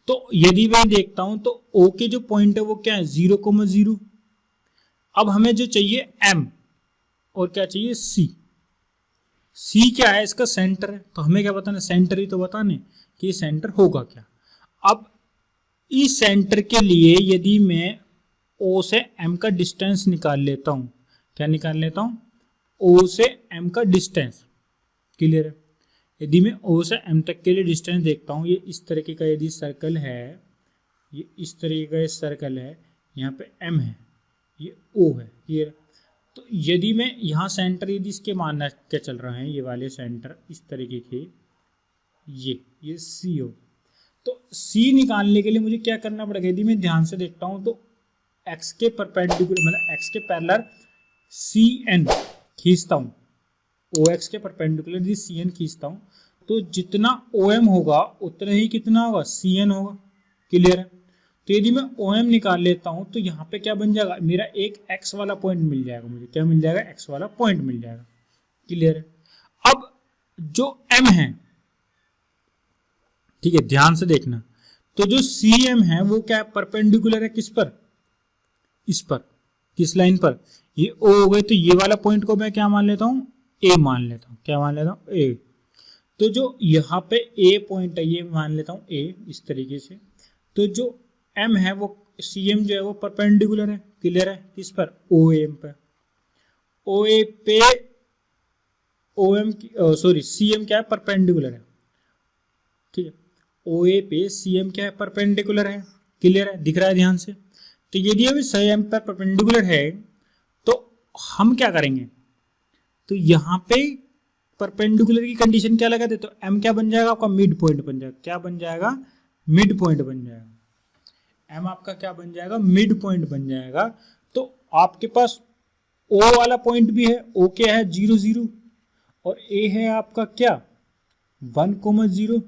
तो यदि मैं देखता हूं तो O के जो पॉइंट है वो क्या है, 0,0। अब हमें जो चाहिए M और क्या चाहिए, C क्या है, इसका सेंटर है। तो हमें क्या बताना, सेंटर ही तो बताने कि ये सेंटर होगा क्या। अब इस सेंटर के लिए यदि मैं O से M का डिस्टेंस निकाल लेता हूं, क्या निकाल लेता हूं, O से M का डिस्टेंस। क्लियर है। यदि मैं O से M तक के लिए डिस्टेंस देखता हूँ, ये इस तरीके का यदि सर्कल है, ये इस तरीके का ये सर्कल है, यहाँ पे M है, ये O है। ये तो यदि मैं यहाँ सेंटर यदि इसके मानना क्या चल रहा है, ये वाले सेंटर इस तरीके के, ये C हो, तो C निकालने के लिए मुझे क्या करना पड़ेगा, यदि मैं ध्यान से देखता हूँ तो X के परपेंडिकुलर, मतलब X के पैरेलल CN खींचता हूँ, OX के परपेंडिकुलर यदि CN खींचता हूँ तो जितना OM होगा उतना ही कितना होगा, CN होगा। क्लियर है। तो यदि मैं OM निकाल लेता हूँ तो यहाँ पे क्या बन जाएगा, मेरा एक X वाला पॉइंट मिल जाएगा, मुझे क्या मिल जाएगा, X वाला पॉइंट मिल जाएगा। क्लियर है। अब जो M है, ठीक है, ध्यान से देखना, तो जो CM है वो क्या परपेंडिकुलर है, किस पर, इस पर, किस लाइन पर, ये O हो गए, तो ये वाला पॉइंट को मैं क्या मान लेता हूँ, A मान लेता हूँ। क्या मान लेता हूँ, A। तो जो यहाँ पे A पॉइंट है ये मान लेता हूँ A, इस तरीके से। तो जो M है वो CM जो है वो परपेंडिकुलर है। क्लियर है, किस पर, OM पर। OA पे OM की सॉरी CM क्या है, परपेंडिकुलर है। ठीक है, OA पे CM क्या है, परपेंडिकुलर है। क्लियर है, दिख रहा है ध्यान से। तो यदि अभी CM पर परपेंडिकुलर है तो हम क्या करेंगे, तो यहाँ पे परपेंडिकुलर की कंडीशन क्या लगा दे, तो M क्या बन जाएगा आपका, मिड पॉइंट बन जाएगा। क्या बन जाएगा, मिड पॉइंट बन जाएगा। M आपका क्या बन जाएगा, मिड पॉइंट बन जाएगा। तो आपके पास O वाला पॉइंट भी है, O क्या है 0 0, और A है आपका क्या 1,0।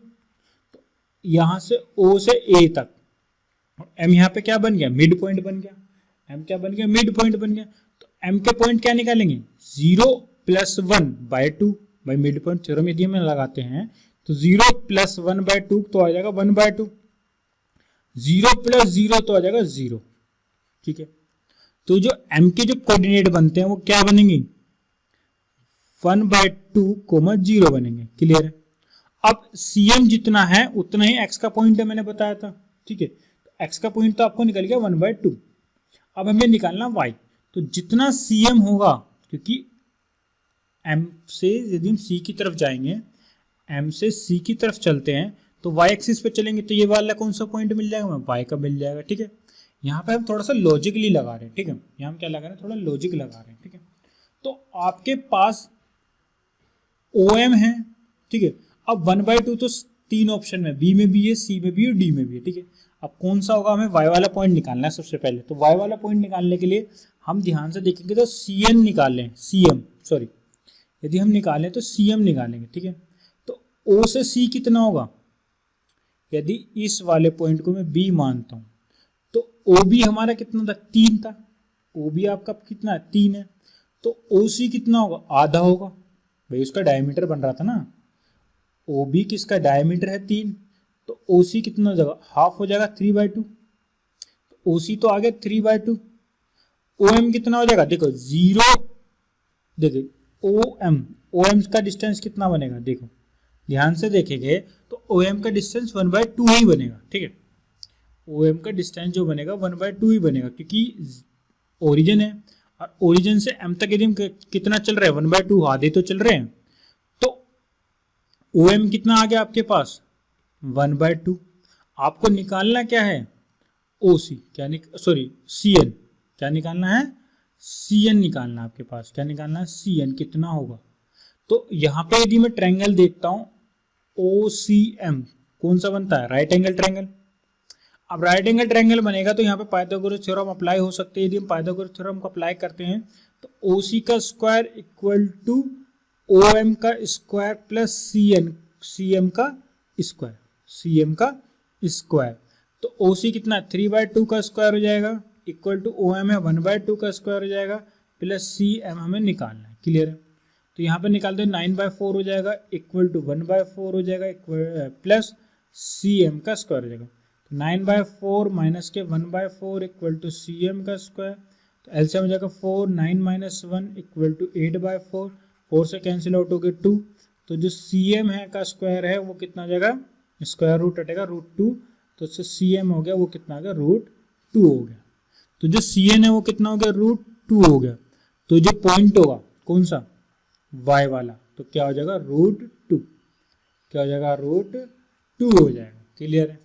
तो यहां से O से A तक, और M यहाँ पे क्या बन गया, मिड पॉइंट बन गया। M क्या बन गया, मिड पॉइंट बन गया। तो M के पॉइंट क्या निकालेंगे, 0 + 1/2 भाई, मिड पॉइंट थ्योरम यदि हम लगाते हैं तो 0 + 1/2 तो आ जाएगा 1/2, 0 + 0 तो आ जाएगा 0। ठीक है, तो जो M के जो कोऑर्डिनेट बनते हैं वो क्या बनेंगे, 1/2, 0 बनेंगे। क्लियर है। अब CM जितना है उतना ही X का पॉइंट है, मैंने बताया था। ठीक है, एक्स का पॉइंट तो आपको निकल गया 1/2। अब हमें निकालना वाई, तो जितना सी एम होगा, क्योंकि एम से यदि हम सी की तरफ जाएंगे, एम से सी की तरफ चलते हैं तो वाई एक्सिस पे चलेंगे तो ये वाला कौन सा पॉइंट मिल जाएगा, हमें वाई का मिल जाएगा। ठीक है, यहाँ पे हम थोड़ा सा लॉजिकली लगा रहे हैं। ठीक है, यहाँ हम क्या लगा रहे हैं, थोड़ा लॉजिक लगा रहे हैं। ठीक है, तो आपके पास ओ एम है। ठीक है, अब 1/2 तो 3 ऑप्शन में, बी में भी है, सी में भी है, डी में भी है। ठीक है, अब कौन सा होगा, हमें वाई वाला पॉइंट निकालना है सबसे पहले। तो वाई वाला पॉइंट निकालने के लिए हम ध्यान से देखेंगे तो सी एन निकालें, सी एम सॉरी, यदि हम निकालें तो सी एम निकालेंगे। ठीक है, तो ओ से सी कितना होगा, यदि इस वाले पॉइंट को मैं बी मानता हूं तो ओ बी हमारा कितना था, 3 था। ओ बी आपका कितना है, 3 है। तो ओ सी कितना होगा, आधा होगा भाई, उसका डायमीटर बन रहा था ना। ओ बी किसका डायमीटर है 3, तो ओ सी कितना हो जाएगा, हाफ हो जाएगा 3/2। ओ सी तो आ गया 3/2। ओ एम कितना हो जाएगा, देखो 0, देखो ओ एम का डिस्टेंस कितना बनेगा, देखो ध्यान से देखेंगे तो ओ एम का डिस्टेंस 1/2 ही बनेगा। ठीक है, ओ एम का डिस्टेंस जो बनेगा 1/2 ही बनेगा, क्योंकि ओरिजिन है और ओरिजिन से एम तक यदि हम कितना चल रहे हैं, 1/2 आधे तो चल रहे हैं। तो ओ एम कितना आ गया आपके पास, 1/2। आपको निकालना क्या है, ओ सी, क्या सॉरी सी एन, क्या निकालना है, सी एन निकालना है आपके पास। क्या निकालना है, सी एन कितना होगा। तो यहाँ पे यदि मैं ट्रायंगल देखता हूं ओ सी एम, कौन सा बनता है, राइट एंगल ट्रायंगल। अब राइट एंगल ट्रायंगल बनेगा तो यहाँ पे पाइथागोरस थ्योरम अप्लाई हो सकते हैं। यदि हम पाइथागोरस थ्योरम को अप्लाई करते हैं तो ओ सी का square equal to O M का स्क्वायर प्लस सी एम का स्क्वायर, सी एम का स्क्वायर। तो ओ सी कितना, 3/2 का स्क्वायर हो जाएगा, इक्वल टू ओ एम है 1/2 का स्क्वायर हो जाएगा, प्लस सी एम हमें निकालना है। क्लियर है, तो यहाँ पे निकालते हैं 9/4 हो जाएगा, इक्वल टू 1/4 हो जाएगा, प्लस सी एम का स्क्वायर हो जाएगा। तो 9/4 माइनस के 1/4 इक्वल टू सी एम का स्क्वायर। तो एलसीएम हो जाएगा 4, 9 - 1 इक्वल टू 8/4, 4 से कैंसिल आउट हो गए 2। तो जो सी एम है का स्क्वायर है वो कितना आ जाएगा, स्क्वायर रूट हटेगा √2, तो उससे सी एम हो गया वो कितना आ गया, √2 हो गया। तो जो सी एन है वो कितना हो गया, √2 हो गया। तो जो पॉइंट होगा कौन सा, y वाला, तो क्या हो जाएगा, √2, क्या हो जाएगा, √2 हो जाएगा। क्लियर है,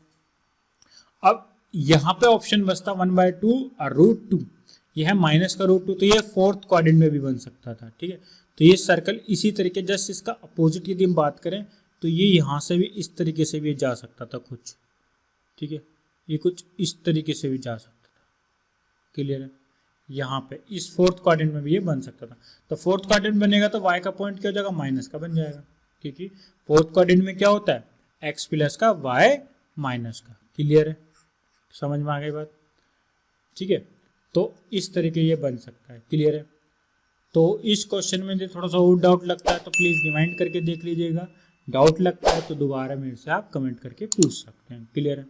अब यहां पे ऑप्शन बचता 1/2 और √2, यह है माइनस का √2, तो ये 4th क्वाड्रेंट में भी बन सकता था। ठीक है, तो ये सर्कल इसी तरीके, जस्ट इसका अपोजिट यदि हम बात करें तो ये यहां से भी इस तरीके से भी जा सकता था कुछ। ठीक है, ये कुछ इस तरीके से भी जा सकता था। क्लियर है, यहाँ पे इस 4th क्वाड्रेंट में भी ये बन सकता था। तो 4th क्वाड्रेंट बनेगा तो y का पॉइंट क्या हो जाएगा, माइनस का बन जाएगा, क्योंकि 4th क्वाड्रेंट में क्या होता है, x प्लस का y माइनस का। क्लियर है, समझ में आ गई बात। ठीक है, तो इस तरीके ये बन सकता है। क्लियर है, तो इस क्वेश्चन में जो थोड़ा सा और डाउट लगता है तो प्लीज़ रिमाइंड करके देख लीजिएगा। डाउट लगता है तो दोबारा मेरे से आप कमेंट करके पूछ सकते हैं। क्लियर है,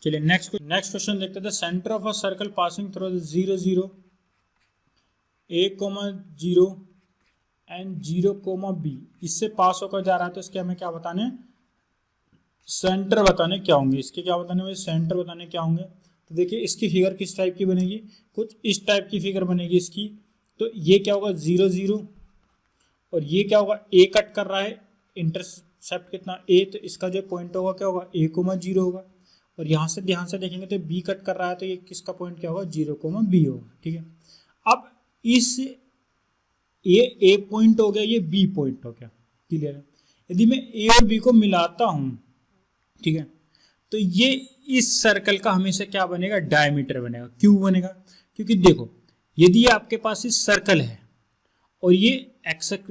चलिए नेक्स्ट क्वेश्चन देखते थे। Centre of a circle passing through 0, 0 a, 0 and 0, b, इससे पास होकर जा रहा है तो इसके हमें क्या बताने, सेंटर बताने क्या होंगे, इसके क्या बताने हुए, सेंटर बताने क्या होंगे। तो देखिए इसकी फिगर किस टाइप की बनेगी, कुछ इस टाइप की फिगर बनेगी इसकी। तो ये क्या होगा, 0, 0, और ये क्या होगा, a कट कर रहा है, इंटरसेप्ट कितना a, तो इसका जो पॉइंट होगा क्या होगा, a, 0 होगा। और यहाँ से ध्यान से देखेंगे तो b कट कर रहा है तो ये किसका पॉइंट क्या होगा, 0, b होगा। ठीक है, अब इस ये a पॉइंट हो गया, ये b पॉइंट हो गया। क्लियर है, यदि मैं a और b को मिलाता हूं, ठीक है, तो ये इस सर्कल का हमेशा क्या बनेगा, डायमीटर बनेगा। क्यों बनेगा, क्योंकि देखो यदि आपके पास इस सर्कल है और ये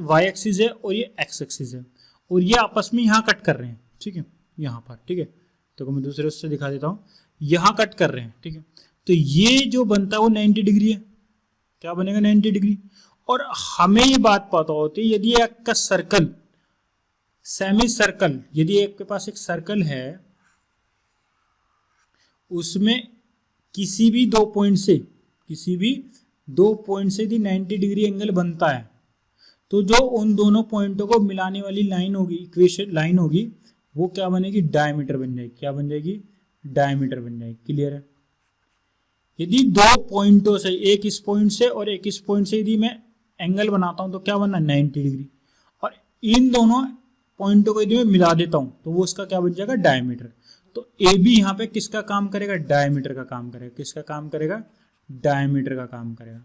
y एक्सिस है और ये x एक्सिस है और ये आपस में यहाँ कट कर रहे हैं। ठीक है, यहाँ पर, ठीक है, तो मैं दूसरे उससे दिखा देता हूँ, यहाँ कट कर रहे हैं। ठीक है, तो ये जो बनता है वो 90 डिग्री है। क्या बनेगा, 90 डिग्री। और हमें ये बात पता होती है यदि आपका सर्कल, सेमी सर्कल, यदि आपके पास एक सर्कल है उसमें किसी भी दो पॉइंट से यदि 90 डिग्री एंगल बनता है तो जो उन दोनों पॉइंटों को मिलाने वाली लाइन होगी, इक्वेशन लाइन होगी, वो क्या बनेगी, डायमीटर बन जाएगी। क्या बन जाएगी, डायमीटर बन जाएगी। क्लियर है। यदि दो पॉइंटों से, एक इस पॉइंट से और एक इस पॉइंट से यदि मैं एंगल बनाता हूं तो क्या बनना, 90 डिग्री, और इन दोनों पॉइंटों को यदि मैं मिला देता हूं तो वो उसका क्या बन जाएगा, डायमीटर। तो ए बी यहाँ पे किसका काम करेगा, डायमीटर का काम करेगा। किसका काम करेगा, डायमीटर का काम करेगा।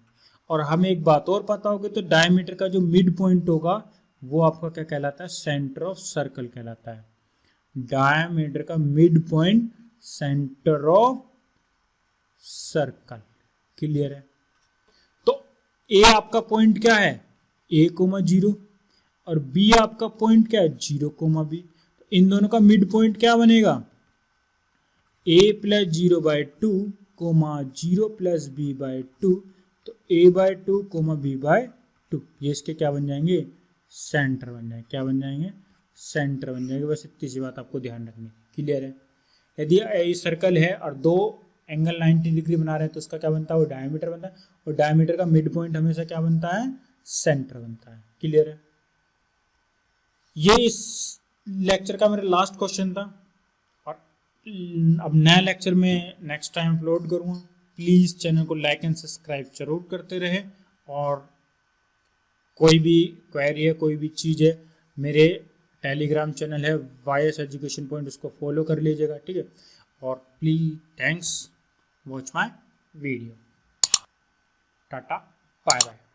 और हमें एक बात और पता होगी, तो डायमीटर का जो मिड पॉइंट होगा वो आपका क्या कहलाता है, सेंटर ऑफ सर्कल कहलाता है। डायमीटर का mid point centre of circle. Clear है। तो ए आपका पॉइंट क्या है, a,0, और बी आपका पॉइंट क्या है, 0,b। तो इन दोनों का मिड पॉइंट क्या बनेगा, a + 0/2, 0 + b/2। तो a/2, b/2 ये इसके क्या बन जाएंगे, सेंटर बन जाएंगे। क्या बन जाएंगे, सेंटर बन जाएंगे। बस इतनी सी बात आपको ध्यान रखनी। क्लियर है। यदि ये सर्कल है और दो एंगल 90 डिग्री बना रहे हैं तो उसका क्या बनता है, वो डायमीटर बनता है। और डायमीटर का मिड पॉइंट हमेशा क्या बनता है, सेंटर बनता है। क्लियर है। ये इस लेक्चर का मेरा लास्ट क्वेश्चन था, और अब नया लेक्चर में नेक्स्ट टाइम अपलोड करूँगा। प्लीज़ चैनल को लाइक एंड सब्सक्राइब जरूर करते रहे, और कोई भी क्वेरी है, कोई भी चीज़ है, मेरे टेलीग्राम चैनल है YS एजुकेशन पॉइंट, उसको फॉलो कर लीजिएगा। ठीक है। और please thanks watch my video. Tata bye bye.